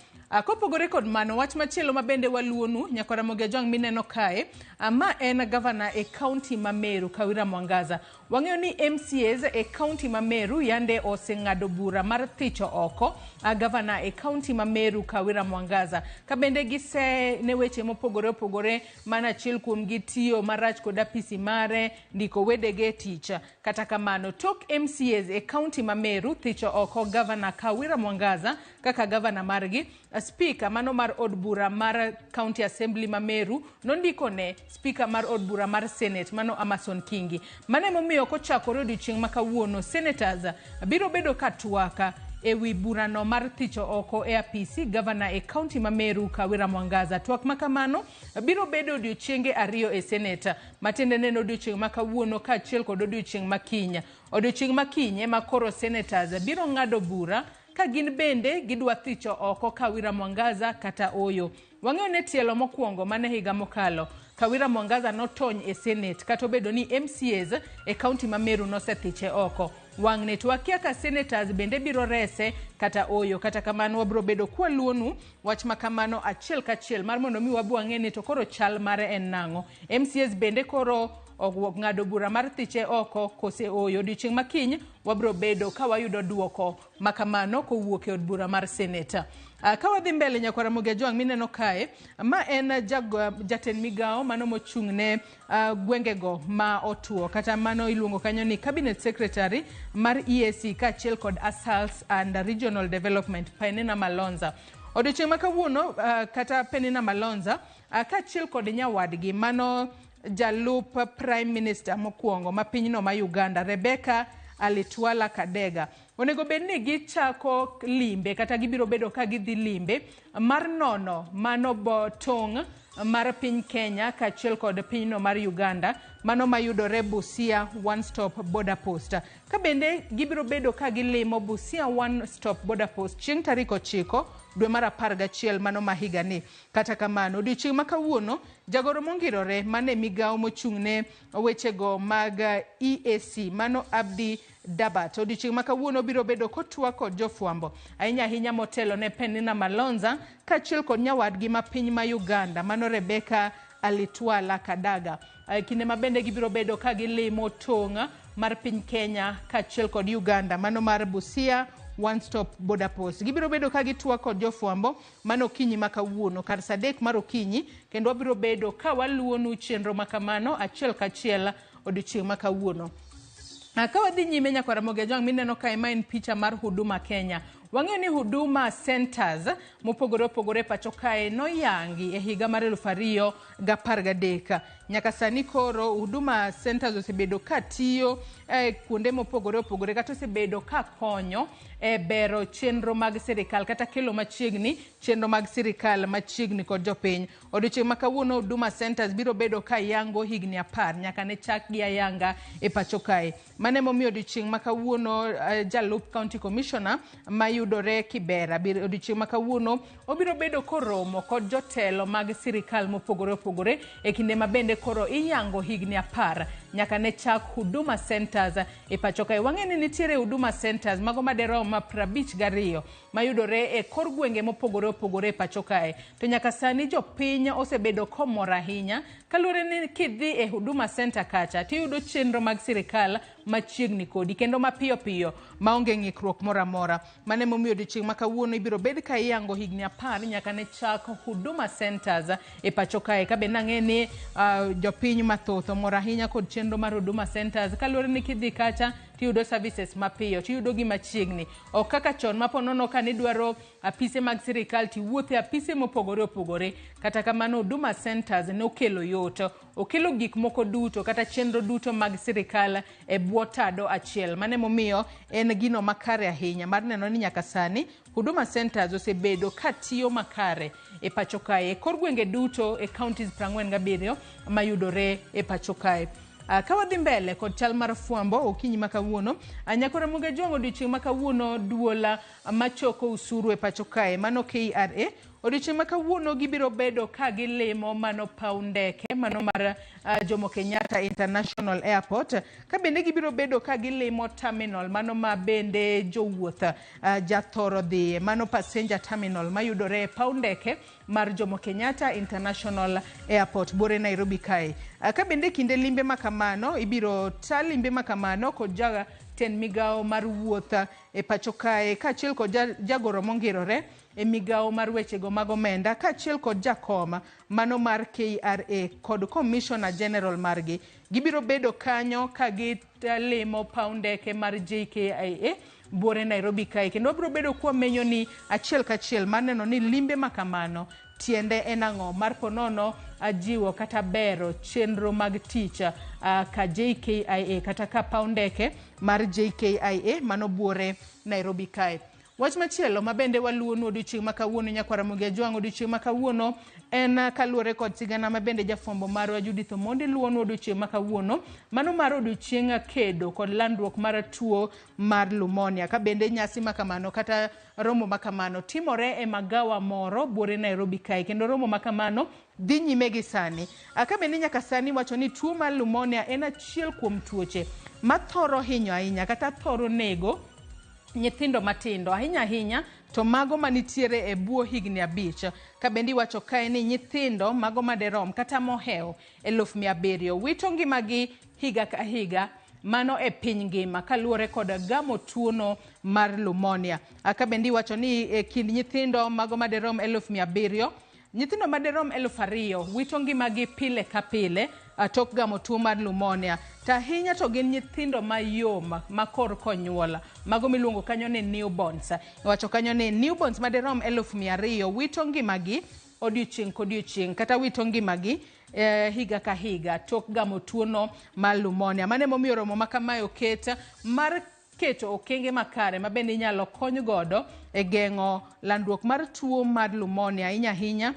Kopogore kod mano wach machielo ma bende waluonu Nyakora Ramogi Tv mineno kae ma en governor e county ma Meru Kawira Mwangaza. Wang'eyo ni MCAs e county ma Meru yande oseng'ado bura mar thicho oko governor e county ma Meru Kawira Mwangaza. Ka bende gise ne weche mopogore opogore mana achiel kuom gi tiyo marach kod apisi mare ndiko wedege tich. Kata kamano tok MCAs e county ma Meru thicho oko governor Kawira Mwangaza kaka governor margi speaker mano mar od bura mar county assembly ma Meru nondiko ne speaker mar od bura mar senate mano Amason Kingi. Mane momiyo kochakore odiochieng' makawuono senators biro bedo katwaka e wi burano mar thicho oko e apisi governor e county ma Meru Kawira Mwangaza. Twak makamano biro bedo odiochienge ariyo e senate matende neno odiochieng' makawuono ka achiel kod odiochieng' makinya. Odiochieng' makinye ma koro senators biro ng'ado bura ka gin bende gidwa thicho oko Kawira Mwangaza kata oyo. Wang'eyo ne tielo mokwongo mane higa mokalo Kawira Mwangaza notony e senate kata obedo ni MCAs e county ma Meru nosethiche oko. Wang'ne to wakia ka senators bende biro rese kata oyo. Kata kamano wabro bedo kwaluonu wach makamano achiel kachiel mar mondo mi wabu wang'eni to koro chal mare en nang'o. MCAs bende koro ng'ado bura mar thiche oko kose oyo. Odiochieng' makiny wabro bedo ka wayudo duoko makamano kowuok e od bura mar senate. Ka wadhi mbele Nyakora Ramogi Tv mineno kae ma en jatend migawo mano mochung'ne gwengego ma otuo kata mano iluongo kanyo ni cabinet secretary mar EAC ka achiel kod Asals and Regional Development Penina Malonza. Odiochieng' makawuono kata Penina Malonza ka achiel kod nyawadgi mano jalup Prime Minister mokwongo ma pinyno ma Uganda, Rebecca Alitwala Kadega. Onego bedni gichako limbe kata gibiro bedo ka gidhi limbe mar nono mano tong' mar piny Kenya kaachiel kod pinyno mar Uganda, mano mayudore Busia One Stop Border Post. Ka bende gibiro bedo ka gilimo Busia One Stop Border Post chieng' tarik 9 dwe mar 11 mano ma higani. Kata kamano, odiochieng' ma kawuono jagoro mongirore mane migawo mochung'ne wechego mag EAC mano Abdi Dabat, odiochieng' ma kawuono biro bedo kotwak kod jofwambo ahinya motelo ne Penina Malonza kaachiel kod nyawadgi ma piny ma Uganda mano Rebecca Alitwala Kadaga. Kinde ma bende gibiro bedo ka gilimo tong' mar piny Kenya kaachiel kod Uganda mano mar Busia One Stop Border Post. Gibiro bedo ka gitwak kod jofwambo mano okinyi ma kawuono kar saa 3 mar okinyi, kendo wabiro bedo ka waluonu chenro makamano achiel kachiel odiochieng' ma kawuono. Ka wadhi nyime nyaka Ramogi Tv mineno kae ma en picha mar Huduma Kenya. Wang'eyo ni Huduma Centers mopogore opogore pacho kae noyangi e higa mar 2013. Nyaka sani koro Huduma Centers osebedo ka tiyo kuonde mopogore opogore kata osebedo ka konyo e bero chenro mag sirikal kata kelo machiegni chenro mag sirikal machiegni kod jopiny. Odiochieng' ma kawuono Huduma Centers biro bedo ka yango higni 10 nyaka ne chak gi ayanga e pacho kae. Mane momiyo odiochieng' ma kawuono jalup County Commissioner mayudore Kibera odiochieng' ma kawuono obiro bedo koromo kod jotelo mag sirikal mopogore opogore e kinde ma bende koro iyango higni 10 nyaka ne chak Huduma Centers e pacho kae. Wang'eyo ni nitiere Huduma Centers mago maderom 52 mayudore e kor gwenge mopogore opogore e pacho kae. To nyaka sani jopiny osebedo komor ahinya kaluwore ni kidhi e Huduma Center kacha tiyudo chenro mag sirikal machiegni kodi kendo mapiyo piyo maonge ng'ikruok moro amora. Mane momiyo odiochieng' ma kawuono ibiro bed ka iyango higni 10 nyaka ne chak Huduma Centers e pacho kae. Ka be nang'e ni jopiny mathoth omor ahinya kod chenro mar Huduma Centers kaluwore ni kidhi kacha tiyudo services mapiyo, tiyudo gi machiegni. Ok kaka chon maponono ka nidwaro apise mag sirikal tiwuothe apise mopogore opogore. Kata kamano Huduma Centers ne okelo yot, okelo gik moko duto kata chenro duto mag sirikal e bwo tado achiel. Mane momiyo en gino makare ahinya mar neno ni nyaka sani Huduma Centers osebedo ka tiyo makare e pacho kae kor gwenge duto e counties 47 mayudore e pacho kae. Ka wadhi mbele kod chal mar fwambo okinyi ma kawuono, nyaka Ramogi Tv odiochieng' ma kawuono duola machoko usuru e pacho kae mano KRA. Odiochieng' ma kawuono gibiro bedo ka gilimo mano paw ndeke mano mar Jomo Kenyatta International Airport. Ka bende gibiro bedo ka gilimo terminal mano ma bende jowuoth jathoro dhi mano passenger terminal mayudore e paw ndeke mar Jomo Kenyatta International Airport bore Nairobi kae. Ka bende kinde limbe makamano ibiro tal limbe makamano kod ten migawo mar wuoth e pacho kae kaachiel kod jagoro mongirore e migawo mar wechego mag omenda kaachiel kod jakoma mano mar KRA kod Commissioner General margi. Gibiro bedo kanyo ka gilimo paw ndeke mar JKIA bore Nairobi kae, kendo biro bedo kwa menyo ni achiel kachiel maneno ni limbe makamano tiende en ang'o mar ponono ajiwo kata bero chenro mag tich ka JKIA kata ka paw ndeke mar JKIA mano bore Nairobi kae. Wach machielo mabende waluonu odiochieng' ma kawuono nyaka Ramogi Tv odiochieng' ma kawuono en kaluwore kod sigana mabende jafwambo marwa Judith Omondi luonu odiochieng' ma kawuono mano mar odiochieng' kedo kod landruok mar tuo mar pneumonia. Ka bende nyasi makamano kata romo makamano timore e magawa moro bore Nairobi kae, kendo romo makamano dhi nyime gi sani. Ka bende nyaka sani wacho ni tuo mar pneumonia en achiel kuom tuoche mathoro hinyo ahinya kata thoro nego nyithindo matindo ahinya to mago manitiere e bwo higni 5. Ka bendi wacho kae ni nyithindo mago maderom kata mohew 700,000 wito ngimagi higa ka higa mano e piny ngima kaluwore kod gamo tuono mar pneumonia. Ka bendi wacho ni e kind nyithindo mago maderom 700,000 nyithindo maderom 2,000 wito ngimagi pile ka pile tok gamo tuo mar pneumonia. Tahinya to gin nyithindo mayom makor konyuola mago miluongo kanyo ni newborns. Wacho kanyo ni newborns maderom 200,000 wito ngimagi odiochieng' kodiochieng' kata wito ngimagi higa ka higa tok gamo tuono mar pneumonia. Mane momiyo romo ma kamae oket mar keto okenge makare ma bende inyalo kony godo e geng'o landruok mar tuo mar pneumonia ahinya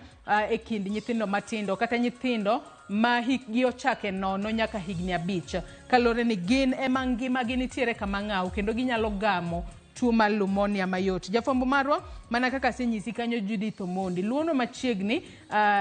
e kind nyithindo matindo kata nyithindo ma hikgi ochake nono nyaka higni 5 kalore ni gin ema ngimagi nitiere kama ng'aw kendo ginyalo gamo tuo mar pneumonia mayot. Jafwambo marwa mana kaka senyisi kanyo Judith Omondi luono machiegni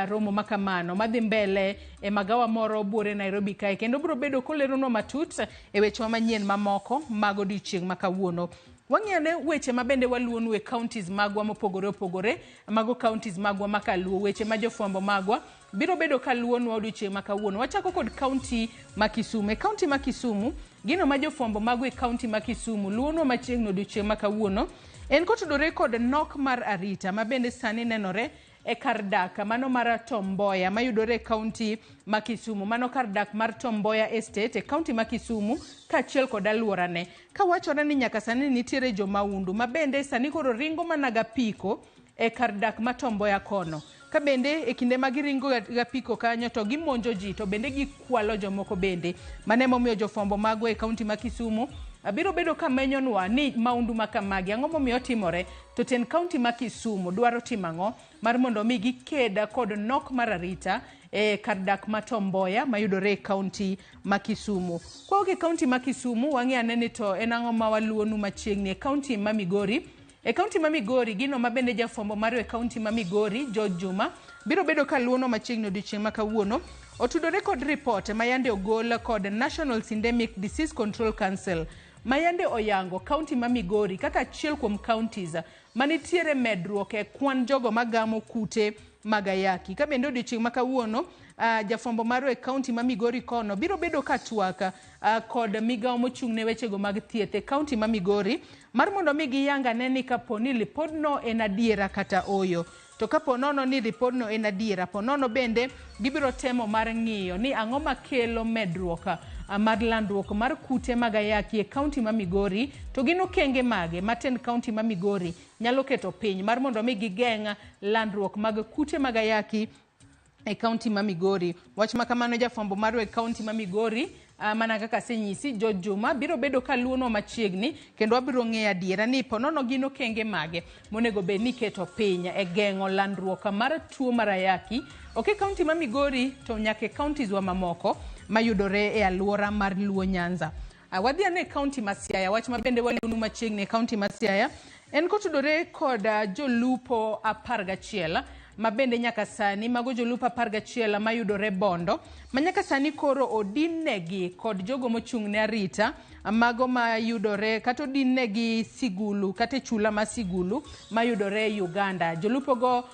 romo makamano madhi mbele e magawa moro buore Nairobi kae kendo biro bedo kolerono matut e weche manyien mamoko mag odiochieng' makawuono. Wang'iyane weche mabende waluonu e counties magwa mopogore opogore mago counties magwa makaluo weche ma jofwambo magwa biro bedo kaluonu odiochieng' makawuono. Wachako kod county ma Kisumu. E county ma Kisumu gino ma jofwambo magwa e county ma Kisumu luono machiegni odiochieng' makawuono en kotudore kod nok mar arita mabende sani nenore e kar dak mano mar Tom Mboya mayudore e county ma Kisumu. Mano kar dak mar Tom Mboya Estate e county ma Kisumu kaachiel kod alworane. Ka wachore ni nyaka sani nitiere jomaundu mabende sani koro ringo managa piko e kar dak ma Tom Mboya kono. Ka bende e kinde ma giringo ga piko kanyo to gimonjo ji to bende gikwalo jomoko bende. Mane momiyo jofwambo magwa e county ma Kisumu abiro bedo kamenyonwa ni maundu makamagi ang'o momiyo timore to ten county ma Kisumu dwaro timang'o mar mondo mi gikeda kod nok mar arita e kar dak ma Tom Mboya mayudore e county ma Kisumu. Kwa oke county ma Kisumu wang'iyane ni to en ang'o ma waluonu machiegni e county ma Migori. E county ma Migori gino mabende jafwambo mar e county ma Migori George Juma biro bedo kaluono machiegni odiochieng' makawuono otudore kod report mayande ogol kod National Syndemic Disease Control Council mayande oyango county ma Migori kaka achiel kuom counties manitiere medruok e kwan jogo magamo kute magayaki. Ka bende odiochieng' makawuono jafwambo mar e county ma Migori kono biro bedo katwaka kod migawo mochung'ne wechego mag thieth e county ma Migori mar mondo mi giyangane ni kaponi lipodno en adiera kata oyo. To kapo nono ni lipodno en adiera, po nono bende gibiro temo mar ng'iyo ni ang'o makelo medruok mar landruok mar kute magayaki e county ma Migori to gin okenge mage maten county ma Migori nyalo keto piny mar mondo mi gigeng' landruok mag kute magayaki e county ma Migori. Wach makamano jafwambo mar e county ma Migori mana kaka senyisi George Juma biro bedo kaluono machiegni kendo wabiro ng'eyo adiera ni ponono gin okenge mage monego bed ni keto piny e geng'o landruok mar tuo mar ayaki ok e county ma Migori to nyaka e counties wa mamoko mayudore e alwora mar Luo Nyanza. Wadhi ane county ma Siaya wach mabende waluonu machiegni e county ma Siaya en kotudore kod jolupo 11 mabende nyaka sani mago jolupo 11 mayudore Bondo manyaka sani koro odinnegi kod jogo mochung'ne arita mago mayudore kata odinnegi Sigulu kata chula ma Sigulu mayudore Uganda. Jolupogo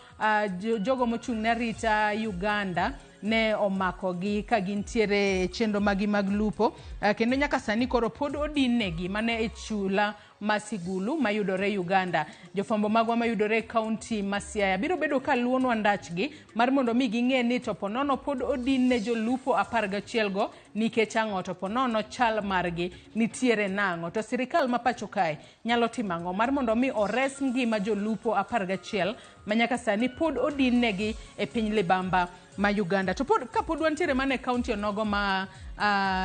jogo mochung'ne arita Uganda ne omakogi ka gintiere chenro magi mag lupo kendo nyaka sani koro pod odinnegi mane e chula Masigulu mayudore Uganda. Jofwambo magwa mayudore county ma Siaya biro bedo kaluono andachgi mar mondo mi ging'e ni to ponono pod odinne jolupo 11 go nikech ang'o to ponono chal margi nitiere nang'o to sirikal ma pacho kae nyalo timang'o mar mondo mi ores ngima jolupo 11 manyaka sani pod odinnegi e piny libamba ma Uganda. To pod kapod wantiere mane county onogo ma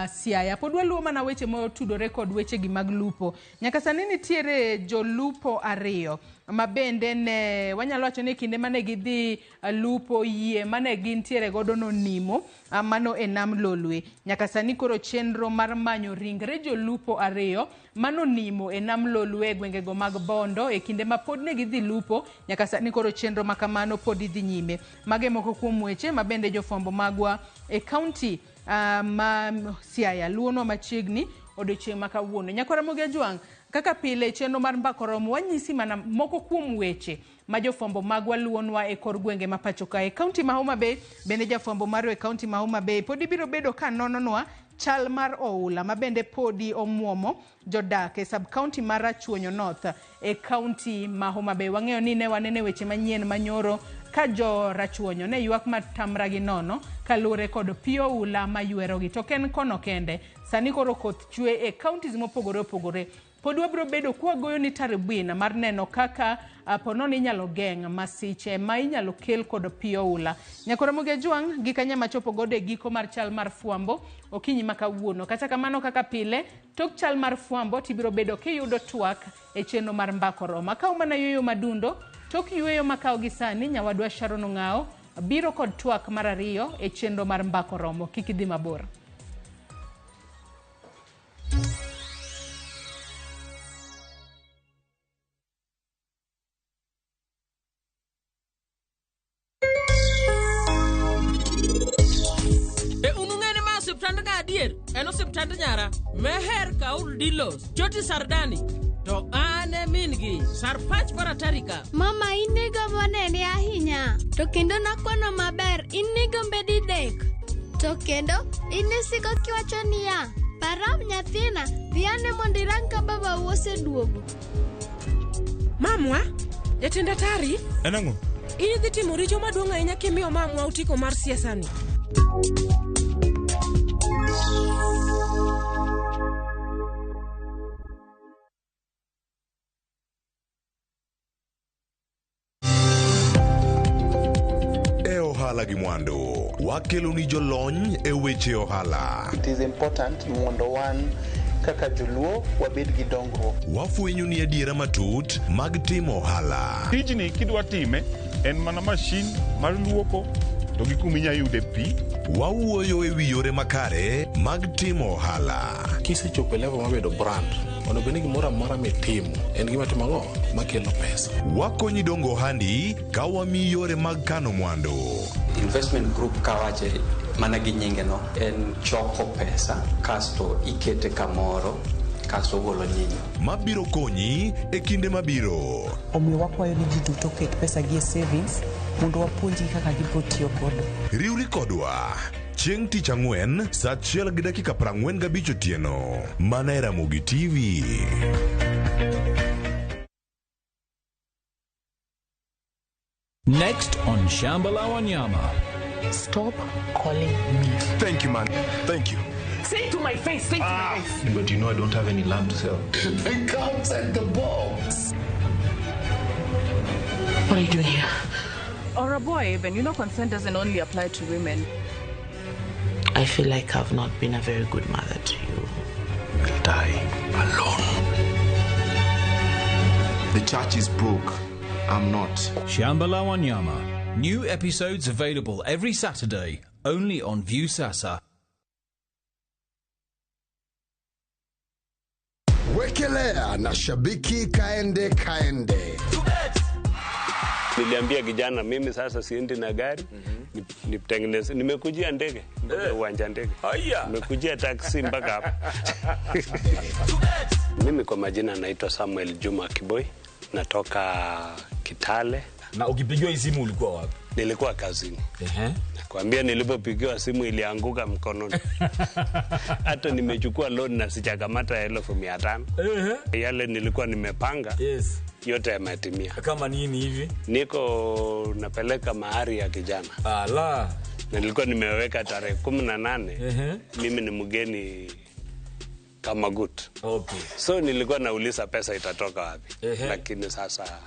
Siaya pod waluo mana weche motudore kod weche gi mag lupo. Nyaka sani nitiere jolupo 2 mabende ne wanyalo wacho ni kinde mane gidhi lupo yie mane gintiere godo no nimo mano e nam Lolwe. Nyaka sani koro chenro mar manyo ringre jolupo 2 mano nimo e nam Lolwe gwengego mag Bondo e kinde ma pod ne gidhi lupo nyaka sani koro chenro makamano pod idhi nyime. Mage moko kuom weche mabende jofwambo magwa e county ma Siaya luono machiegni odiochieng' makawuono. Nyakora Ramogi Ajwang' kaka pile chenro mar mbakoromo wanyisi mana moko kuom weche ma jofwambo magwa luonwa e kor gwenge ma pacho kae. County ma Homa Bay bende jafwambo mar e county ma Homa Bay pod ibiro bedo ka nononwa chal mar oula mabende podi omuomo jodak e sub county mar Rachuonyo North e county ma Homa Bay. Wang'eyo ni ne wanene weche manyien manyoro ka jo Rachuonyo ne ywak matamra gi nono kalure kod pio ula mayuero gi to ken kono kende sani koro koth chwe e counties mopogore opogore pod wabiro bedo kwa goyo ni taribwina mar neno kaka pono inyalo geng' masiche ma inyalo kel kod pio ula. Nyakora Ramogi Juang gi kanya machopo gode giko mar chal mar fuambo okinyi makawuono. Kata kamano kaka pile tok chal mar fuambo tibiro bedo kiyudo twak e chenro mar mbako roma. Ka umana yueyo madundo tok yueyo makao gisani nyawadwa Sharon Ngao biro kod twak mar ariyo e chenro mar mbako romo. Kik idhi mabor. Eno septand nyara meher kaul dilos joti sardani to ane mingi sarpach baratarika. Mama inigo monene ahinya to kendo nakono maber inigo mbedi dek to kendo inisiko kiwacho niya param nyathina dhiane mondirang ka baba wose duogo. Mamwa jatenda tari enango idhi timo richo maduong' ahinya kimiyo mamwa utiko mar siasa ni. Ohala gi mwandu wakelo ni jolony e weche ohala. It is important mondo wan kaka joluo wabed gi dongruok. Wafwenyo ni adiera matut mag timo ohala. Tijni kidwa time en mana mashin mar luoko to gi kuminya yude pi. Wawuoyo e wi yore makare mag timo ohala. Kisechopo level mabedo brand ono beni gimoro amora mitimo en gima timo ang'o makelo pesa. Wakonyi dongo handi ka wami yore mag kano mwandu. Investment group kawache mana gi nyinge no en choko pesa kasto ikete kamoro kasto golo nyinyo mabiro konyi e kinde mabiro. Omiyo wakwayo ni ji duto ket pesa gi e savings mondo wapuonji kaka gibiro tiyo godo. Riwri kodwa chieng' tich ang'wen saa 1:45 otieno mana e Ramogi TV. Next on Shambala Wanyama. Stop calling me. Thank you, man. Thank you. Say it to my face, say it to my face. But you know I don't have any land to sell. Then come take the box. What are you doing here? Or a boy even, you know consent doesn't only apply to women. I feel like I've not been a very good mother to you. I'll die alone. The church is broke. I'm not. Shambala Wanyama. New episodes available every Saturday, only on Viusasa. Wekelea na shabiki kaende. Niliambia kijana mimi sasa siendi na gari, nitengeneze. Nimekujia ndege, uwanja ndege. Nimekujia taksi mpaka hapa. Mimi kwa majina naitwa Samuel Juma Kiboi, natoka Kitale. Na ukipigiwa simu ulikuwa wapi? Nilikuwa kazini. Nakwambia nilipopigiwa simu ilianguka mkononi. Hata nimechukua loan na sijakamata 1500. Yale nilikuwa nimepanga. Yote yametimia. Kama nini hivi? Niko napeleka mahari ya kijana. Ala. Nilikuwa nimeweka tarehe 18. Mimi ni mgeni kama good. Okay. So nilikuwa nauliza pesa itatoka wapi. Lakini sasa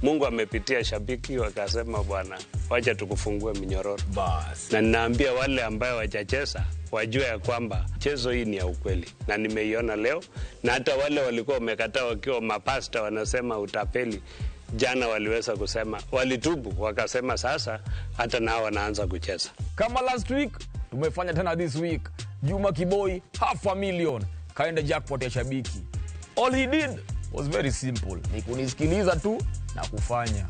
Mungu amepitia shabiki wakasema bwana wacha tukufungue minyororo. Bas. Na ninaambia wale ambao wajacheza wajue ya kwamba chezo hii ni ya ukweli na nimeiona leo, na hata wale walikuwa wamekataa wakiwa mapasta wanasema utapeli, jana waliweza kusema walitubu wakasema sasa hata nao wanaanza kucheza. Kama last week tumefanya tena this week. Juma Kiboi $500,000 kaenda jackpot ya shabiki. All he did was very simple. Ni kunisikiliza tu na kufanya.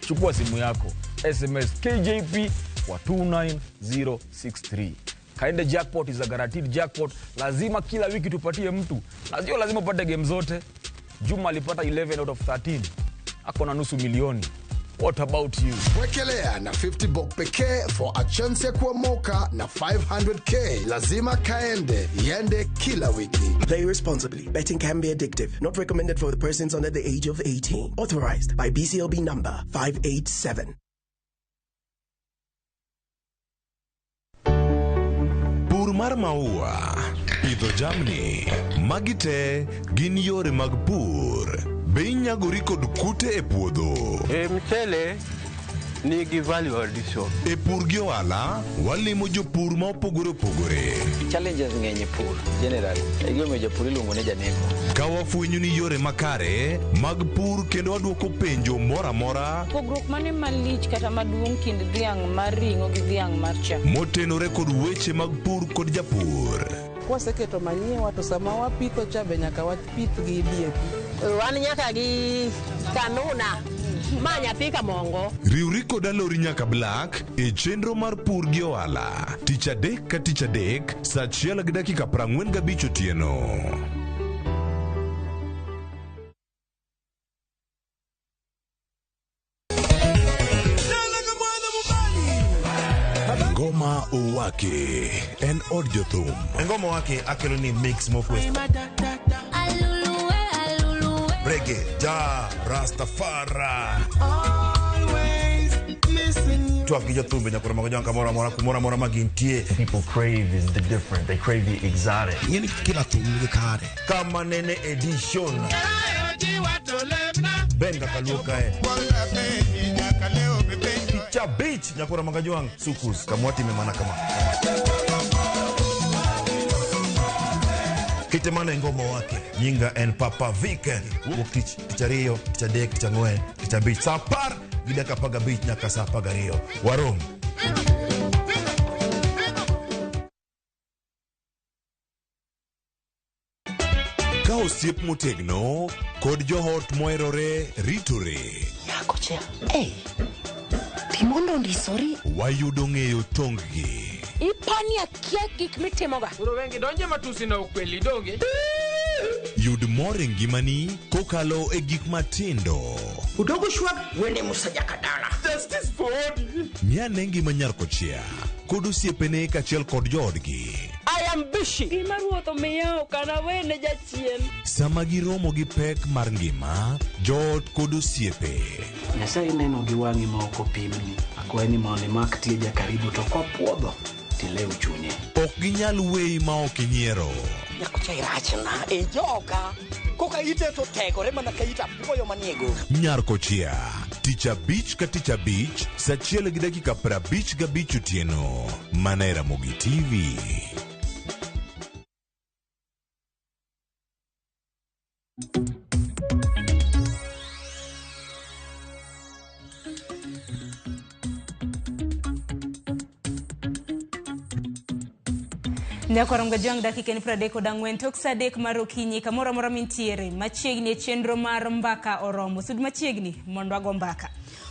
Chukua simu yako, SMS KJP kwa 29063. Kaenda jackpot is a guaranteed jackpot. Lazima kila wiki tupatie mtu. Na sio lazima upate game zote. Juma alipata 11 out of 13. Ako na nusu milioni. What about you? Wekelea na 50 bob pekee for a chance ya kuomoka na 500k. Lazima kaende, yende kila wiki. Play responsibly. Betting can be addictive. Not recommended for the persons under the age of 18. Authorized by BCLB number 587. mar maua, pidho jamni, magi te gin yore mag pur. Be inyagori kod kute e puodho? Mchele nigi value addition. E pur gi ohala, walimo jopur ma opogore opogore. Challenges ng'eny e pur generally. Egome jopur iluongo ne janego. Ka wafwenyo ni yore makare mag pur kendo waduoko penjo mora mora. Pogruok mane malich kata maduong' kind dhiang' mar ring'o gi dhiang' mar chak. Motenore kod weche mag pur kod japur. Kwaseketo manyiwa to sama wapitho cha be nyaka wapith gi DAP. Wan nyaka gi kanuna ma nyathi kamongo. Riwri kod alori nyaka Black e chenro mar pur gi ohala. Tich adek ka tich adek, saa 1:45 otieno. Ngoma Owake en od jothum. Ngoma Owake akelo ni mix mokwe. Reggae, ja, Rastafari. Twak gi jothumbe nyakoro mago janka mora magintie. People crave is the different. They crave the exotic. Yeni kila thum ni kare. Kama nene edition. Benga kaluka Picha beach nyakora magajuang sukus kamwati memana kama. Kitemana ngoma wake nyinga en Papa Vic wokich tichario tichadek tichangwen tichabich sapar gidaka paga beach nyaka sapaga rio warom. Ka osiep motegno kod johot moerore ritore. Yako cha. Timondo ndisori. Wayudo ng'eyo tonggi. Ipani akia gik mitimoga. Uro wengi donje matusi na ukweli donge. Yud more ngimani kokalo e gik matindo. Udogo shwag wende musajaka dala. Justice for all. Miane ngima nyarkochia kod osiepene kachiel kod joodgi. I am busy. Gima ruotho miyo kana wene jachien. Sama giromo gi pek mar ngima, joot kod osiepe. Nyasaye neno gi wang'i ma ok opimni. Akwaye ni mondo imak tieja karibu to kopuodho tilew chunye. Ok ginyal weyi ma ok inyiero. Nyakocha irachna e joka. Koka ite to tegore mana ka ita puoyo maniego. Nyarkochia, tich abich ka tich abich, saa 1:55 otieno. Mana e Ramogi TV. Nyakoronga jang dakika ni 34 tok sadek mar okinyi kamoro mora mintiere machiegni e chenro mar mbaka oromo sud machiegni mondo ago mbaka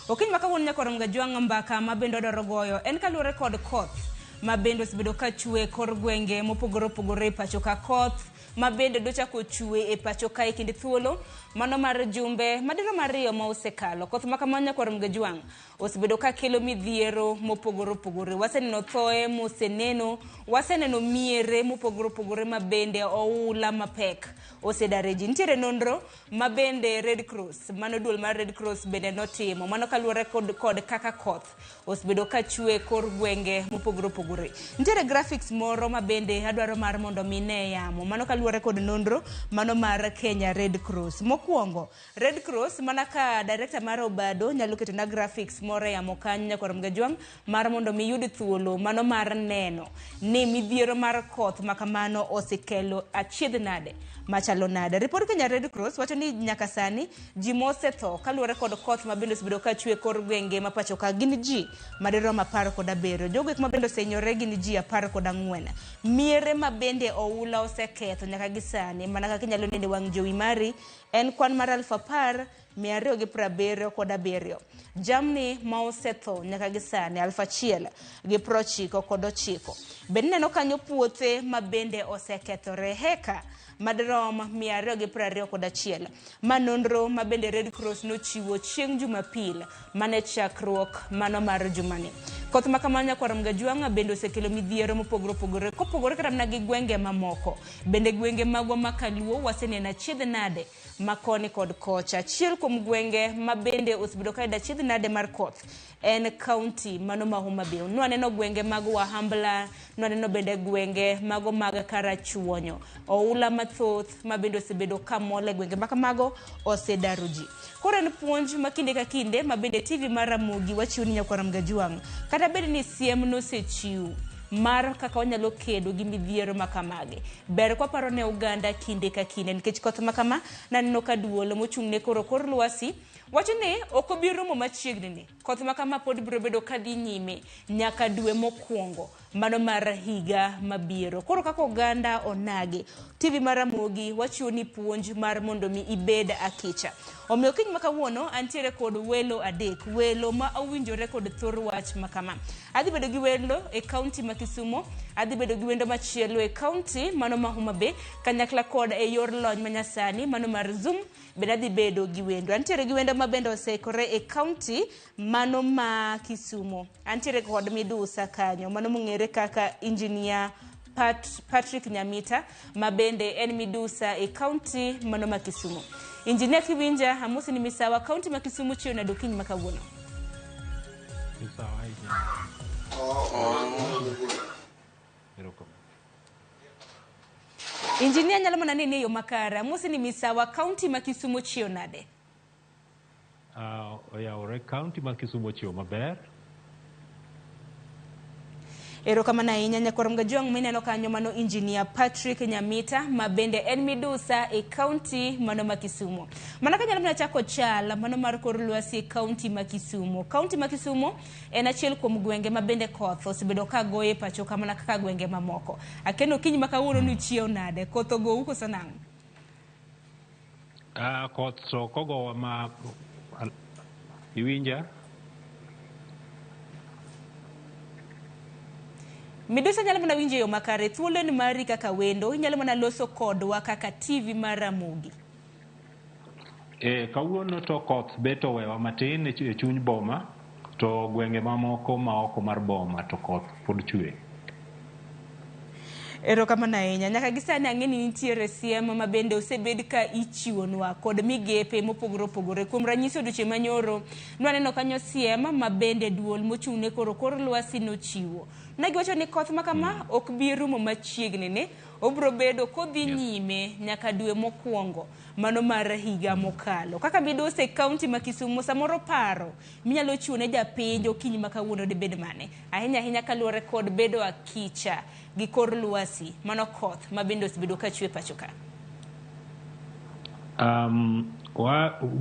okinyi maka won nyakoronga jang mbaka mabendo doro goyo en kaluore kod koth mabendo sibedo ka chue kor gwenge mopogoro pogore pacho ka koth mabende docha ko chue e pacho ka ikindi thuolo mano mar jumbe madiro mariyo ma osekalo koth makamanya kwa mgajwang osibedo ka kelo midhiero mopogoro pogore waseneno thoe moseneno waseneno miere mopogoro pogore mabende oula mapek osedareji ntiere nonro mabende Red Cross mano duol mar Red Cross bende notimo mano kaluore kod kaka koth osibedo ka chue kor gwenge mopogoro pogore ntiere graphics moro mabende adwaro mar mondo mine yamo mano kaluore kod nonro mano mar Kenya Red Cross mokuongo Red Cross manaka director mar Obado nyalo keto na graphics moro yamo kanya kwa mgajwang mar mondo miyud thuolo mano mar neno ni midhiero mar koth makamano osekelo achiedh nade machalo nade report Kenya Red Cross wacho ni nyaka sani ji mosetho kaluore kod koth mabendo sibedo ka chue kor gwenge mapacho ka gin ji madero mapar kod abero jogo mabendo senyore gin ji 14 miere mabende oula oseketho nyaka gisani manaka kinyalo nene wang jowi mari en kwan mar 2,270 jamni ma osetho nyaka gisani 1,099 bende neno kanyo puothe mabende osekethore heka madrom 221 manonro mabende Red Cross nochiwo chieng' Jumapil mane chakruok mano mar jumani Koth makamanya kwa Ramgajuanga bende osekelo midhiero mopogore kopogore kata mana gi gwenge mamoko. Bende gwenge magwa makaluo waseneno achiedh nade makoni kod kocha. Achiel kuom gwenge ma bende osebedo ka achiedh nade mar koth en county mano ma Homa Bay. Nwaneno gwenge mag Wahambla, nwaneno bende gwenge mago mag Karachuonyo. Oula mathoth ma bende osebedo kamole gwenge makamago osedaro ji. Koro en puonj ma kinde ka kinde ma bende TV mar Ramogi wachiwo ni nyakwa Ramgajuang. Kata bende ni siem nosechiw mar kaka wanyalo kedo gi midhiero makamage. Ber kwa paro ne Uganda kinde ka kinde nikech koth makama naneno ka duolo mochung' ne kor lwasi wacho ni ok obiro mo machiegni ni koth makama pod biro bedo kadhi nyime nyaka dwe mokwongo mano mar higa mabiro. Koro kaka Uganda onage TV mar Ramogi wachiwo ni puonj mar mondo mi ibed akicha. Omiyo kiny makawuono antiere kod welo adek, welo ma awinjore kod thor wach makama. Adhi bedo gi welo e county ma Kisumo, adhi bedo gi wendo machielo e county mano ma Homa Bay, kanyakla kod e yor lony manyasani mano mar Zoom, bende adhi bedo gi wendo. Antiere gi wendo ma bende osekore e county mano ma Kisumo. Antiere kod midusa kanyo, mano mong'ere kaka engineer Patrick Nyamita ma bende en midusa e county mano ma Kisumo. Engineer Kiwinja amusi ni misawa county ma Kisumu chio na dokinyi makawuono. Engineer nyalo mana nene yo makara amusi ni misawa county ma Kisumu chio nade. Oyawore county ma Kisumu chio maber. Erokamano ahinya nyakwa Ramgajuang mineno kanyo mano engineer Patrick Nyamita ma bende en midusa e county mano ma Kisumu. Mana ka nyalo mana chako chal mano mar kor lwasi e county ma Kisumu. County ma Kisumu en achiel kuom gwenge ma bende koth osebedo ka goye pacho kamana kaka gwenge mamoko. Akeno kiny makawuono ni chiew nade koth ogou koso nang'o? Koth so kogo ma iwinja. Midusa nyalo mana winjo yo makare thuolo ni mari kaka wendo nyalo mana loso kodwa kaka TV mar Ramogi. Kawuono to koth beto wewa matin e chuny boma to gwenge mamoko ma oko mar boma to koth pod chwe. Erokamano ahinya nyaka gisani ang'eni nitiere siem ma bende osebed ka ichiwonwa kod migepe mopogore kuom ranyisi odiochieng' manyoro nwaneno kanyo siem ma bende duol mochung' ne kor lwasi nochiwo. Nagiwacho ni koth makama ok bi rumo machiegni ne obro bedo kodhi nyime nyaka dwe mokwongo mano mar higa mokalo. Kaka miduse county ma Kisumu samoro paro minyalo chiwo ne japiny okinyi makawuono de bed mane ahinya kaluwore kod bedo akicha gi kor lwasi mano koth ma bende osebedo ka chwe pacho ka.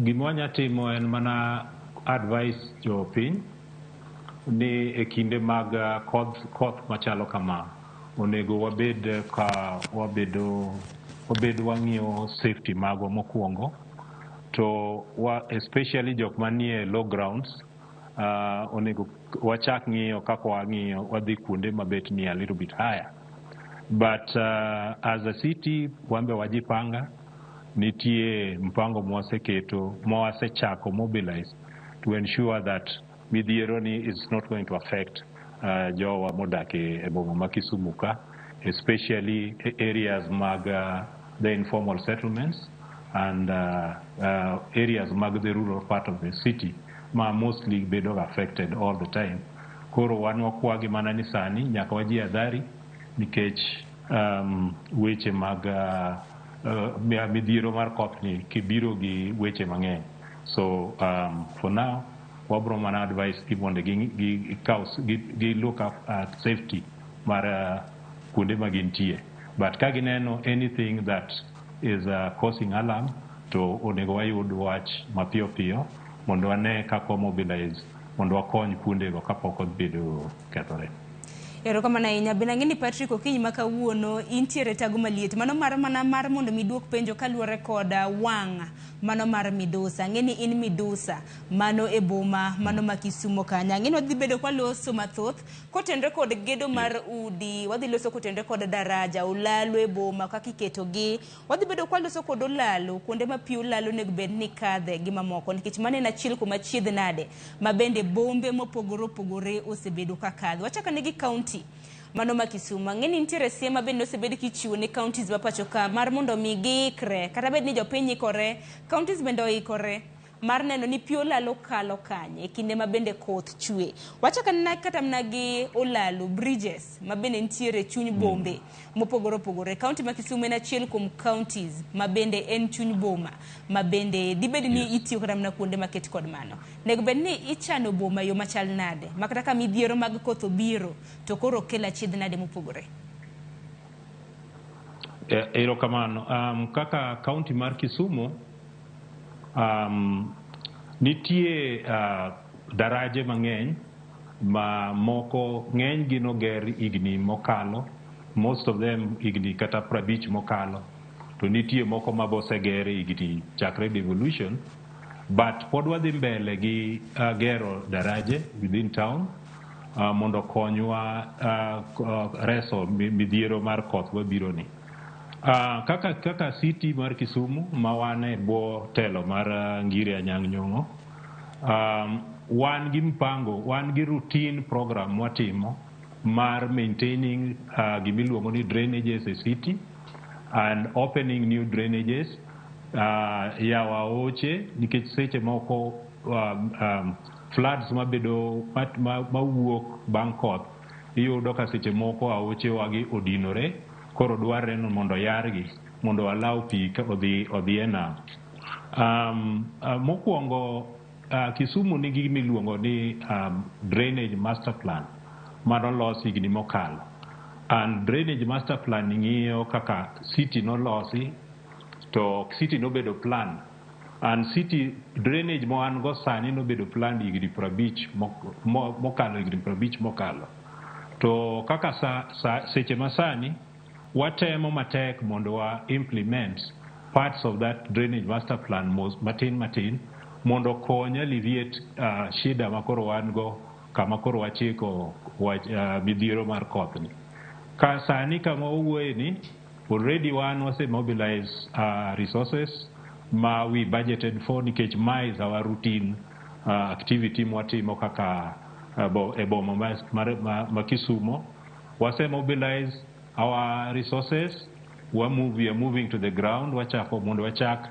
Gima wanyatimo en mana advice jopiny ni e kinde mag koth machalo kama onego wabed ka wabedo wang'iyo safety magwa mokwongo to especially jok manie low grounds onego wachak ng'iyo kaka wadhi kuonde mabet ni a little bit higher but as a city wambe wajipanga nitie mpango mwaseketo mwasechako mobilize to ensure that midhiero ni is not going to affect jowa modak e boma ma Kisumu ka, especially areas mag the informal settlements and areas mag the rural part of the city ma mostly bedo affected all the time. Koro wan wakwagi mana ni sani nyaka waji adhari nikech weche mag midhiero mar koth ni kibiro gi weche mang'eny. So for now wabro mana advice gi mondo gi look at safety mar kuonde ma gintie. But ka gineno anything that is causing alarm to onego wayud wach mapiyo piyo mondo wane kako mobilize mondo wakony kuondego kapok obedo kethore. Erokamano ahinya. Bende ang'eni Patrick okinyi ma kawuono intiere tago maliet. Mano mar mondo miduok penjo kaluwore kod wang' mano mar midusa. Ang'eni in midusa mano e boma mano ma Kisumo kanya. Ang'eni wadhi bedo kwa loso mathoth kotenre kod gedo mar udi. Wadhi loso kotenre kod daraja, olalo e boma kaka iketogi. Wadhi bedo kwa loso kod olalo kuonde ma pi olalo nego bed ni kadhe gi mamoko. Nikech mano en achiel kuom achiedh nade ma bende bombe mopogore opogore osebedo ka kadhe. Wachaka negi kaunti mano ma Kisumo. Ang'eni nitiere siem ma bende osebed kichiwo ne counties ma pacho ka mar mondo mi giikre kata bed ni jopiny ikore, counties bende oikore mar neno ni pi olalo kalo kanye kinde ma bende koth chwe. Wachaka na kata mna gi olalo bridges ma bende nitiere chuny bombe mopogore opogore. County ma Kisumo en achiel kuom counties ma bende en chuny boma ma bende dibed ni itiyo kata mna kuonde maket kod mano. Nego bed ni ichano boma yo machal nade ma kata ka midhiero mag koth obiro to koro kelo achiedh nade mopogore. Erokamano. Kaka county mar Kisumo nitie daraje mang'eny ma moko ng'eny gi noger igni mokalo, most of them igni kata 50 mokalo, to nitie moko ma boseger igni chakre devolution, but pod wadhi mbele gi gero daraje within town mondo konywa reso midhiero mar koth mabiro ni. Kaka city mar Kisumu ma wan e bwo telo mar Ngire Anyang' Nyong'o, wan gi mpango, wan gi routine program watimo mar maintaining gimiluongo ni drainages e city and opening new drainages, yawa oche nikech seche moko floods mabedo mawuok bang' koth iyudo ka seche moko aoche wagi odinore, koro dwarre mondo yargi mondo allow pi odhi e nam. Mokwongo Kisumu nigi miluongo ni drainage master plan manolosi higni mokalo, and drainage master plan ng'iyo kaka city nolosi to city nobedo plan, and city drainage mo an go sani nobedo plan higni 50 mokalo, higni 50 mokalo. To kaka seche masani watemo matek mondo wa implement parts of that drainage master plan matin mondo kony alleviate shida makoro wan go kama koro wachiko midhiero mar koth ni. Ka sani kama owuoye ni already wan wase mobilize resources ma we budgeted for, nikech ma is our routine activity mwatimo kaka e boma ma Kisumo. Wase mobilize our resources, we are moving to the ground, wachako mondo wachak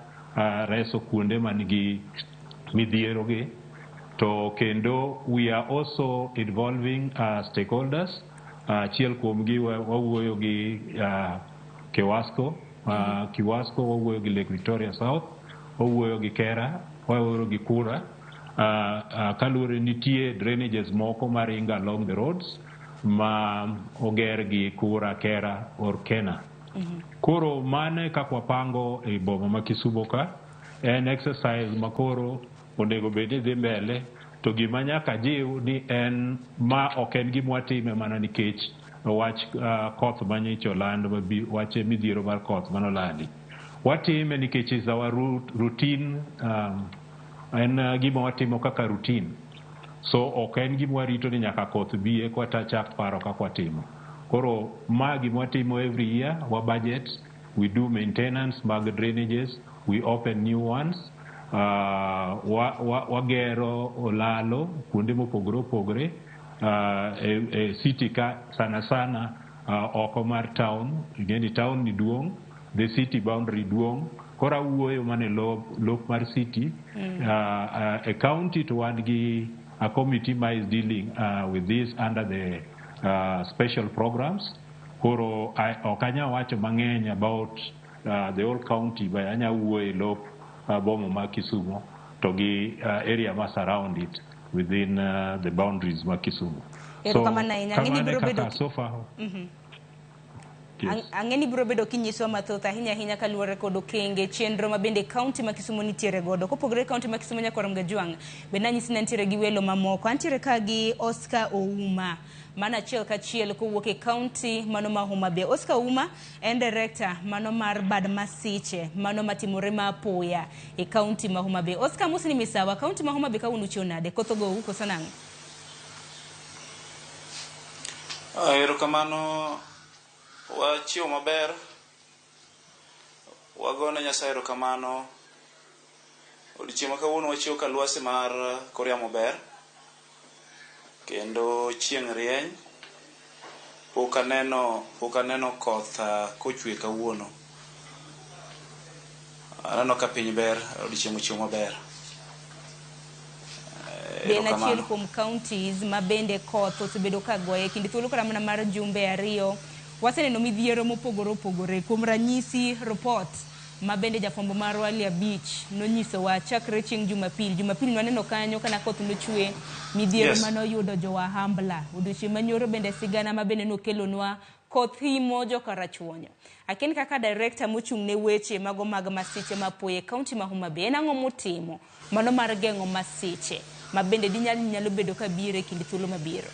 reso kuonde manigi midhiero gi. To kendo we are also involving stakeholders. Achiel kuom gi wawuoyo gi Kiwasco, wawuoyo gi Lake Victoria South, wawuoyo gi Kera, wawuoyo gi Kura. Kaluwore nitie drainages moko maringa along the roads ma oger gi Kura, Kera or Kena. Koro mane kakwa pango e boma ma Kisumo ka en exercise makoro onego bedi dhi mbele, to gima nyaka jiw ni en ma ok en gimwatime mana nikech wach koth manyicho land wache midhiero mar koth manolandi. Watime nikech is our routine, en gima watimo kaka routine. So ok en gima warito ni nyaka koth biye kwa ta chak paro kaka watimo. Koro ma gima watimo every year, wa budget, we do maintenance mag drainages, we open new ones, wagero olalo kuonde mopogore opogore e city ka sana oko mar town. Ngeni town ni duong', the city boundary duong', kora wuoyo mane lop mar city. A county to wan gi a committee ma is dealing with this under the special programs. Koro okanya wacho mang'eny about the whole county, but anya wuoyo lop boma ma Kisumo to gi area ma surround it within the boundaries ma Kisumo. So kamane kaka so far Yes. Ang'eni biro bedo kinyiso mathoth ahinya kaluwore kod okenge chenro ma bende kaunti ma Kisumu nitiere godo. Kopogore kaunti ma Kisumu nyakwarom Gajwang', bende anyisi ni nitiere gi welo mamoko. Antiere ka gi Oscar Ouma, mano achiel kachiel kowuok e kaunti mano ma Homa Bay. Oscar Ouma en director mano mar bad masiche mano matimore ma apoya e kaunti ma Homa Bay. Oscar, mos ni misawa, kaunti ma Homa Bay kawuono chio nade? Koth ogou koso nang'o? Erokamano, wachiewo maber, wagone Nyasaye erokamano. Odiochieng' ma kawuono wachiewo ka lwasi mar kor yamo ber, kendo chieng' rieny. Pok aneno koth kochwe kawuono. Aneno ka piny ber, odiochieng' ochiewo maber. Ben achiel kuom counties ma bende koth osebedo ka goye kinde thuolo kata mana mar jumbe ariyo. Waseneno midhiero mopogore opogore. Kuom ranyisi report ma bende jafwambo marwa Ali Abich nonyisowa chakre chieng' Jumapil waneno kanyo kana koth nochwe, midhiero manoyudo jo Wahambla. Odiochieng' manyoro bende sigana ma bende nokelonwa koth himo jo Karachuonyo. Aken kaka director mochung' ne weche mago mag masiche mapoye kaunti ma Homa Bay, en ang'o motimo mano mar geng'o masiche ma bende nyalo bedo ka biro e kinde thuolo mabiro?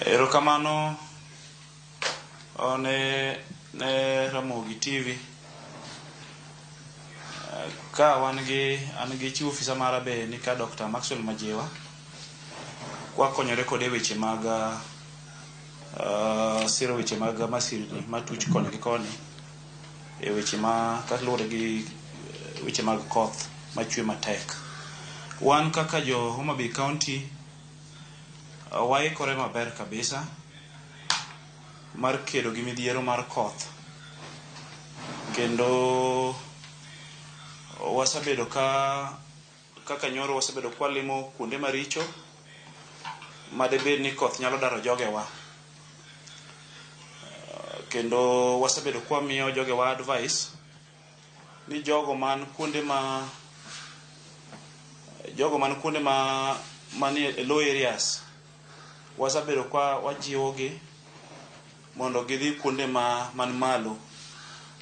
Erokamano ne Ramogi Tv. Ka an gi chief officer mara be ni ka Dr. Maxwell Majiwa. Kwakonyore kode weche mag siro weche mag masirni matuch koni gi koni e weche ma kaluwore gi weche mag koth machwe matek. Wan kaka jo Homa Bay County waikore maber kabisa mar kedo gi midhiero mar koth, kendo wasabedo kaka nyoro wasabedo kwalimo kuonde maricho madebed ni koth nyalo daro jogewa, kendo wasabedo kwamiyo jogewa advice ni jogo man kuonde ma manie low areas wasabedo kwa wajiwogi mondo gidhi kuonde man malo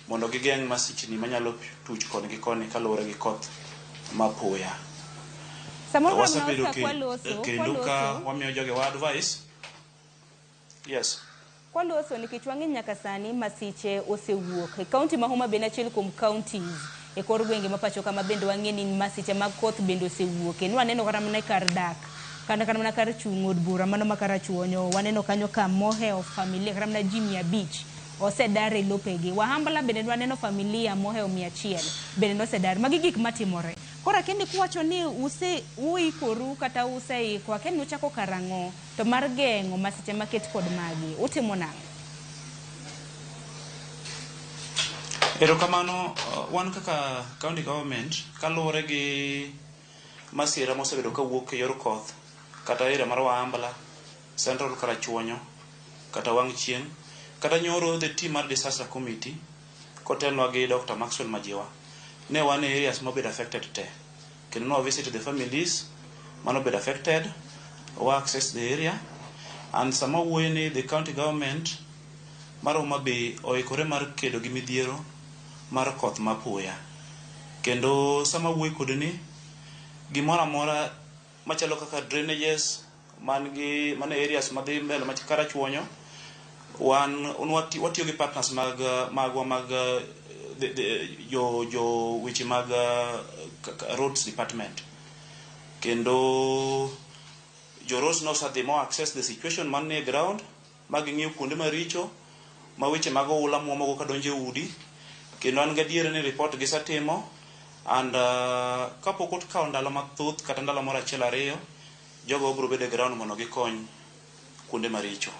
mondo gigeng' masichni manyalo tuch koni gi koni kaluwore gi koth mapoya. Wasabedo kendo ka wamiyo jogewa advice. Yes. Kwaloso nikech wang'e nyaka sani masiche osewuok e kaunti ma Homa Bay, achiel kuom counties e kor gwenge ma pacho kama bende wang'e ni masiche mag koth bende osewuok. En waneno kata mana kar dak kana mana kar chung' od bura mano ma Karachuonyo, waneno kanyo ka moheo familia kata mana ji 500 osedar e lopegi. Wahambla bende waneno familia moheo 100 bende nosedar. Magi gik matimore. Kora kende kuwacho ni uikoru kata useikwa, kende uchako karang'o to mar geng'o masiche maket kod magi utimo nang'o? Erokamano, wan kaka county government kaluwore gi masira mosebedo kawuok e yor koth kata area mar Wahambla, Central Karachuonyo kata Wang' Chieng', kata nyoro the team mar disaster committee kotelwa gi Dr. Maxwell Majiwa ne wan areas mobedo affected te, kendo no visit the families manobedo affected, we access the area, and sama wuoyo ni the county government mar Homa Bay oikore mar kedo gi midhiero mar koth mapoya, kendo sama wuoyo kod ni gimoro amora machalo kaka drainages man areas madhi mbele mach Karachuonyo, watiyo gi partners mag jo weche mag roads department, kendo jo roads nosadhi mo access the situation man e ground maging'iyo kuonde maricho ma weche mag oula muomogo kadonjo e udi, kendo an gadiere ni report gisatimo, and kapok otkawo ndalo mathoth kata ndalo moro achiel ariyo, jogo biro bedo e ground mondo gikony kuonde maricho.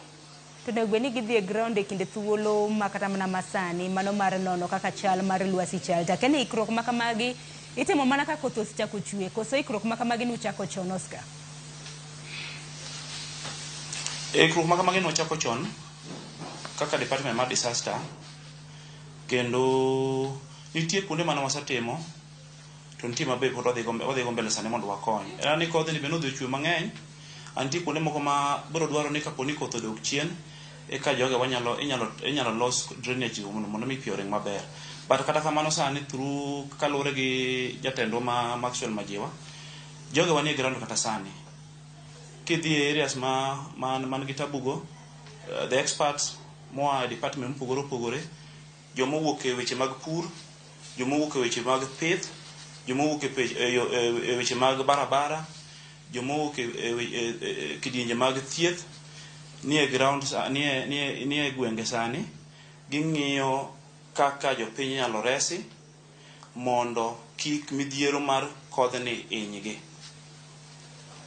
To onego bed ni gidhi e ground e kinde thuolo ma kata mana masani mano mar nono kaka chal mar lwasi chal. Takene ikruok ma kamagi itimo mana ka koth osechako chwe, koso ikruok ma kamagi nuchako chon, Oscar? Ikruok ma kamagi nuchako chon kaka department mar disaster, kendo nitie kuonde mana wasatimo to nitie mabe pod wadhi go mbele sani mondo wakony. Ni kodhi ni be nodhi ochwe mang'eny, anti kuonde moko ma biro dwaro ni kapo ni koth odok chien eka joge inyalo los drainage mondo mi pi oring maber. But kata kamano sani through kalure gi jatendwa ma Maxwell Majiwa, joge wanie ground kata sani kidhi areas man gi tabugo, the experts moa department mopogore opogore, joma owuok e weche mag pur, joma owuok e weche mag pith, joma owuok e weche mag barabara, joma owuok e kidienje mag thieth nie ground nie gwenge sani ging'iyo kaka jopiny nyalo resi mondo kik midhiero mar kodhni hinygi.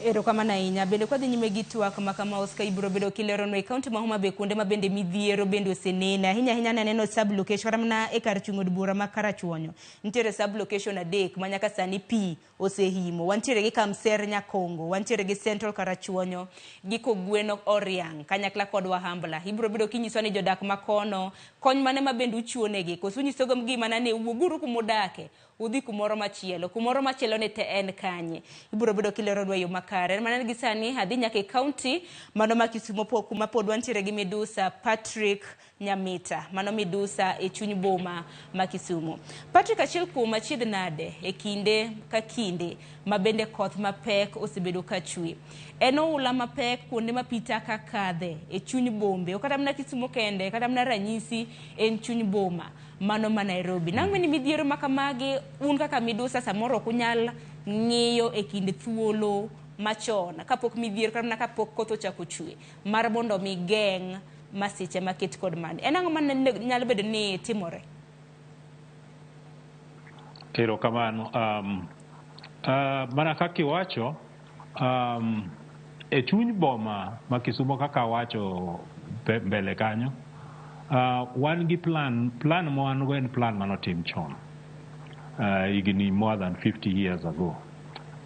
Erokamano ahinya. Bende kwa dhi nyime gi twak ma kama Oscar ibiro bedo kileronwa e kaunti ma Homa Bay kuonde ma bende midhiero bende osenene ahinya naneno sub location kata mana e kar chung'o od bura ma Karachuonyo nitiere sub location 3 ma nyaka sani pi osehimo. Wantiere gi Kamser Nyakongo, wantiere gi Central Karachuonyo gi Kogweno Oriang kanyakla kod Wahambla. Ibiro bedo kinyiso ni jodak ma kono kony mane ma bende uchuonegi koso unyisogo gima nane wuoguru kumudake udhi kumoro machielo ne te en kanye. Ibiro bedo kileronwa yo makare manene gi sani adhi nyaka e kaunti mano ma Kisumo kuma pod wantiere gi Midusa Patrick Nyamita, mano Midusa e chuny boma ma Kisumo. Patrick, achiel kuom achiedh nade e kinde ka kinde ma bende koth mapek osebedo ka chwe. En oula mapek kuonde ma pita ka kadhe e chuny bombe, kata mana Kisumo kende, kata mana ranyisi en chuny boma mano ma Nairobi. Nang'o ni midhiero makamagi un kaka Midusa samoro kunyal ng'iyo e kinde thuolo machon kapok midhiero kata mana kapok koth ochako chwe mar mondo mi geng' masiche maket kod mane. En ang'o man nyalo bedo ni timore? Erokamano. Mana kaka iwacho, e chuny boma ma Kisumo kaka wacho mbele kanyo, wan gi plan ma wan go en plan manotim chon higni more than 50 years ago.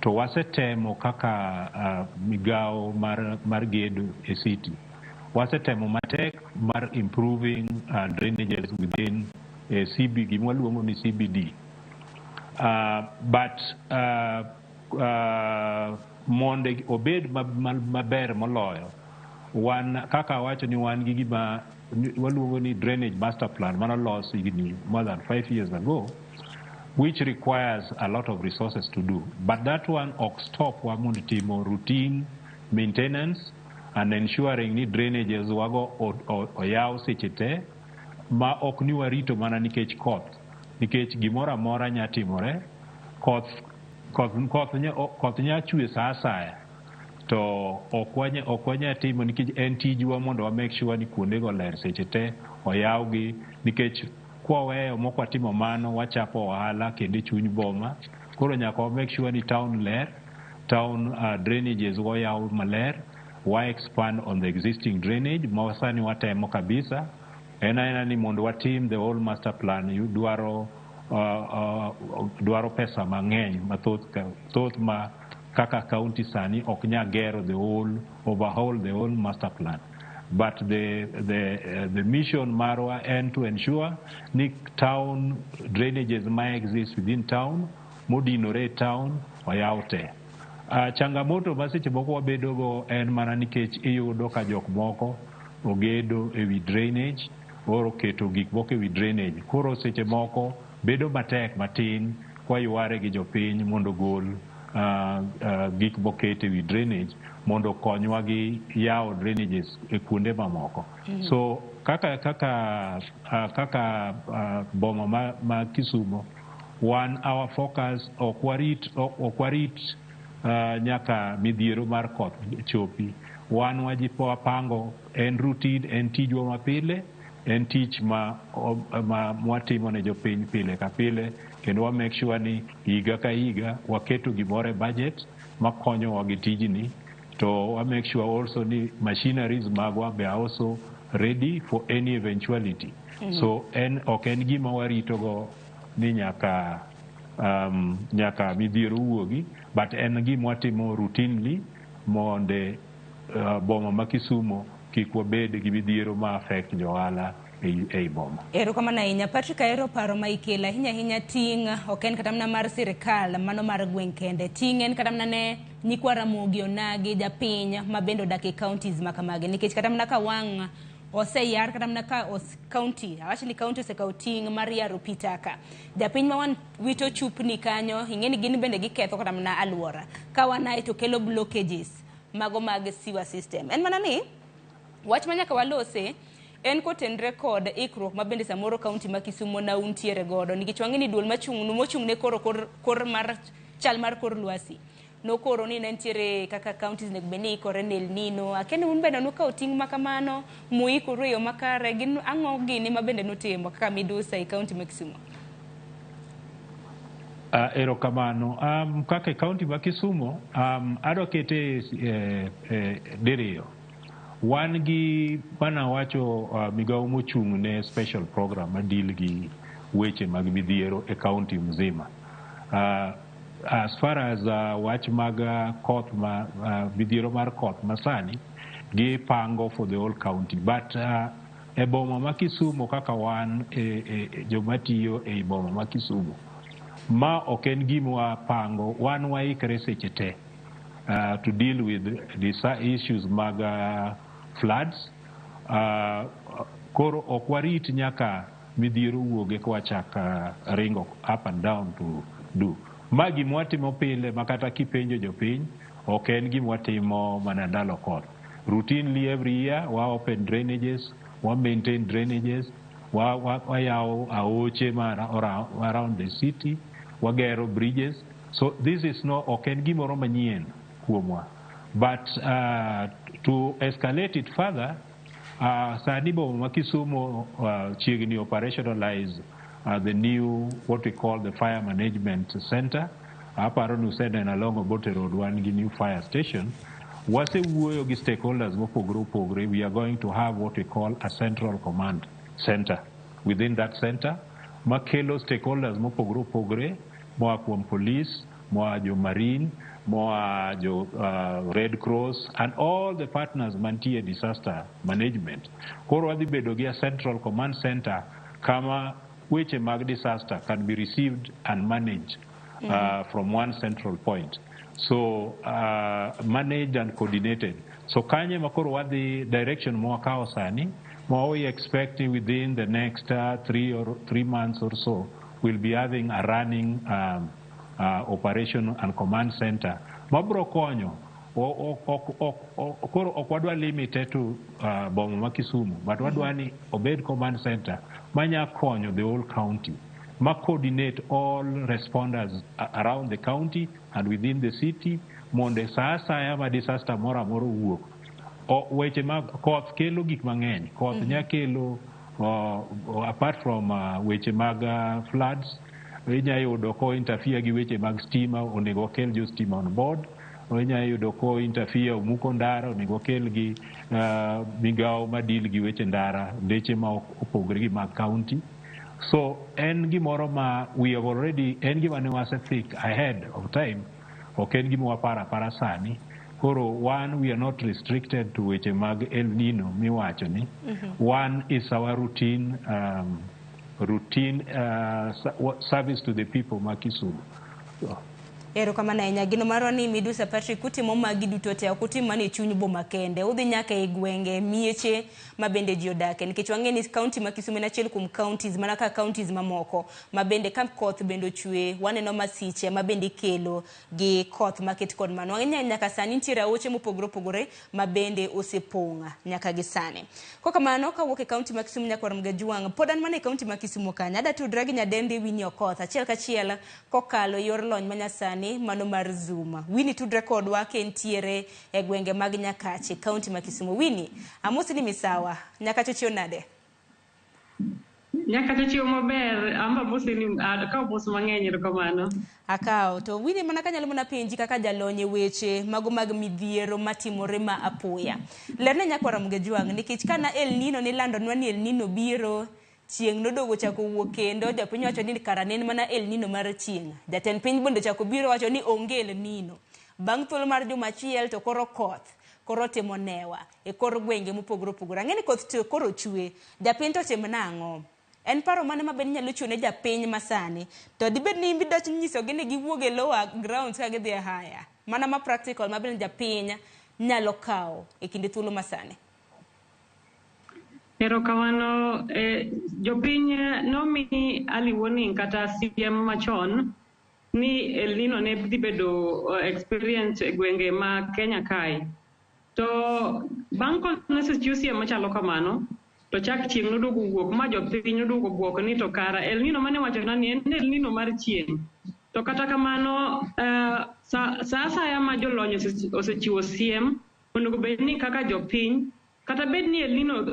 To wasetemo kaka migao mar gedo e city. Wasetemo matek mar improving drainages within CB, gima waluongo ni CBD. But mondo obed maber moloyo, wan kaka wacho ni wan gi gima waluongo ni drainage master plan manolos higni more than 5 years ago, which requires a lot of resources to do. But that one ok stop wa mondo timo routine maintenance and ensuring ni drainages wago oyaw seche te ma ok ni warito mana nikech koth. Nikech gimoro amora nya timore, koth nya chwe sa asaya, to ok wanya timo nikech en tijwa mondo wa make sure ni kuonde go ler seche te oyawgi, nikech kwaweyo mok watimo mano wachapo ohala kendo chuny boma. Koro nyaka wa make sure ni town ler, town drainages wayaw maler, wa expand on the existing drainage ma sani watemo kabisa. Aina ni mondo watim the whole master plan dwaro pesa mang'eny mathoth ma kaka county sani ok nya gero overhaul the whole master plan. But the mission marwa and to ensure ni town drainages may exist within town, modinore town oyaute. Changamoto maseche moko wabedo go en mana nikech iyudo ka jok moko ogedo ewi drainage, oro keto gik moko ewi drainage. Koro seche moko bedo matek matin kwa yware gi jopiny mondo gol gik moket ewi drainage mondo konywa gi yawo drainages e kuonde mamoko. So kaka boma ma Kisumo, our focus ok warit nyaka midhiero mar koth chopi. Wan wajipo wapango en routine, en tijwa mapile, en tich ma watimo ne jopiny pile ka pile, kendo wa make sure ni higa ka higa waketo gimore budget makonyo wa gi tijni. To wa make sure also ni machineries magwa be are also ready for any eventuality. So ok en gima warito go ni nyaka midhiero wuogi, but en gima watimo routinely monde boma ma Kisumo kik wabed gi midhiero ma affect johala ei boma. Erokamano ahinya. Patrick, ahero paro ma ikelo ahinya ting' ok en kata mana mar sirikal, mano mar gweng' kende. Ting' en kata mana ne nyikwa Ramogi onagi japiny mabendo dak e counties makamage nikech kata mana ka wang' oseyar kata mana ka county awacho ni county osekawo ting' mar yaro pitaka japiny ma wan wito chupni kanyo ing'eni gin bende giketho kata mana alwora ka wanae to kelo blockages mago mag sewer system. En mana ni wach manyaka walose en kotenre kod ikruok mabende samoro county ma Kisumo na untiere godo nikech wang'eni duol mochung' ne kor mar chal mar kor lwasi nokoro ni nentiere kaka counties nego beni ikore ne El Nino akene un bende nukawo ting' makamano muikuru e yo makare gin ang'o gini mabende nutimo kaka midusa e county ma Kisumo? Erokamano. Kaka county ma Kisumo adokete diriyo. Wan gi bana wacho migawo mochung' ne special program madil gi weche mag midhiero e county mzima. As far as wach mag koth midhiero mar koth masani gi pango for the whole county, but e boma ma Kisumo kaka wan joma tiyo e boma ma Kisumo ma ok en gima pango, wan waikre seche te to deal with these issues mag floods. Koro ok warit nyaka midhiero wuoge kwa chaka ringo up and down to do. Ma gima watimo pile makata kipenjo jopiny ok en gima watimo mana ndalo koth. Routinely every year wa open drainages, wa maintain drainages, wa yawo aoche around the city, wa gero bridges. So this is no ok en gimoro manyien kuomwa. But to escalate it further, sani boma ma Kisumo chiegni operationalize the new, what we call the fire management center. Aparo nuseneno along Obote Road one new fire station. Wasewuoyo gi stakeholders mopogore opogore. We are going to have what we call a central command center. Within that center, makelo stakeholders mopogore opogore, moa kuom police, moa jo marine, moa jo Red Cross, and all the partners mantie disaster management. Koro wadhi bedo gi a central command center kama weche mag disaster can be received and managed from one central point. So managed and coordinated. So kanye makoro wadhi direction mwakao sani, we expecting within the next 3 months or so, we'll be having a running operation and command center. Mabro konyo, koro okwadwa limited to boma ma Kisumu, but wadwani obed command center manya konyo the whole county, ma coordinate all responders around the county and within the city, monde saa saya ma disaster moro amoro wuok. Weche mag koth kelo gik mang'eny. Koth nya kelo apart from weche mag floods, inya yudo ko interfere gi weche mag stima, onego kel jo stima on board. Inya yudo ko interfere muko ndara, onego kel gi migawo madil gi weche ndara, ndeche ma opogore gi mag county. So en gimoro ma we have already, en gima ne wase think ahead of time, ok en gima wapara sani. Koro one, we are not restricted to weche mag El Nino miwacho ni. One is our routine service to the people ma Kisumu. Erokamano ahinya. Gino maro ni Midusa Patrick kutimo magi duto te ok utim mana e chuny boma kende, udhi nyaka e gwenge mieche mabende ji odake nikech wang'eni county ma Kisumu en achiel kuom counties mana ka counties mamoko mabende ka koth bende ochwe waneno masiche mabende kelo gi koth maket kod mano wang'eni nyaka sani nitiere aoche mopogore opogore mabende osepong'a nyaka gi sani. Kokamano kawuok e county ma Kisumu nyaka Ramogi Tv pod an mana e county ma Kisumu kanyo ada tudra gi nyadendi Winnie Okoth achiel kachiel kokalo yor lony manyasani mano mar Zoom. Winnie tudre kodwa kentiere e gwenge mag Nyakache county ma Kisumu. Winnie, amosi ni misawa. Nyakache chio nade? Nyakache chio maber, amba amosi ni ka amosi mang'eny erokamano. Akao to Winnie mana kanyalo mana penji kaka jalonye weche mago mag midhiero matimore ma apoya. Lerne nyaka Ramogi Tv nikech kana El Nino ni landonwa ni El Nino biro chieng' nodogo chako wuok kendo japiny wacho ni kara nen mana El Nino mar chieng'. Jatend piny bende chako biro wacho ni onge El Nino. Bang' thuolo mar juma achiel to koro koth koro timo newa e kor gwenge mopogore opogore. Ang'eni koth to koro chwe. Japiny to tim nang'o? En paro mane mabende nyalo chune japiny masani? To dibed ni imbi dach nyiso gi ni giwuog e lower grounds ka gidhi haya? mana ma practical ma bende japiny nyalo kawo e kinde thuolo masani. Erokamano, jopiny nomi early warning kata siem machon ni El Nino ne dhi bedo experience e gwenge ma Kenya kae. To bang' konsechiw siem machalo kamano, to chak chieng' noduogo wuok ma jopiny noduogo buok ni to kara El Nino mane wachona ni en El Nino mar chieng'. To kata kamano, sa asaya ma jolony osechiwo siem, onego bed ni kaka jopiny, kata bed ni El Nino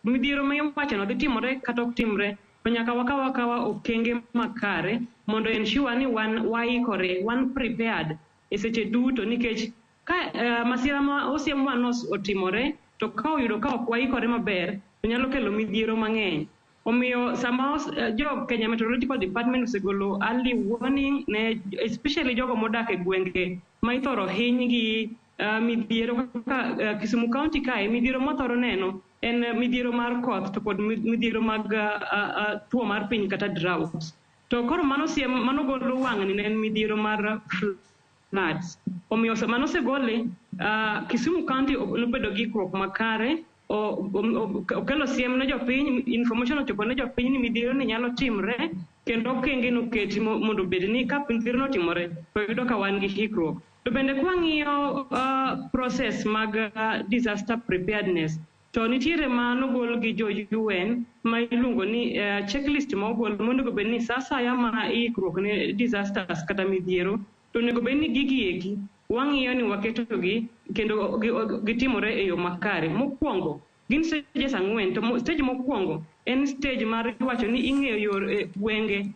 midhiero ma iwachono dhi timore kata ok timre, to nyaka wakawa okenge makare mondo ensure ni waikore, wan prepared e seche duto, nikech ka masira ma osiem otimore to ka oyudo ka ok waikore maber to nyalo kelo midhiero mang'eny. Omiyo sama jo Kenya Meteorological Department osegolo early warning ne especially jogo modak e gwenge ma ithoro hiny gi midhiero kaka Kisumu County kae, midhiero mathoro neno en midhiero mar koth to kod midhiero mag tuo mar piny kata drought. To koro mano golo wang'ni ne en midhiero mar floods. Omiyo mano segole, Kisumu County nobedo gi ikruok makare, okelo siem ne jopiny, information ochopo ne jopiny ni midhiero ni nyalo timre, kendo okenge noketi mondo obed ni ka midhiero no timore to yudo ka wan gi ikruok. To bende kwang'iyo process mag disaster preparedness, to nitiere manogol gi jo UN ma iluongo ni checklist ma ogol mondo bed ni sa asaya ma ikruok ne disasters kata midhiero, to onego bed ni gigi eki wang'iyo ni waketogi kendo gitimore e yo makare. Mokwongo gin stages 4, to stage mokwongo en stage mar wacho ni ing'eyo yor gwenge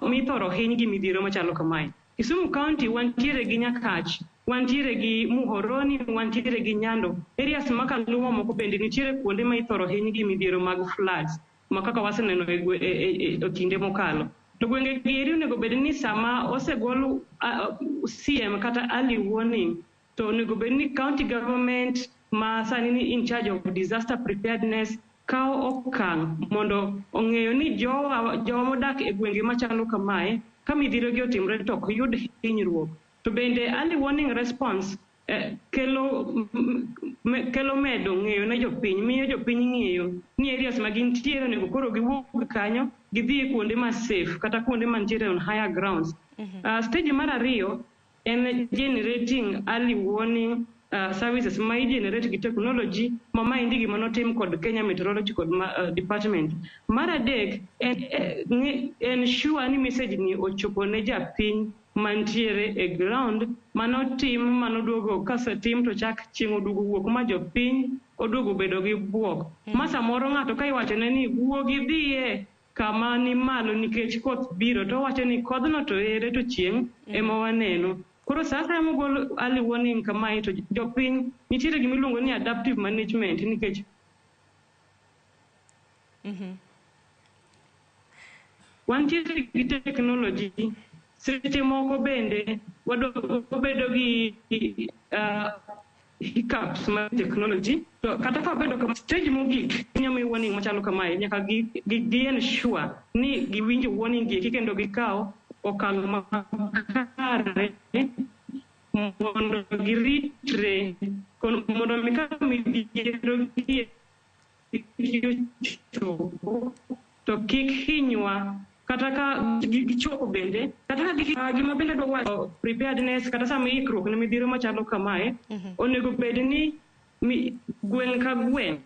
mithoro hiny gi midhiero machalo kamae. Kisumu County wantiere gi Nyakach, wantiere gi Muhoroni, wantiere gi Nyando. Areas makaluwo moko bende nitiere kuonde ma ithoro hiny gi midhiero mag floods, ma kaka waseneno e kinde mokalo. To gwenge gi eri onego bed ni sama osegol CM kata early warning, to onego bed ni county government ma sani ni in charge of disaster preparedness kawo okang' mondo ong'eyo ni jowa modak e gwenge machalo kamae, ka midhiero gi otimre to ok yud hinyruok. To bende early warning response kelo medo ng'eyo ne jopiny, miyo jopiny ng'eyo ni areas ma gintiere onego koro giwuok kanyo gidhi kuonde ma safe kata kuonde mantiere on higher grounds. Stage mar ariyo en generating early warning services ma i-generate gi technology ma maendi gima notim kod Kenya Meteorological Department. Mar adek en sure ni message ni ochopo ne japiny mantiere e ground, manoduogo kasetim to chak chieng' oduogo wuok ma jopiny oduogo bedo gi buok. Ma samoro ng'ato ka iwachone ni wuogi dhiye kama ni malo nikech koth biro, to wacho ni kodhno to ere to chieng' ema waneno. Koro sasa mogol early warning kamae to jopiny nitiere gimiluongo ni adaptive management, nikech wantiere gi technology, seche moko bende wabedo gi hiccups mar technology, to kata ka bedo kama stage mogik nyamo warning machalo kamae, nyaka gi ensure ni giwinjo warning gi kendo gikawo okang' makare mondo giritre mondo midhiero gi to kik hinywa kata ka gichopo bende, kata ka gima bende dwa wacho preparedness kata sama ikruok ne midhiero machalo kamae, onego bed ni gweng' ka gweng'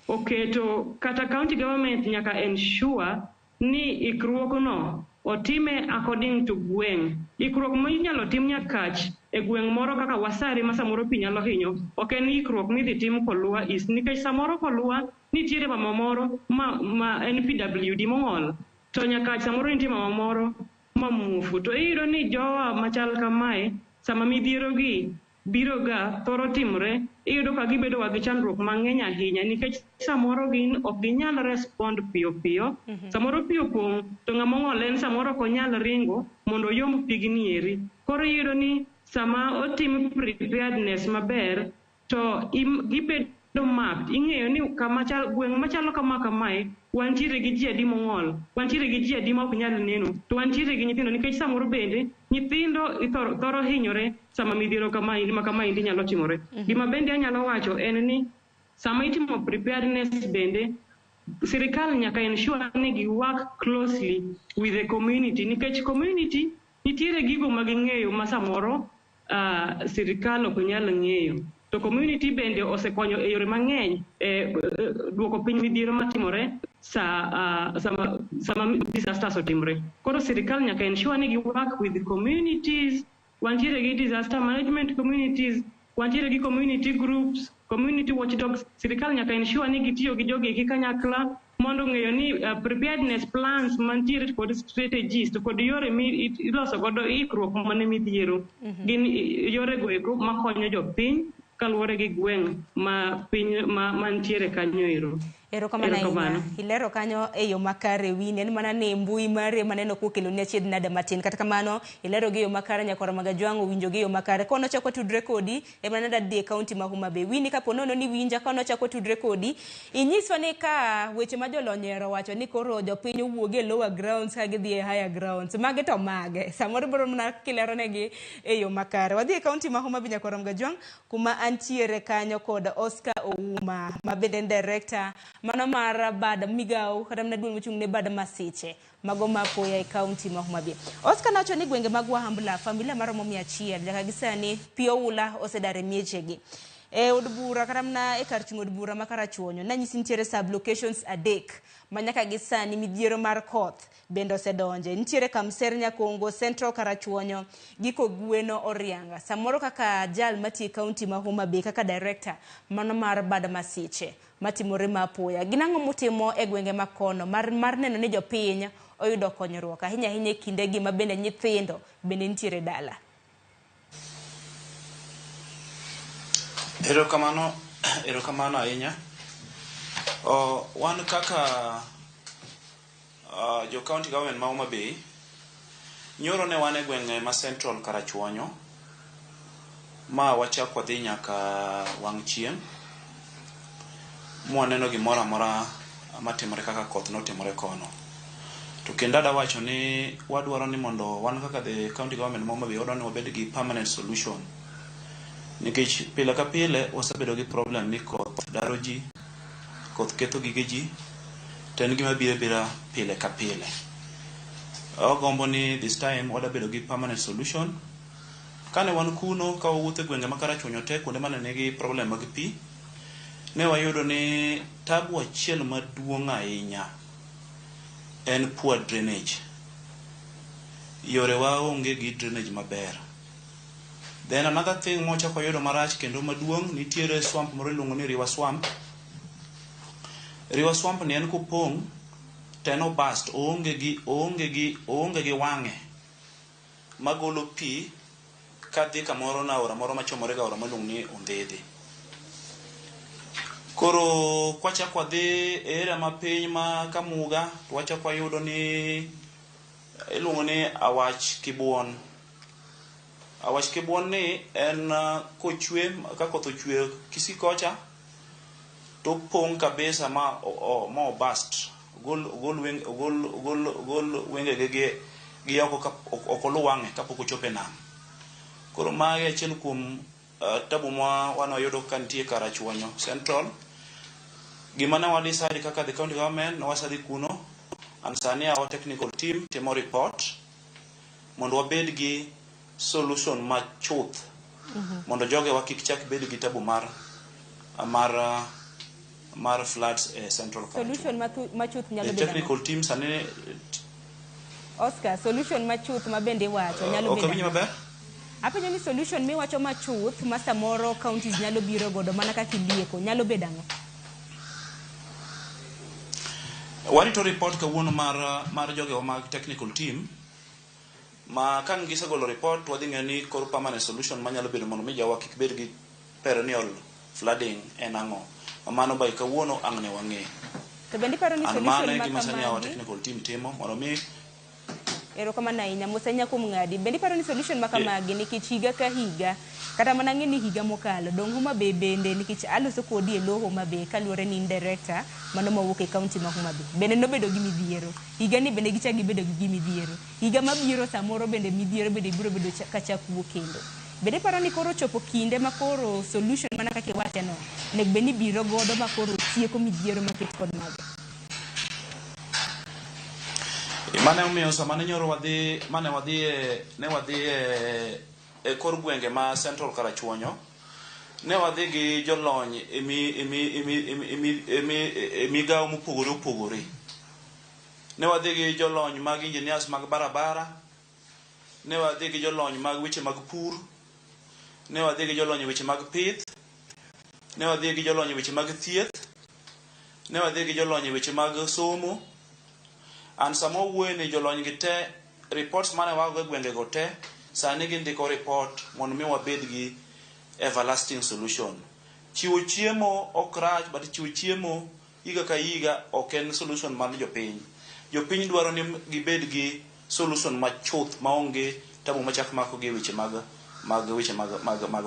oketo kata county government nyaka ensure ni ikruokno otime according to gweng'. Ikruok ma inyalo tim Nyakach e gweng' moro kaka Wasari ma samoro pi nyalo hinyo, ok en ikruok midhi tim Koluwa East, nikech samoro Koluwa nitiere mama moro ma en PWD mong'ol, to Nyakach samoro nitie mama moro ma muofu. To iyudo ni jowa machal kamae, sama midhiero gi biro ga thoro timre, iyudo ka gibedo gi chandruok mang'eny ahinya, nikech samoro ok ginyal respond piyo piyo. Samoro pi opong' to ng'ama ong'ol en samoro ok onyal ringo mondo oyomb pigni eri. Koro iyudo ni sama otim preparedness maber, to gibedo mapped ing'eyo ni gweng' machalo kamae wantiere gi ji adi mong'ol, wantiere gi ji adi ma ok nyal neno, to wantiere gi nyithindo nikech samoro bende nyithindo thoro hinyore sama midhiero kamaendi nyalo timore. Gima bende anyalo wacho en ni sama itimo preparedness bende sirikal nyaka ensure ni gi work closely with the community nikech community nitiere gigo ma ging'eyo ma samoro sirikal ok nyal ng'eyo. To community bende osekonyo e yore mang'eny duoko piny midhiero matimore sama disasters otimore. Koro sirikal nyaka ensure ni gi work with the communities, wantiere gi disaster management communities, wantiere gi community groups, community watchdogs. Sirikal nyaka ensure ni gitiyo gi jogi kanyakla mondo ng'eyo ni preparedness plans mantiere kod strategies to kod yore iloso godo ikruok mane midhiero gin yore goeko makonyo jopiny kaluwore gi gweng' ma piny mantiere kanyo ero. Erokamano ahinya. Ilero kanyo e yo makare wini en mana ni mbui mare maneno kokelo ni achiedh nade matin kata kamano ilero gi yo makare nyakora magajwango winjo gi yo makare kono chako tudre kodi e mana dhi e kaunti ma Homa Bay wini kapo nono ni winja kono chako tudre kodi inyiswa ni ka weche ma jolonyero wacho ni koro jopiny wuoge lower grounds ka gidhi e higher grounds mage to mage samoro bro mana kilero negi e yo makare. Wadhi e kaunti ma Homa Bay nyakora magajwang kuma antiere kanyo kod Oscar Ouma mabende director mano mar bad migao kata mna duong' mochung' ne bad masiche mago mapoya e kaunti ma Homa Bay. Oscar nacho ni gwenge mag Wahambla familia maromo 100 nyaka gisani pio ula osedare miechegi e od bura kata mna e kar chung' od bura makarachuonyo na nyisi nitiere sub locations adek manyaka gisani midhiero mar koth bendo sedonje nitiere Kamser Nyakongo Central Karachuonyo giko Gweno Orianga samoro kaka jal mati kaunti ma Homa Bay kaka director mano mar bad masiche matimore mapoya ginang'o mutimo e gwenge makono mar neno ni jopiny oyudo konyruok ahinya e kinde gi mabende nyithindo bende nitiere dala. Erokamano ahinya. Wan kaka jo county government ma Homa Bay nyoro ne wan e gwenge ma Central Karachuonyo ma wachak wadhi nyaka wang' chieng' mwaneno gimoro amora matimore kaka koth notimore kono. To kendo wacho ni wadwaro ni mondo wan kaka the county government ma Homa Bay wadwaro ni wabed gi permanent solution nikech pile ka pile wasebedo gi problem ni koth daro ji, koth ketho gige ji, to en gima biro pile ka pile. Agombo ni this time wadabedo gi permanent solution. Kane wan kuno ka wawuotho e gwenge ma Karachuonyo te kuonde mane nigi problem mag pi, ne wayudo ni tabu achiel maduong' ahinya en poor drainage. Yore wa onge gi drainage maber. Then another thing mochako yudo marach kendo maduong' nitiere swamp moro iluongo ni river swamp. River swamp ni en kupong' teno bust oonge gi wang'e magolo pi kadhi kamoro na aora moro machomore ga aora miluongo ni Ondhidhi. Koro kwachako wadhi e area ma piny ma Kamuga to wachako wayudo ni iluongo ni Awach Kibuon. Awach Kibuon ni en kochwe ka koth ochwe Kisikocha to pong' kabisa ma bust gol wenge gi oko luwange kapok ochope nam. Koro mage achiel kuom tabu ma wanoyudo kantie Karachuonyo Central. Gima ne wadecide kaka the county government na wasadhi kuno and sani our technical team timo report mondo wabed gi solution machuth mondo joge wakik chak bed gi tabu mar floods Central Karachuonyo. Solution machuth nyalo bedo technical team sani Oscar solution machuth mabende wacho nyalo bedo. Okay, maber. Apenjo ni solution miwacho machuth ma samoro counties nyalo biro godo mana kaka ilieko nyalo bedo ang'o? Warito report kawuono mar joge mag technical team ma kan gisegolo report wadhi ng'eyo ni koro permanent solution manyalo bedo mondo mi jowa kik bed gi perennial flooding en ang'o. Mano bai kawuono ang' ne wang'e. To bende paro ni solution ma sani our technical team timo mondo mi erokamano ahinya mosenya kuom ng'adi bende paro ni solution ma kamagi nikech higa ka higa kata mana ng'eni higa mokalo dong Homa Bay bende nikech aloso kodi e lo Homa Bay kaluwore ni director mano mawuok e kaunti ma Homa Bay bende nobedo gi midhiero higa ni bende gichak gibedo gi midhiero higa mabiro samoro bende midhiero bende biro bedo kachak wuok kendo bende paro ni koro chopo kinde ma koro solution mana kaka iwacho no nek bende biro godo ma koro tieko midhiero maket kod mago mane omiyo sama ne nyoro wadhi e kor gwenge ma Central Karachuonyo ne wadhi gi jolony e migawo mopogore opogore ne wadhi gi jolony mag engineers mag barabara ne wadhi gi jolony mag weche mag pur ne wadhi gi jolony weche mag pith ne wadhi gi jolony weche mag thieth ne wadhi gi jolony weche mag somo an samo wuone jolony gi te reports mane wago e gwenge go te sani gindiko report mondo mi wabed gi everlasting solution chiwo chiemo ok rach but chiwo chiemo higa ka higa ok en solution mar jopiny dwaro ni gibed gi solution machuth maonge tabu machak mako gi weche mag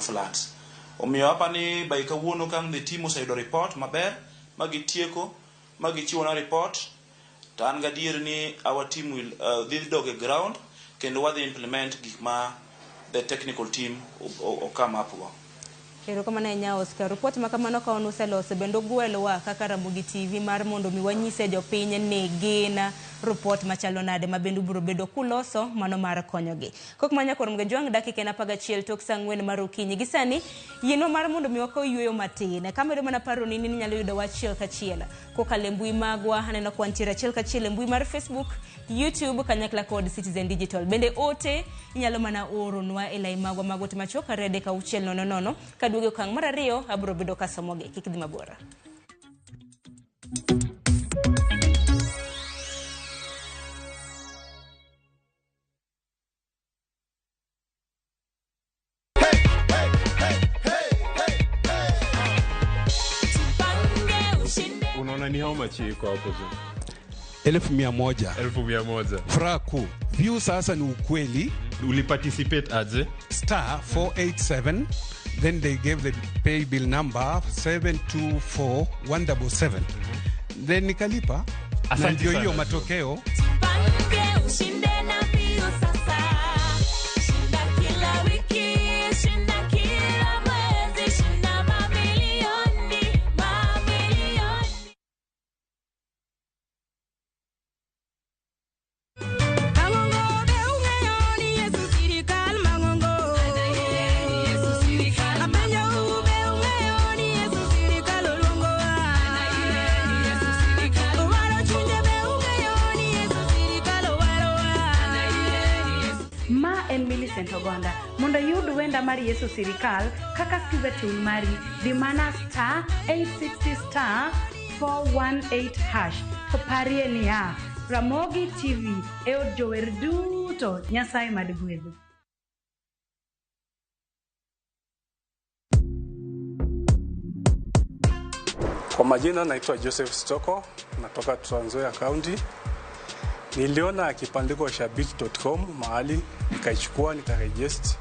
floods omiyo apani bai kawuono kang the team oseyudo report maber magitieko magichiwo na report to an gadier ni our team will dhi dog ground kendo wadhi implement gik ma the technical team will come up with. Kero kama na nya Oscar report makamano ka onu seloso bendo gwelwa kaka Ramogi TV mar mondo mi wanyise jopiny ne gina report machalo nade mabendu biro bedo kuloso mano mar konyogi kok manya korum gejwang dakika na paga chiel tok sangwen mar okinyi gisani yino mar mondo mi wako yueyo matine kamero mana paro ni nyalo yudo wachiel ka chiel kokale mbui magwa haneno kwantira chiel ka chiel mbui mar Facebook YouTube kanyakla kod Citizen Digital bende ote inyalo mana oro nwa elai magwa magote machoka rede ka uchiel nono kaduoge kang mar ariyo abro bedo kasomoge kikidhi mabora. Unaona ni how much iko hapo tu? 1,100. Furaha kuu. View sasa ni ukweli. Uliparticipate aje? *487. Then they gave the pay bill number 724177. Then nikalipa. Na ndio hiyo matokeo. Ogonda mondo yud wenda mar Yesu Sirikal kaka skiza tune mari di mana *860 *418# to parie ni ya Ramogi TV e od jower duto Nyasaye mad gwedho. Kwa majina naitwa Joseph Stoko, natoka Trans Nzoia County. Niliona kipandiko shabiki.com mahali, nikaichukua, nikaregister.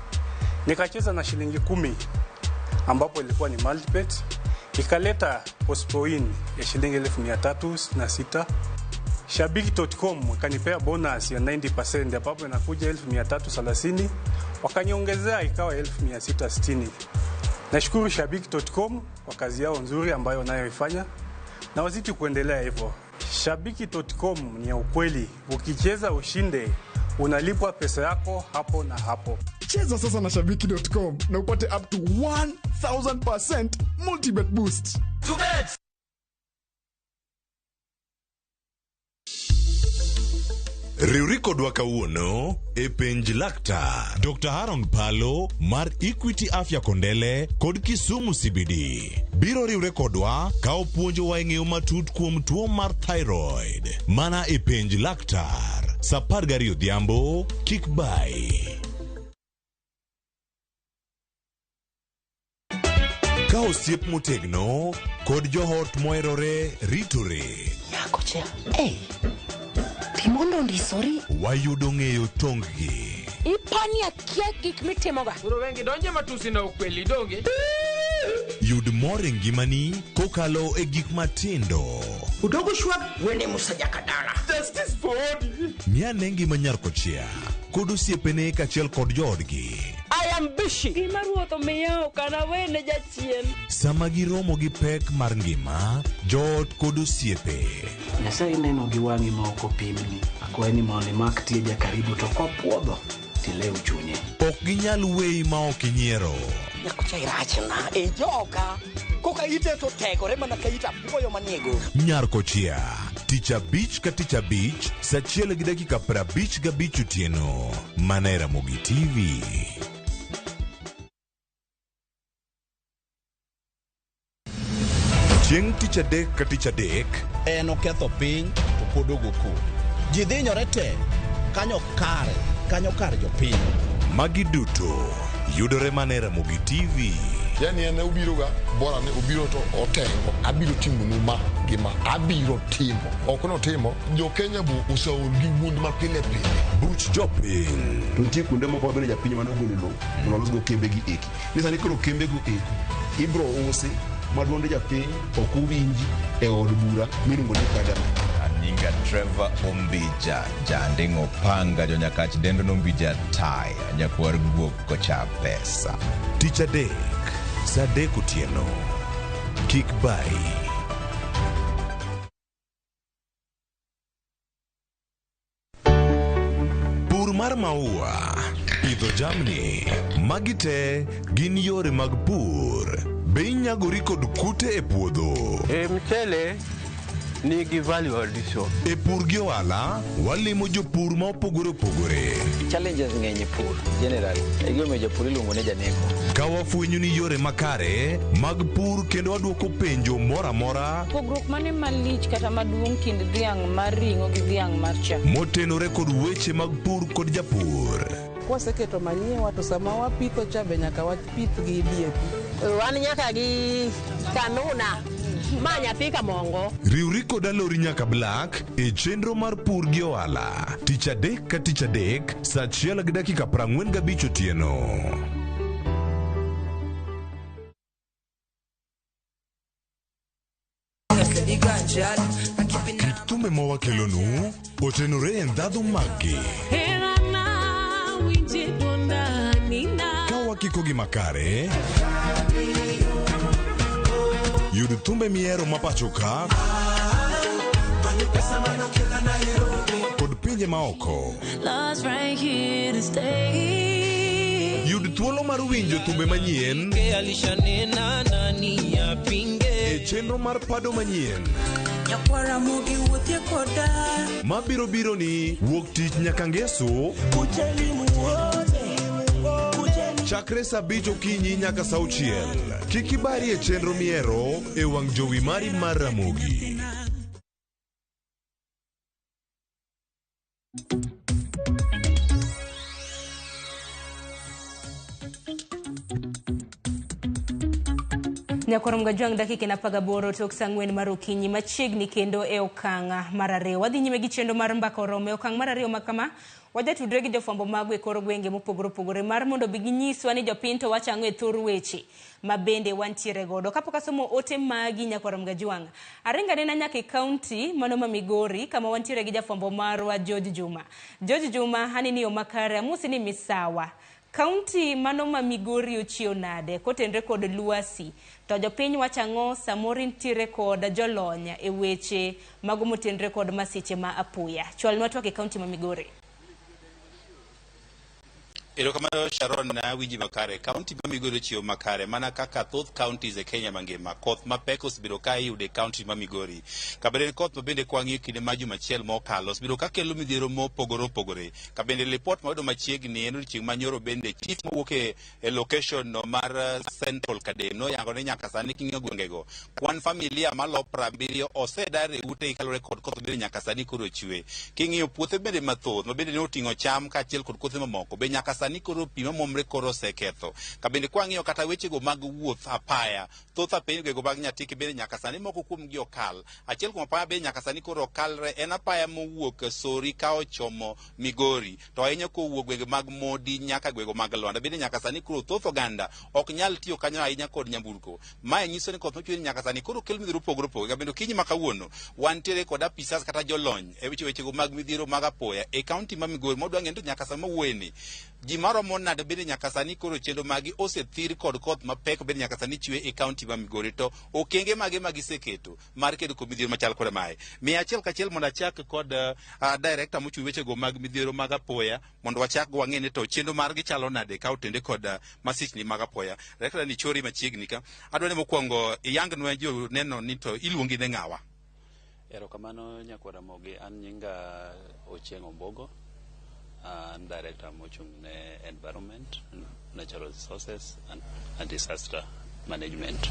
Nikacheza na shilingi 10 ambapo ilikuwa ni multibet. Ikaleta postpoin ya shilingi 1306. Shabiki.com kanipea bonus ya 90% ambapo inakuja 1330. Wakaniongezea ikawa 1660. Nashukuru Shabiki.com kwa kazi yao nzuri ambayo wanayoifanya na wazidi kuendelea hivyo. Shabiki.com ni ya ukweli. Ukicheza ushinde, unalipwa pesa yako hapo na hapo. Cheza sasa na Shabiki.com na upate up to 1000% multibet boost. Tubet! Riwri kodwa kawuono e penj laktar. Dr. Haron Palo mar Equity Afya Kondele kod Kisumu CBD biro riwre kodwa ka opuonjowa e ng'eyo matut kuom tuo mar thyroid. Mana e penj laktar. Sa 12 odhiambo kik bai. Ka osiep motegno kod johot moherore ritore. Nyako cha, timondo ndisori. Wayudo ng'eyo tonggi. ipani akia gik mitimoga. Koro wengi donje matusi na ukweli donge. Yud mor e ngimani kokalo e gik matindo. Udogo shwag wende musajakadala. Justice for all. Miane ngima nyar kochia kod osiepene kaachiel kod joodgi. I am busy. Gima ruotho miyo kana wene jachien. Sama giromo gi pek mar ngima, joot kod osiepe. Nyasaye neno gi wang'i ma ok opimni. Akwaye ni mondo imak tieja karibu to kopuodho tilew chunye. Ok ginyal weyi ma ok inyiero. Nyakucha irachna e joka. Koka ite to tegore mana ka ita puoyo maniego. Nyar kochia tich abich ka tich abich saa 1:55 otieno. Mana e Ramogi TV. Chieng' tich adek ka tich adek en oketho piny to pod ogo ji dhinyore te kanyo kar jopiny. Magi duto yudore mana e Ramogi TV. Yani ene ubiroga bora ne ubiro to otengo abiro timonu ma gima abiro timo ok no timo jo Kenya bu usaol gi wund ma pile buch jopiny. To nitie kuonde moko bende japiny mano golo lo mondo go kembe gi eki ni sani koro kembe go eki ibro usi maduonde japiny ok uwinji e od bura miluongo ni kadama. Ninga Trevor Ombija jandingo panga jo nyakach dendo nombija tai nyakwar guok kocha pesa. Tich adek saa 3 otieno. Kik bai. Pur mar maua, pidho jamni, magi te gin yore mag pur. Be inyagori kod kute e puodho? Mchele nigi value addition. E pur gi ohala, walimo jopur ma opogore opogore. Challenges ng'eny e pur generally. E gima jopur iluongo ne janeko. Ka wafwenyo ni yore makare mag pur kendo waduoko penjo mora mora. Pogruok mane malich kata maduong' kind dhiang' mar ring'o gi dhiang' mar chak. Motenore kod weche mag pur kod japur. Kwaseketo manyiwa to sama wapitho cha be nyaka wapith gi DAP. Wan nyaka gi kanuna. Ma nyathi ka mongo. Riwri kod alori nyaka Black e chenro mar pur gi ohala. Tich adek ka tich adek saa 1:45 otieno. Kit thumbe mawakelonu otenore e ndhadhu maggi. Ka wakiko gi makare, yud thumbe miero mapacho ka kod pinje maoko. Yud thuolo mar winjo thumbe manyien e chenro mar pado manyien mabiro biro ni wuok tich nyaka ngeso chakre saa 5 okinyi nyaka saa 6. Kik ibari e chenro miero e wang' jowi mari mar Ramogi. Nyakoro mgajwang dakika na pagaboro tok sangwen mar okinyi machiegni kendo e okanga mar ariyo. Wadhi nyime gi chendo mar mbaka oromo e okang' mar ariyo makama. Wajatudre gi jofwambo magu e kor gwenge mopogore opogore mar mondo bi ginyiswa ni jopiny to wacho ang'o e thor weche ma bende wantiere godo. Kapok asomo ote magi nyakoro mgajwang. Aringa nena nyaka e kaunti mano ma Migori kama wantiere gi jafwambo marwa George Juma. George Juma hani ni omakare amusi ni misawa. Kaunti mano ma Migori ochio nade kotendre kod luasi to jopiny wacho ang'o samoro ntiere kod jolonya e weche mago motendre kod masiche ma apuya. Chwal nwatwak e kaunti ma Migori. Erokamano Sharon na wiji makare. County ma Migori chiwo makare mana kaka thoth counties e Kenya mangima. Koth mapek osebiro ka iyude county ma Migori. Kabende koth mabende kwang'iyo kinde ma juma achiel mokalo osebiro ka kelo midhiero mopogore opogore. Kabende report mayudo machiegni en odiechieng' manyoro bende chief mowuok e location no mar Central Kadeno yango ne nyaka sani king'iyo gwengego. Kwan familia malo 70 osedar e ute kalore kod koth bende nyaka sani koro chwe. King'iyo puothe bende mathoth mabende ne oting'o cham kaachiel kod kothe mamoko be nyaka sani koro pi mamomre koro oseketho. Ka bende kwang'iyo kata wechego mag wuoth apaya, thoth apeyego mag Nyatike bende nyaka sani moko kuomgi okal. Achiel kuom apaya bende nyaka sani koro okalre en apaya mowuok Sori ka ochomo Migori, to ahinya kowuok gwenge mag Modi nyaka gwego mag Lwanda. Bende nyaka sani koro thoth oganda ok nyal tiyo kanyo ahinya kod nyamburko. Mae nyiso ni koth mochwe nyaka sani koro kel midhiero opogore opogore. Ka bende kinyi ma kawuono wantiere kod apisas kata jolony e wechego mag midhiero mag apoya e kaunti ma Migori modwa ng'endo nyaka sani mawuoyeni. Ji maromo nade bende nyaka sani koro chenro magi osethir kod koth mapek bende nyaka sani chwe e kaunti ma Migori, to okenge mage magiseketo mar kedo kod midhiero machal kod mae. Miya achiel kachiel mondo achak kod director mochwe wechego mag midhiero mag apoya mondo wachak go wang'e ni to chenro margi chalo nade ka otende kod masichni mag apoya. Director ni chori machiegni ka, adwa ni mokwongo iyangnwa jo neno ni to iluongi ne ng'awa. Erokamano nyakwara Ramogi, an nyinga Ochieng' Ombogo, an director mochung' ne environment, natural resources and disaster management.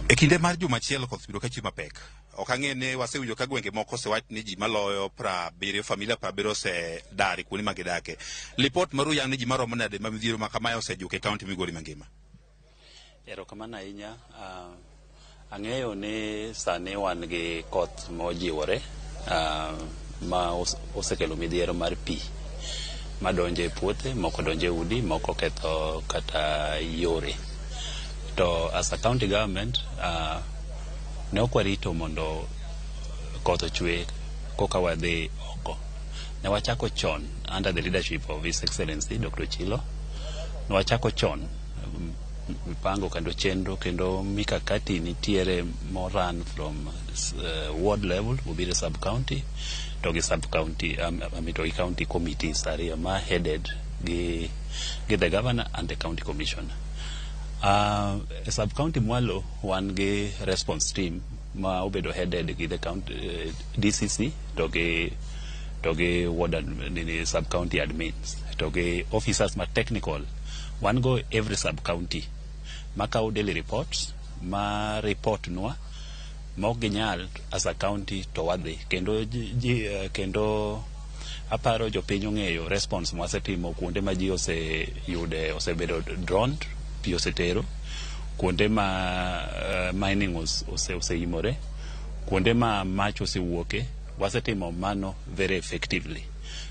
E kinde mar juma achiel koth biro ka chwe mapek. Ok ang'e ne wasewinjo ka gwenge moko osewach ni ji maloyo 70 familia 70 osedar kuonde ma gidake. Lipot maru yang' ni ji maromo nade ma midhiero ma kamae osejuke e kaunti Migori mangima. Erokamano ahinya. Ang'eyo ni sani wan gi koth mojiwore ma osekelo midhiero mar pi madonjo e puothe, moko donjo e udi, moko ketho kata yore. To as a county government, ne ok warito mondo koth ochwe koka wadhi oko. Ne wachako chon under the leadership of His Excellency Dr. Chilo. Ne wachako chon mipango kendo chenro kendo mikakati nitiere moran from ward level obire sub county to gi sub county to gi county committees ariyo ma headed gi the governor and the county commissioner. Sub county mwalo wan gi response team ma obedo headed gi the county DCC to gi ward sub county admins to gi officers ma technical wan go every sub county makao daily reports ma report nwa ma ok ginyal as a county to wadhi kendo aparo jopiny ong'eyo response mwasetimo kuonde ma ji oseyude osebedo drone pi osetero kuonde ma mining oseimore kuonde ma mach osewuoke wasetimo mano very effectively.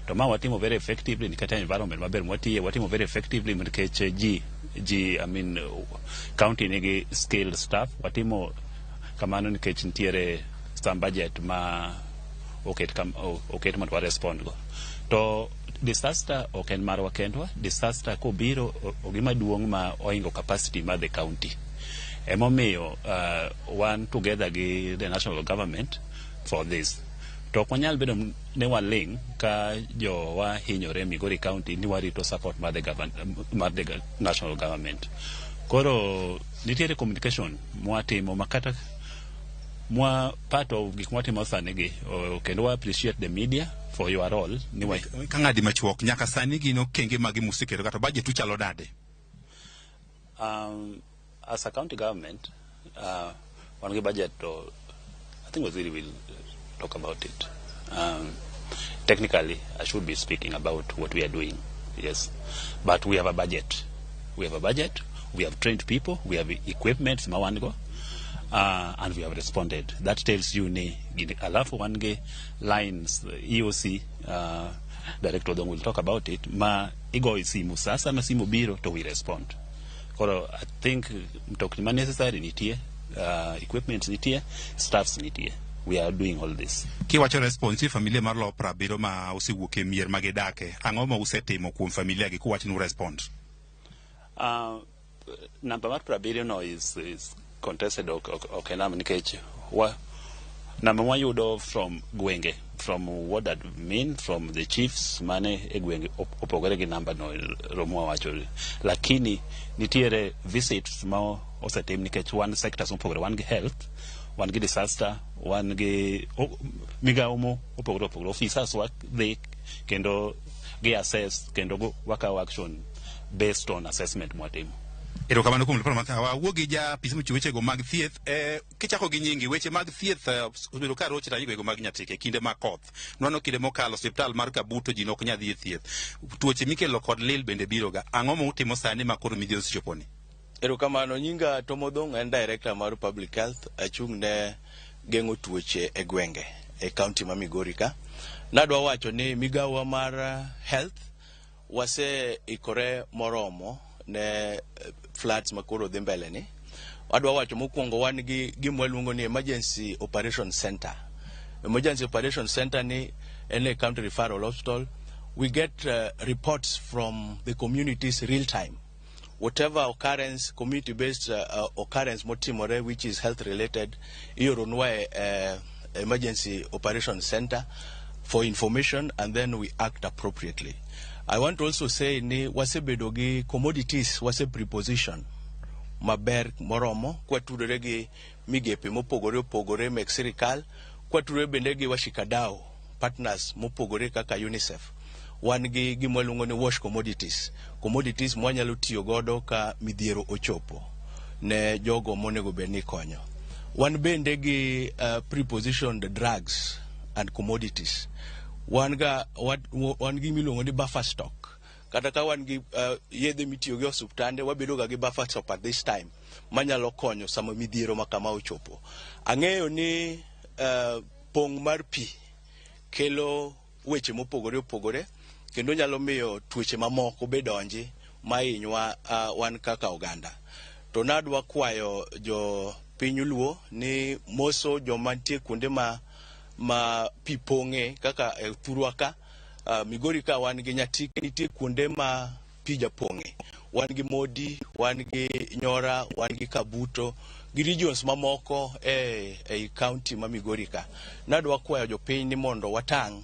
To ma watimo very effectively nikech environment maber mwatiye watimo very effectively nikech county nigi skilled staff. Watimo kamano nikech nitiere some budget ma oket mondo wa respond go. To disaster ok en marwa kendwa. Disaster kobiro ogima duong' ma oingo capacity ma the county. Emomiyo one together gi the national government for this. To kwanyal bedo ne waling ka jo wa hinyore Migori County ni warito support mar the national government. Koro nitiere communication mwatimo makata part of gik mwatimo sani gi kendo wa appreciate the media for your role ni wa ka ng'adi machuok nyaka sani gino kenge magi musikero kata budget uchalo nade. As a county government one gi budget to I think Waziri will talk about it. Technically, I should be speaking about what we are doing, yes. But we have a budget. We have trained people, we have equipment, and we have responded. That tells you, alafu wange lines, EOC, Director Dong will talk about it, ma igo isimu sasa na simu biro to we respond. Koro, I think, mtokima necessary nitie, equipment nitie, staffs nitie. We are doing all this. Kiwacho response familia mar lopra biro ma osewuok e mier magidake. Ang'o ma usetimo kuom familia gi kuwacho nu respond? Number mar 70 no is contested okay nam nikech number one yudo from gwenge, from what that mean from the chiefs mane e gwenge opogore gi number no romo wacho. Lakini nitiere visits ma osetim nikech one sectors opogore, one gi health, one gi disaster, one gi migawo mo opogore opogore. Officers work they kendo gi assess kendo go work action based on assessment mwatimo. Erokamano kuom lipot makawa wuogi ja pisa mochiw weche go mag thieth kichako gi nyingi weche mag thieth obedo ka roch ranyi go mag nyatike kinde ma koth nono kinde mokalo hospital mar Kabuto ji nok nyadhi e thieth tuoche mikelo kod lil bende biro ga ang'o ma utimo sani ma koro midhiero choponi. Erokamano nyinga Tomodong en director mar public health achung' ne geng'o tuoche e gwenge e county ma Migori ka. Nadwa wacho ni migawa mar health wase ikore moromo ne floods makoro dhi mbele ni. Adwa wacho mokwongo wan gi gima luongo ni emergency operation center. Emergency operation center ni en a county referral hospital. We get reports from the communities real time. Whatever occurrence, community-based occurrence motimore which is health related, iyoronwa emergency operation center for information and then we act appropriately. I want to also say ni wasebedo gi commodities wase preposition maber moromo kwatudore gi migepe mopogore opogore mek sirikal kwatudore bende gi washikadau partners mopogore kaka UNICEF. Wan gi gima luongo ni wash commodities mwanyalo tiyo godo ka midhiero ochopo ne jogo monego bed ni konyo. Wan bende gi prepositioned drugs and commodities. Wan gi miluongo ni buffer stock. Kata ka wan gi yedhe mitiyo gi osuptande wabedo ga gi buffer stock at this time manyalo konyo sama midhiero makama ochopo. Ang'eyo ni pong' mar pi kelo weche mopogore opogore kendo nyalo miyo tuoche mamoko bedonji mainywa wan kaka oganda. To nadwa kwayo jo piny luo ni moso joma nitie kuonde ma pi pong'e kaka e thurwa ka Migori ka wan gi Nyatike nitie kuonde ma pi japong'e. Wan gi Modi, wan gi Nyora, wan gi Kabuto gi regions mamoko e county ma Migori ka. Nadwa kwayo jopiny ni mondo watang'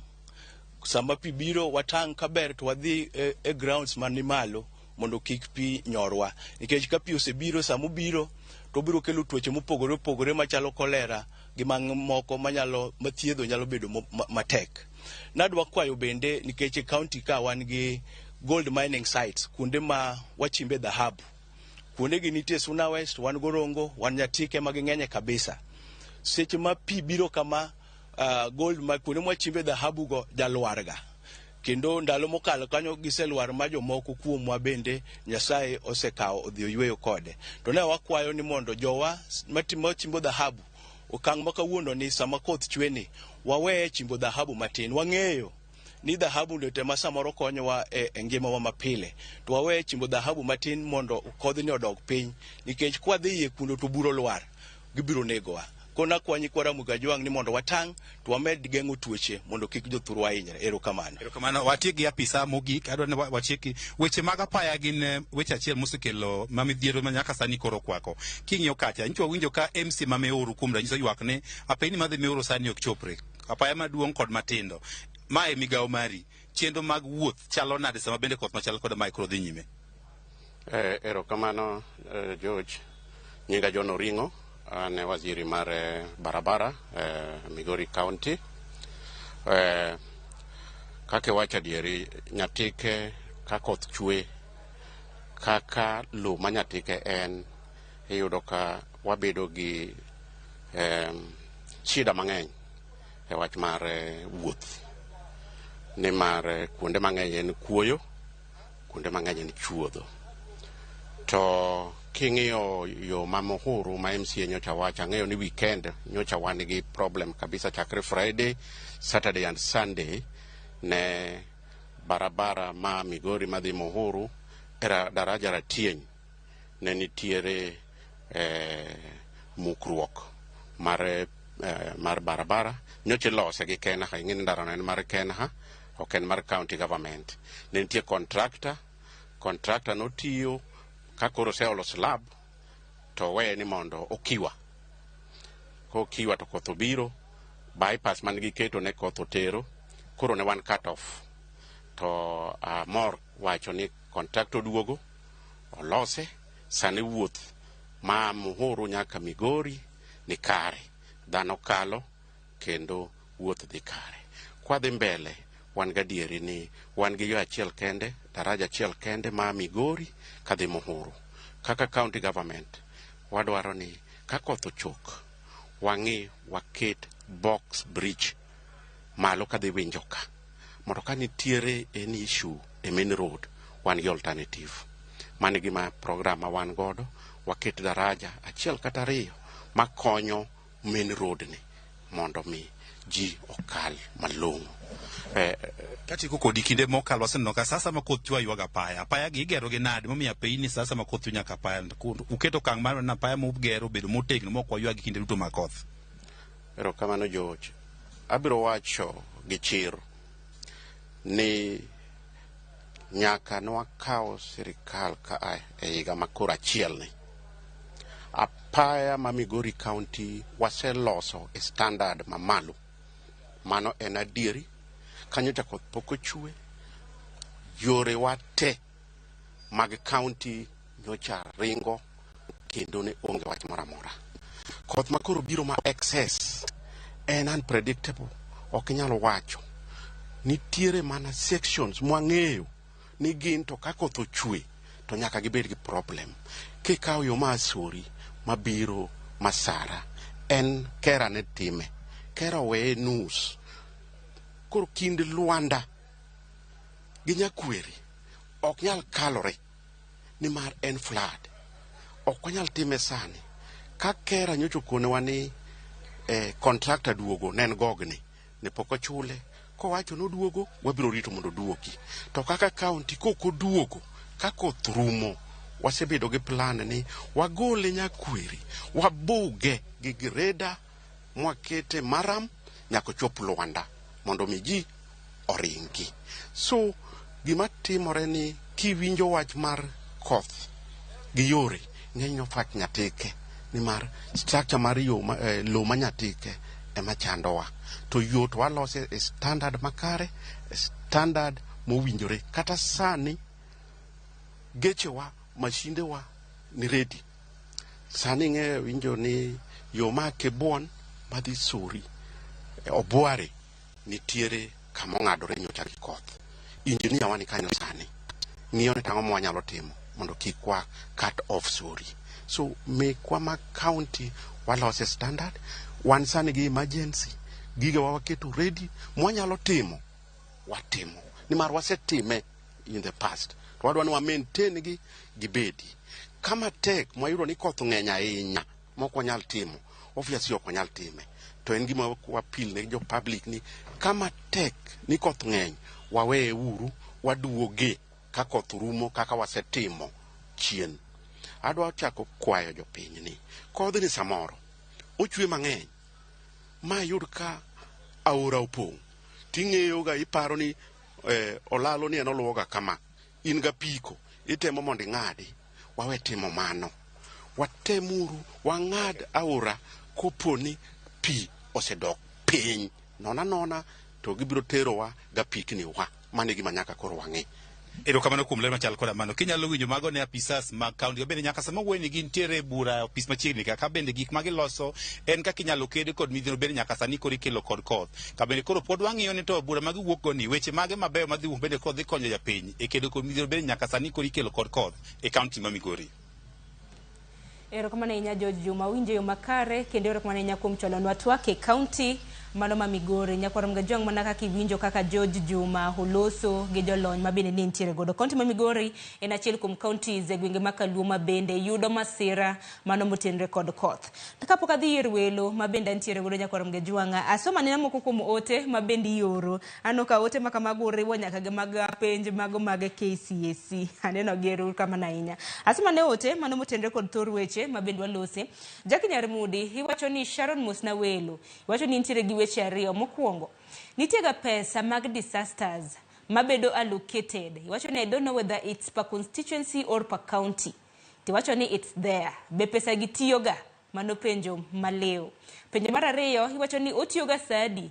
sama pi biro watang' kaber to wadhi e grounds man malo mondo kik pi nyorwa nikech ka pi osebiro sama obiro to biro kelo tuoche mopogore opogore machalo kolera gi mamoko mathiedho nyalo bedo matek. Nadwa kwayo bende nikech county ka wan gi gold mining sites kuonde ma wachimbe dhahabu. Kuonde gi nitie Suna West, wan Gorongo, wan Nyatike ma ging'enye kabisa. Seche ma pi biro kama gold ma kuonde mwachimbe dhahabu go jalwarga. Kendo ndalo mokalo kanyo giselwar ma jomoko kuomwa bende Nyasaye osekawo odhi oyweyo kode. To ne wakwayo ni mondo jowa matimo chimbo dhahabu okang' makawuono ni sama koth chwe ni waweye chimbo dhahabu matin. Wang'eyo ni dhahabu ndio tema samoro konyowa e ngimawa mapile. To waweye chimbo dhahabu matin mondo kodhni odog piny nikech kwadhi kundo to buro lwar gibiro negowa. Kona kwanyi kwara Mugajwang' ni mondo watang' to wamed geng'o tuoche mondo kik jothurwa hinyre. Erokamano. Erokamano watiek gi apisa mogik adwa ni wachiki weche mag apaya gin weche achiel mosekelo ma midhiero ma nyaka sani koro kwako. King'iyo kacha nyicho winjo ka MC ma Meoru kuom ranyisi ywak ne apeni madhi Meoru sani ok chopre. Apaya maduong' kod matindo. Ma e migawo mari chenro mag wuoth chalo nade sama bende koth machalo kod micro dhi nyime. Erokamano George nyinga John Oringo ne waziri mar barabara Migori County. Kaka wacha dieri Nyatike ka koth chwe kaka lo ma Nyatike en iyudo ka wabedo gi shida mang'eny e wach mar wuoth. Ni mar kuonde mang'eny en kuoyo, kuonde mang'eny en chuodho. To king'iyo yo ma Muhuru ma MCA nyocha wacha ng'eyo ni weekend nyocha wan gi problem kabisa chakre Friday, Saturday and Sunday ne barabara ma Migori madhi Muhuru era daraja Ratieny ne nitiere mukruok mar barabara nyocha lose gi Kenha ing'eni ndara en mar Kenha ok en mar county government. Ne nitie contractor notiyo ka koro seolo slab to weye ni mondo okiwa to koth obiro bypass man giketo ne koth otero koro ne wan cut off to mor wacho ni contractor duogo olose sani wuoth ma Muhuru nyaka Migori ni kare dhano kalo kendo wuoth dhi kare. Kwa dhi mbele wan gadieri ni wan gi yo achiel kende daraja achiel kende ma Migori kadhi Muhuru kaka county government wadwaro ni ka koth ochok wang'i waket box bridge malo kadhi winjo ka mondo ka nitiere any issue e main road wan gi alternative. Mane gima program ma wan godo waket daraja achiel kata ariyo makonyo main road ni mondo mi ji okal malong'o. Kati kodi kinde mokalo waseneno ka sasa ma koth chwa ywaga apaya gi igero gi nade momiyo apeyini sasa ma koth nyaka apaya uketo okang' mar na apaya mugero bedo motegno mok waywagi kinde duto ma koth. Erokamano George, abiro wacho gi chir ni nyaka nwakaw sirikal ka e higa makoro achiel ni apaya ma Migori County waseloso e standard mamalo. Mano en adieri, kanyo cha koth pok ochwe, yore wate mag county nyocha ringo kendo ne onge wach moro amora. Koth makoro biro ma excess en unpredictable, ok inyalo wacho. Nitiere mana sections mwang'eyo ni gin to ka koth ochwe to nyaka gibed gi problem. Kikawo yo ma Asori mabiro Masara en kera ne time, kera weye nus. Koro kind Luanda gi Nyakweri ok nyal kalore ni mar en flood. Ok wanyal time sani. Ka kera nyocho konewa ni contractor duogo nen gogni ne pok ochule, kowacho noduogo wabiro rito mondo duogi. To kaka county koko duogo ka koth rumo wasebedo gi plan ni wagole Nyakweri wabuge gi greda mwakete Maram nyaka chop Luanda mondo mi ji oringi. So gima timore ni kiwinjo wach mar koth gi yore ng'eny no fach nyatike ni mar structure mar yo lo ma nyatike ema chandowa. To yot walose e standard makare, standard mowinjore. Kata sani gechewa mashindewa ni ready. Sani ng'e winjo ni yo ma Kebon madhi Sori Obware nitiere kama ong'adore nyocha gi koth. Engineer wani kanyo sani ng'iyo ni tang'o mwanyalo timo mondo kik wa cut off Sori. So mekwa ma county walose standard, wan sani gi emergency giga waketo ready, mwanyalo timo watimo nimar wasetime in the past. To wadwa ni wa maintain gi gibedi. Kama tek mwayudo ni koth ng'eny ahinya mok wanyal timo, obviously ok wanyal time. To en gima wapil ne jo public ni kama tek ni koth ng'eny waweye uru waduoge ka koth rumo kaka wasetimo chien. Adwa chako kwayo jopiny ni kodhi ni samoro ochwe mang'eny ma yud ka aora opong', ting'eyo ga iparo ni olalo ni en oluwoga kama, in ga piko itemo mondo ing'adi. Wawe timo mano, watemuru wang'ad aora koponi pi osedok piny nona to gibiro terowa ga pikni wa. Mane gima nyaka koro wang'e. Erokamano kuom ler machal koda mano. Kinyalo winjo mago ne apisas mag county bende nyaka sama wuoyi ni gintiere bura opis machiegni ka bende gik magiloso en kaka inyalo kede kod midhiero bende nyaka sani koro ikelo kod koth. Ka bende koro pod wang'iyo ni to bura magiwuok go ni weche mage mabeyo madhi wuok bende kod dhi konyo japiny e kedo kod midhiero bende nyaka sani koro ikelo kod koth e county ma Migori. Erokamano ahinya George Juma, winjo yo makare kendo erokamano ahinya kuom chwalonwa twak e county mano ma Migori. Nyakwarom ga jong mana kaka iwinjo kaka George Juma holoso gi jolony mabende ni ntiere godo. County ma Migori en achiel kuom counties e gwenge ma Kaluo mabende yudo masira mano motenre kod koth. Kapok adhi ir welo mabende ntiere godo nyakwarom ga jwanga, asoma nena moko kuom ote mabende ioro. Ano ka ote maka magoriwo nyaka gi mag penj mago mag KCSE. Aneno gero kama na inya. Asoma ne ote mano motenre kod thor weche mabende walose. Jackie Nyarmudi iwacho ni Sharon Musna Welo iwacho ni ntiere gi weche ariyo. Mokwongo nitiega pesa mag disasters mabedo allocated. Iwacho ni I don't know whether it's per constituency or per county. Tiwacho ni it's there. Be pesa gitiyoga mano penjo maleo. Penjo mar ariyo iwacho ni otiyoga sadi.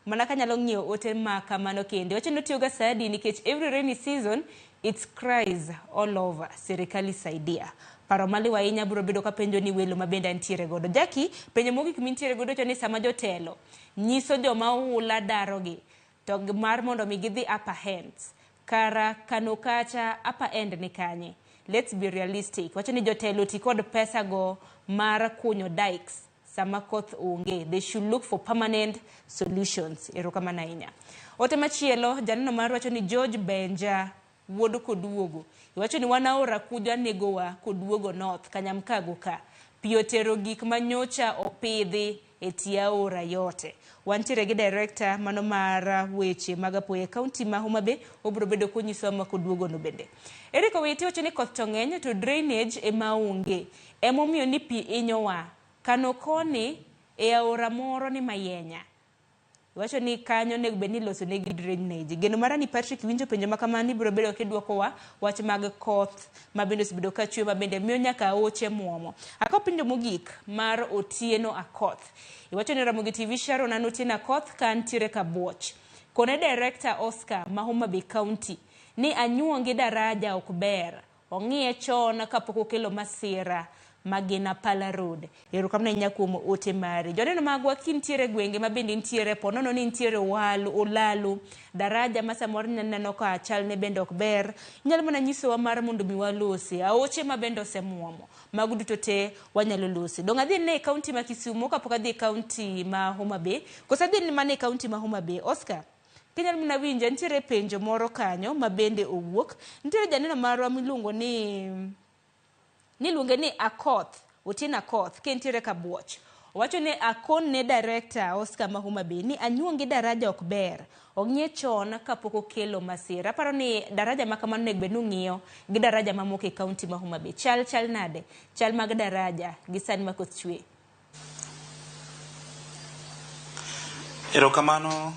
Mana kanyalo ng'iyo ote maka mano kende. Iwacho ni otiyoga sadi nikech every rainy season it's cries all over. Serikali saidia. Paro maliwa inya buro bedo ka penjo ni welo mabenda ntiere godo. Jackie, penjo mogik mintiere godo to ni sama jotelo nyiso joma ula darogi to mar mondo mi gidhi upper hands. Kara kano kacha upper end ni kanye. let's be realistic. Wacho ni jotelo ti kod pesa go mar kunyo dikes sama koth onge. They should look for permanent solutions. Erokamano ahinya. Ote machielo, janeno mar wacho ni George Benja wuod koduogo. Iwacho ni wanaora kuja negowa koduogo north kanyamkago ka. Piotero gik manyocha opidhi etia ora yote. Wantiere gi director mano mar weche mag apoya county ma Homa Bay obro bedo konyiso ma koduogo no bende. Eriko witi wacho ni koth to ng'eny to drainage ema onge. Emomiyo ni pi inyowa. Kano koni e aora moro ni Mayenya. Wacho ni kanyo nego beni loso negi drainage. Geno mara ni Patrick winjo penjo makamani biro bedo kiduoko wa wach mag koth mabende sibedo ka chwe mabende miyo nyaka oche muomo. Ako pinjo mogik mar Otieno Akoth. Iwacho ni Ramogi TV Sharon Otieno Akoth kan tire ka buoch. Kone director Oscar ma Homa Bay County ni anyuongi daraja ok ber. Ong'iye chon kapok okelo masira Magina Pala Road. Erokamna nyakumo ote mari. Joneno magwa kintiere gwenge mabende ntiere ponono ni ntiere olalu daraja masamor neno ka chal ne bende ok ber. Nyalo mana nyiso wa mar mondo mi walosi aoche mabende osemuomo. Magudu tote wanyalo losi. Dong adhi ne county ma Kisumu kapok adhi county ma Homa Bay. Kosa adhi ni mane county ma Homa Bay. Oscar Kenyal muna winja ntiere penjo moro kanyo mabende owuok. Ntiere janeno marwa miluongo ni luonge ni Akoth, Otieno Akoth, kentiere ka buoch. Wacho ni akon ne director Oscar ma Homa Bay ni anyuongi daraja ok ber. Ong'ie chon kapok okelo masira. Paro ni daraja ma kamano nego bed nung'iyo gi daraja mamoko e county ma Homa Bay. Chal nade? Chal mag daraja gi sani ma koth chwe. Erokamano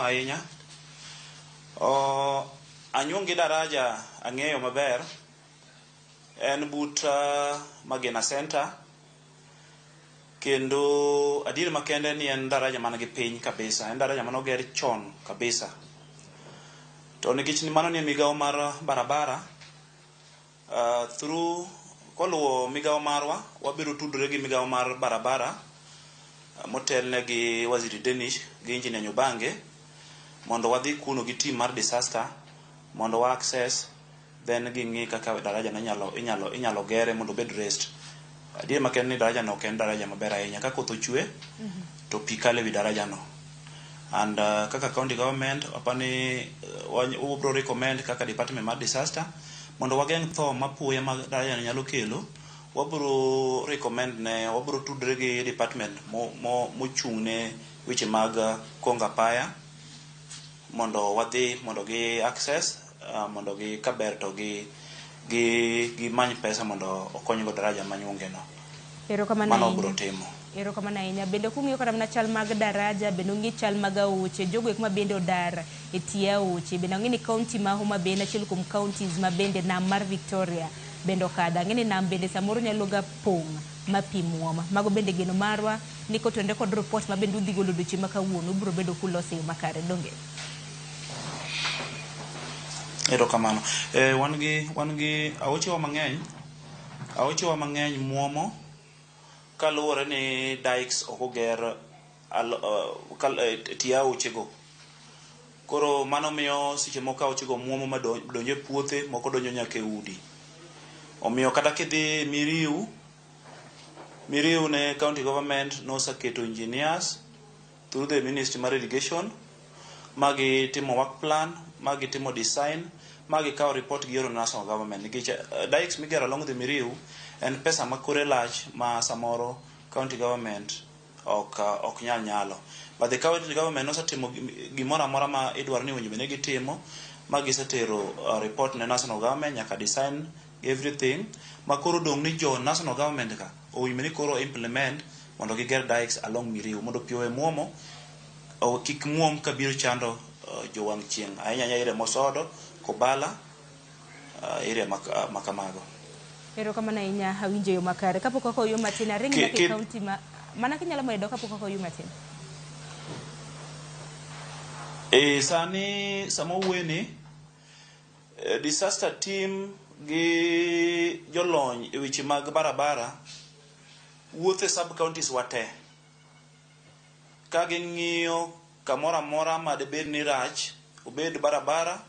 ahinya. Anyuongi daraja ang'eyo maber. En but Magina Center. Kendo adier makende ni en daraja man gi piny kabisa. En daraja mano ger chon kabisa. To nikech ni mano ni migawo mar barabara through koluwo migawo marwa wabiro tudore gi migawo mar barabara motelne gi Waziri Denish gi Engineer Nyubange mondo wadhi kuno gi team mar disaster mondo wa access then gingi kaka daraja no inyalo gere mondo bed rest. Adier makende ni daraja no ok en daraja maber ahinya ka koth ochwe to pi kale wi daraja no. And kaka county government apani wabro recommend kaka department mar disaster mondo wageng' tho mapuya ma daraja no nyalo kelo. Wabro recommend ne wabro tudre gi department mochung' ne weche mag konga paya mondo wadhi mondo gi access mondo gi kaber to gi many pesa mondo okony go daraja manyonge no. Mano bro timo. Erokamano ahinya. Bende kung'iyo kata mana chal mag daraja bende ung'i chal mag aoche jogo ma bende odar e tie aoche bende ang'e ni county ma Homa Bay achiel kuom counties ma bende nam mar Victoria bende okadho. Ang'e ni nam bende samoro nyalo ga pong' ma pi muoma. Mago bende geno marwa ni kotonde kod report ma bende udhi golo dweche ma kawuono ubro bedo kuloso e makare donge. Erokamano. Wan gi aoche wa mang'eny muomo kaluwore ni dikes ok oger tie aoche go. Koro mano miyo seche moko aoche go muomo ma donjo e puothe moko donjo nyaka e udi. Omiyo kata kidhi Miriu ne county government nosaketo engineers through the Ministry mar Irrigation magi timo work plan, magi timo design, magi kawo report gi yoro national government. Nikech dikes migero along the Miriu en pesa ma kore lach ma samoro county government ok nyalo. But the county government nosetimo gimoro amora ma idwaro ni owinjo bende gitimo magisetero report ne national government nyaka design everything ma koro dong' ni jo national government ka owinjo ni koro implement mondo giger dikes along Miriu mondo pi owe muomo kik muom kabiro chando jowang' chieng' ahinya ire Mosodo, Kobala, ire makamago. Erokamano ahinya awinjo yo makare kapok oko yo matin aring nyaka county mana kinyalo medo kapok oko yo matin. Sani samo wueni disaster team gi jolony e weche mag barabara wuothe sub counties wate ka ging'iyo kamoro amora ma debed ni rach obed barabara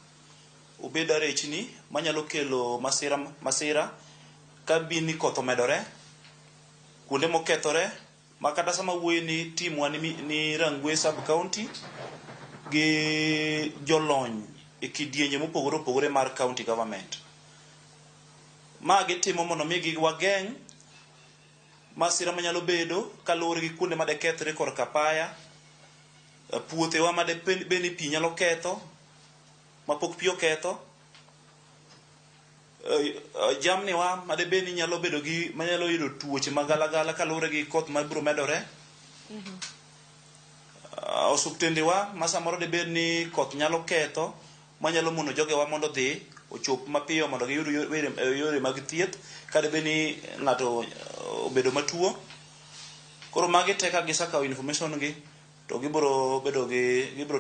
obeda rechni manyalo kelo masira ka bini koth omedore kuonde mokethore makata sama wuoyi ni timwa ni Rangwe sub county gi jolony e kidienje mopogore opogore mar county government. Ma gitimo mondo mi giwageng' masira manyalo bedo kaluwore gi kuonde made kethre korka paya, puothewa made beni pi nyalo ketho mapok pi oketho, jamni wa made beni nyalo bedo gi manyalo yudo tuoche magalagala kaluwore gi koth mabiro medore. Osuptendewa ma samoro de bed ni koth nyalo ketho manyalo mono jogewa mondo dhi ochop mapiyo mondo giyud yore mag thieth kada bed ni ng'ato obedo matuo. Koro magi te ka gisakawo information gi to gibiro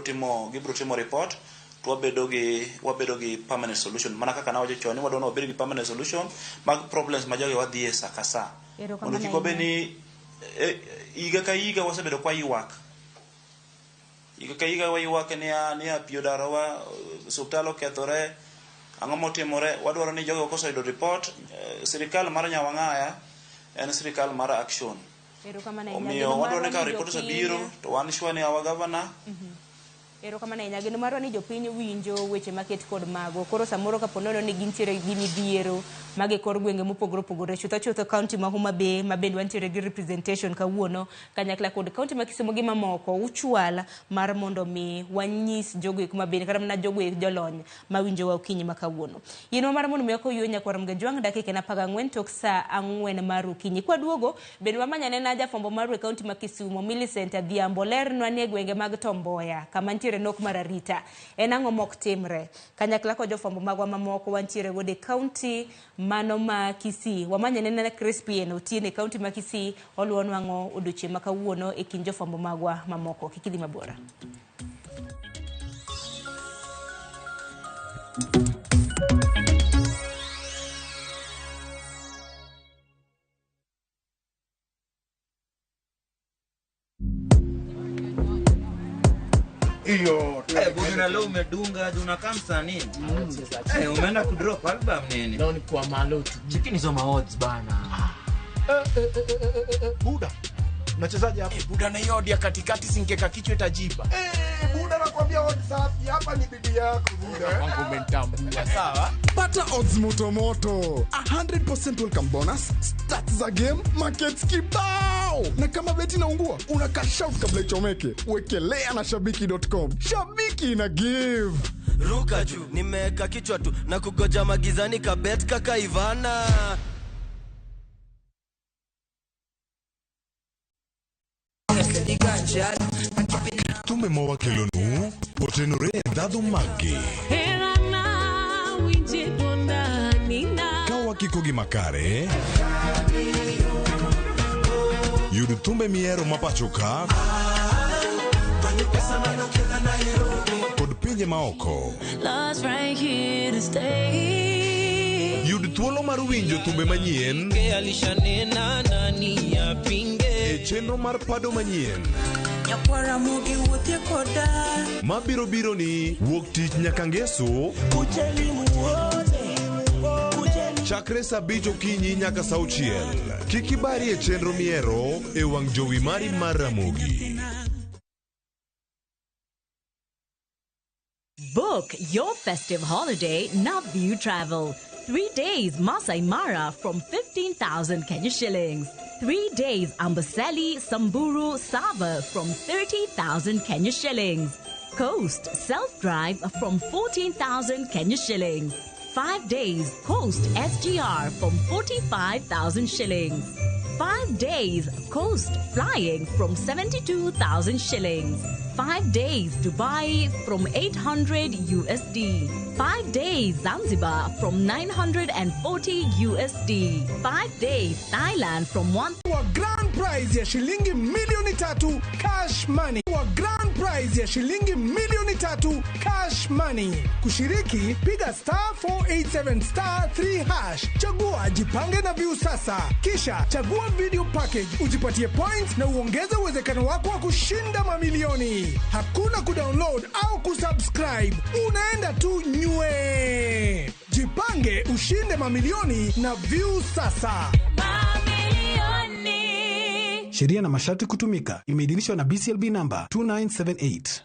timo report to wabedo gi permanent solution mana kaka na wacho chon ni wadwa wabed gi permanent solution mag problems ma jogewa dhi e saa ka saa mondo kik obed ni higa ka higa wasebedo kwa ywak ni apio darowa osuptal okethore ang'o motimore. Wadwaro ni jogo koseyudo report sirikal mar Nyawang'aya en sirikal mar action. Omiyo wadwaro ni ka report osebiro to wan sure ni our governor Erokamano ahinya geno marwa ni jopiny winjo weche maket kod mago koro samoro kapo nono ni gintiere gi midhiero mage kor gwenge mopogore opogore chutho kaunti ma Homa Bay ma bende wantiere gi representation kawuono kanyakla kod kaunti ma Kisumu gi mamoko uchwala mar mondo mi wanyis jogo kuma bende kata mana jogo jolony ma winjo wa okinyi ma kawuono. Yino mar mondo mi okoyo nyakwaram ga jwang dakika na 14 tok saa 4 mar okinyi kwa duogo bende wamanyane na jafombo mar kaunti ma Kisumu Millicent Adhiambo lernwa ni gwenge mag Tomboya kama nok mararita en ang'o mok timre kanyakla ko jofombo magwa mamoko wantiere gode kaunti mano ma Kisii wamanyane na Crispin Otiene kaunti ma Kisii oluon wang'o odoche makawuono e kin jofombo magwa mamoko kikidhi mabora. Iyo, bwana leo umedunga unakamsa nini? Umeenda kudrop album nini? Leo ni kwa malotu. Chikini zoma odds bana. Buda. Unachezaje hapo? Buda na yodi ya katikati sinkeka kichwa itajiba. Buda nakwambia odds safi. Hapa ni bibi yako Buda. Wangu umetambua. Sawa. Pata odds moto. 100% welcome bonus. Start za game, markets kibao. Na kama beti naungua, unakash out kabla ichomeke. Wekelea na shabiki.com. Shabiki na give. Ruka juu, nimeka kichwa tu na kugoja magizani kabet kaka Ivana. Tume mowa kelonu, otenore dado magi. Kawa kikogi makare. Yudu tumbe miero mapachoka. Kod pinje maoko. Yudu tuolo mar winjo tumbe manyien. E chenro mar pado manyien. Ramogi Tv Mabiro ni wuok tich nyaka ngeso. Chakre saa 5 okinyi nyaka saa 6. Kik ibari e chenro miero e wang' jowi mari mar Ramogi. Book your festive holiday Navview Travel. 3 days Masai Mara from 15,000 Kenya shillings. 3 days Amboseli, Samburu, Sava from 30,000 Kenya shillings. Coast Self-Drive from 14,000 Kenya shillings. 5 days Coast SGR from 45,000 shillings. 5 days Coast Flying from 72,000 shillings. 5 days Dubai from 800 USD. 5 days Zanzibar from 940 USD. 5 days Thailand from 1. Wa grand prize ya shilingi milioni 3 cash money. Wa grand prize ya shilingi milioni 3 cash money. Kushiriki piga *487*3#. Chagua jipange na view sasa. Kisha chagua video package ujipatie points na uongeze uwezekano wako wa kushinda mamilioni. Hakuna kudownload au kusubscribe. Unaenda tu Anyway, jipange ushinde mamilioni na View sasa. Sheria na masharti kutumika. Imeidhinishwa na BCLB namba 2978.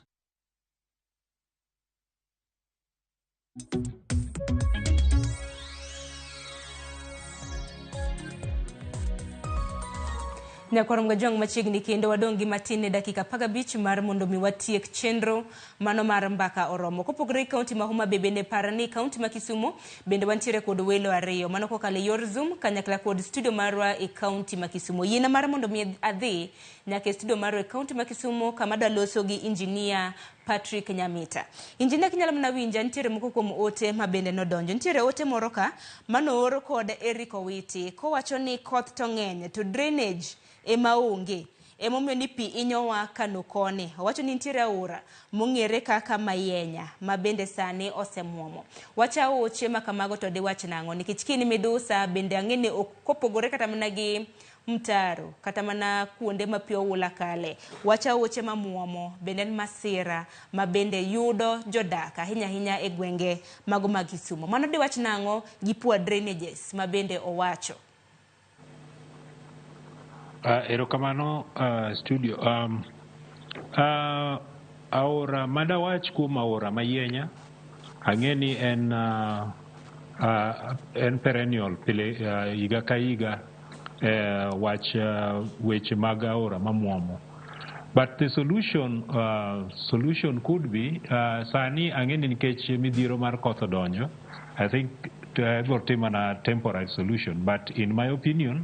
Nyakwaro mgajwang machiegni kendo wadongi matine dakika paga bich mar mondo mi watiek chenro mano mar mbaka oromo. Kopogre kaunti ma Homa Bay bende parani kaunti ma Kisumu bende wantiere kod welo ariyo mano kokale yor Zoom kanyakla kod studio marwa e kaunti ma Kisumu. Yina mar mondo mi adhi nyaka studio marwa e kaunti ma Kisumu kama daloso gi engineer Patrick Nyamita. Injinia kinyalo mna winja ntiere moko kuom ote mabende nodonjo. Ntiere ote moro ka mano oro kod Eric Owiti kowacho ni koth to ng'eny to drainage ema onge. Emomiyo ni pi inyowa kano koni. Owacho ni ntiere aora mong'ere kaka Mayenya mabende sani osemuomo. Wacha oche makamago to diwach nang'o nikech kini midusa bende ang'ene kopogore kata mana gi mtaro kata mana kuonde ma pi oula kale. Wacha oche mamuomo bende masira mabende yudo jodak ahinya e gwenge mago mag Kisumu. Mano diwach nang'o gi poor drainages mabende owacho. Erokamano studio. Aora madawach kuom aora Mayenya ang'eni en perennial pile higa ka higa wach weche mag aora mamuomo. But the solution could be sani ang'eni nikech midhiero mar koth odonjo. I think to have a temporary solution, but in my opinion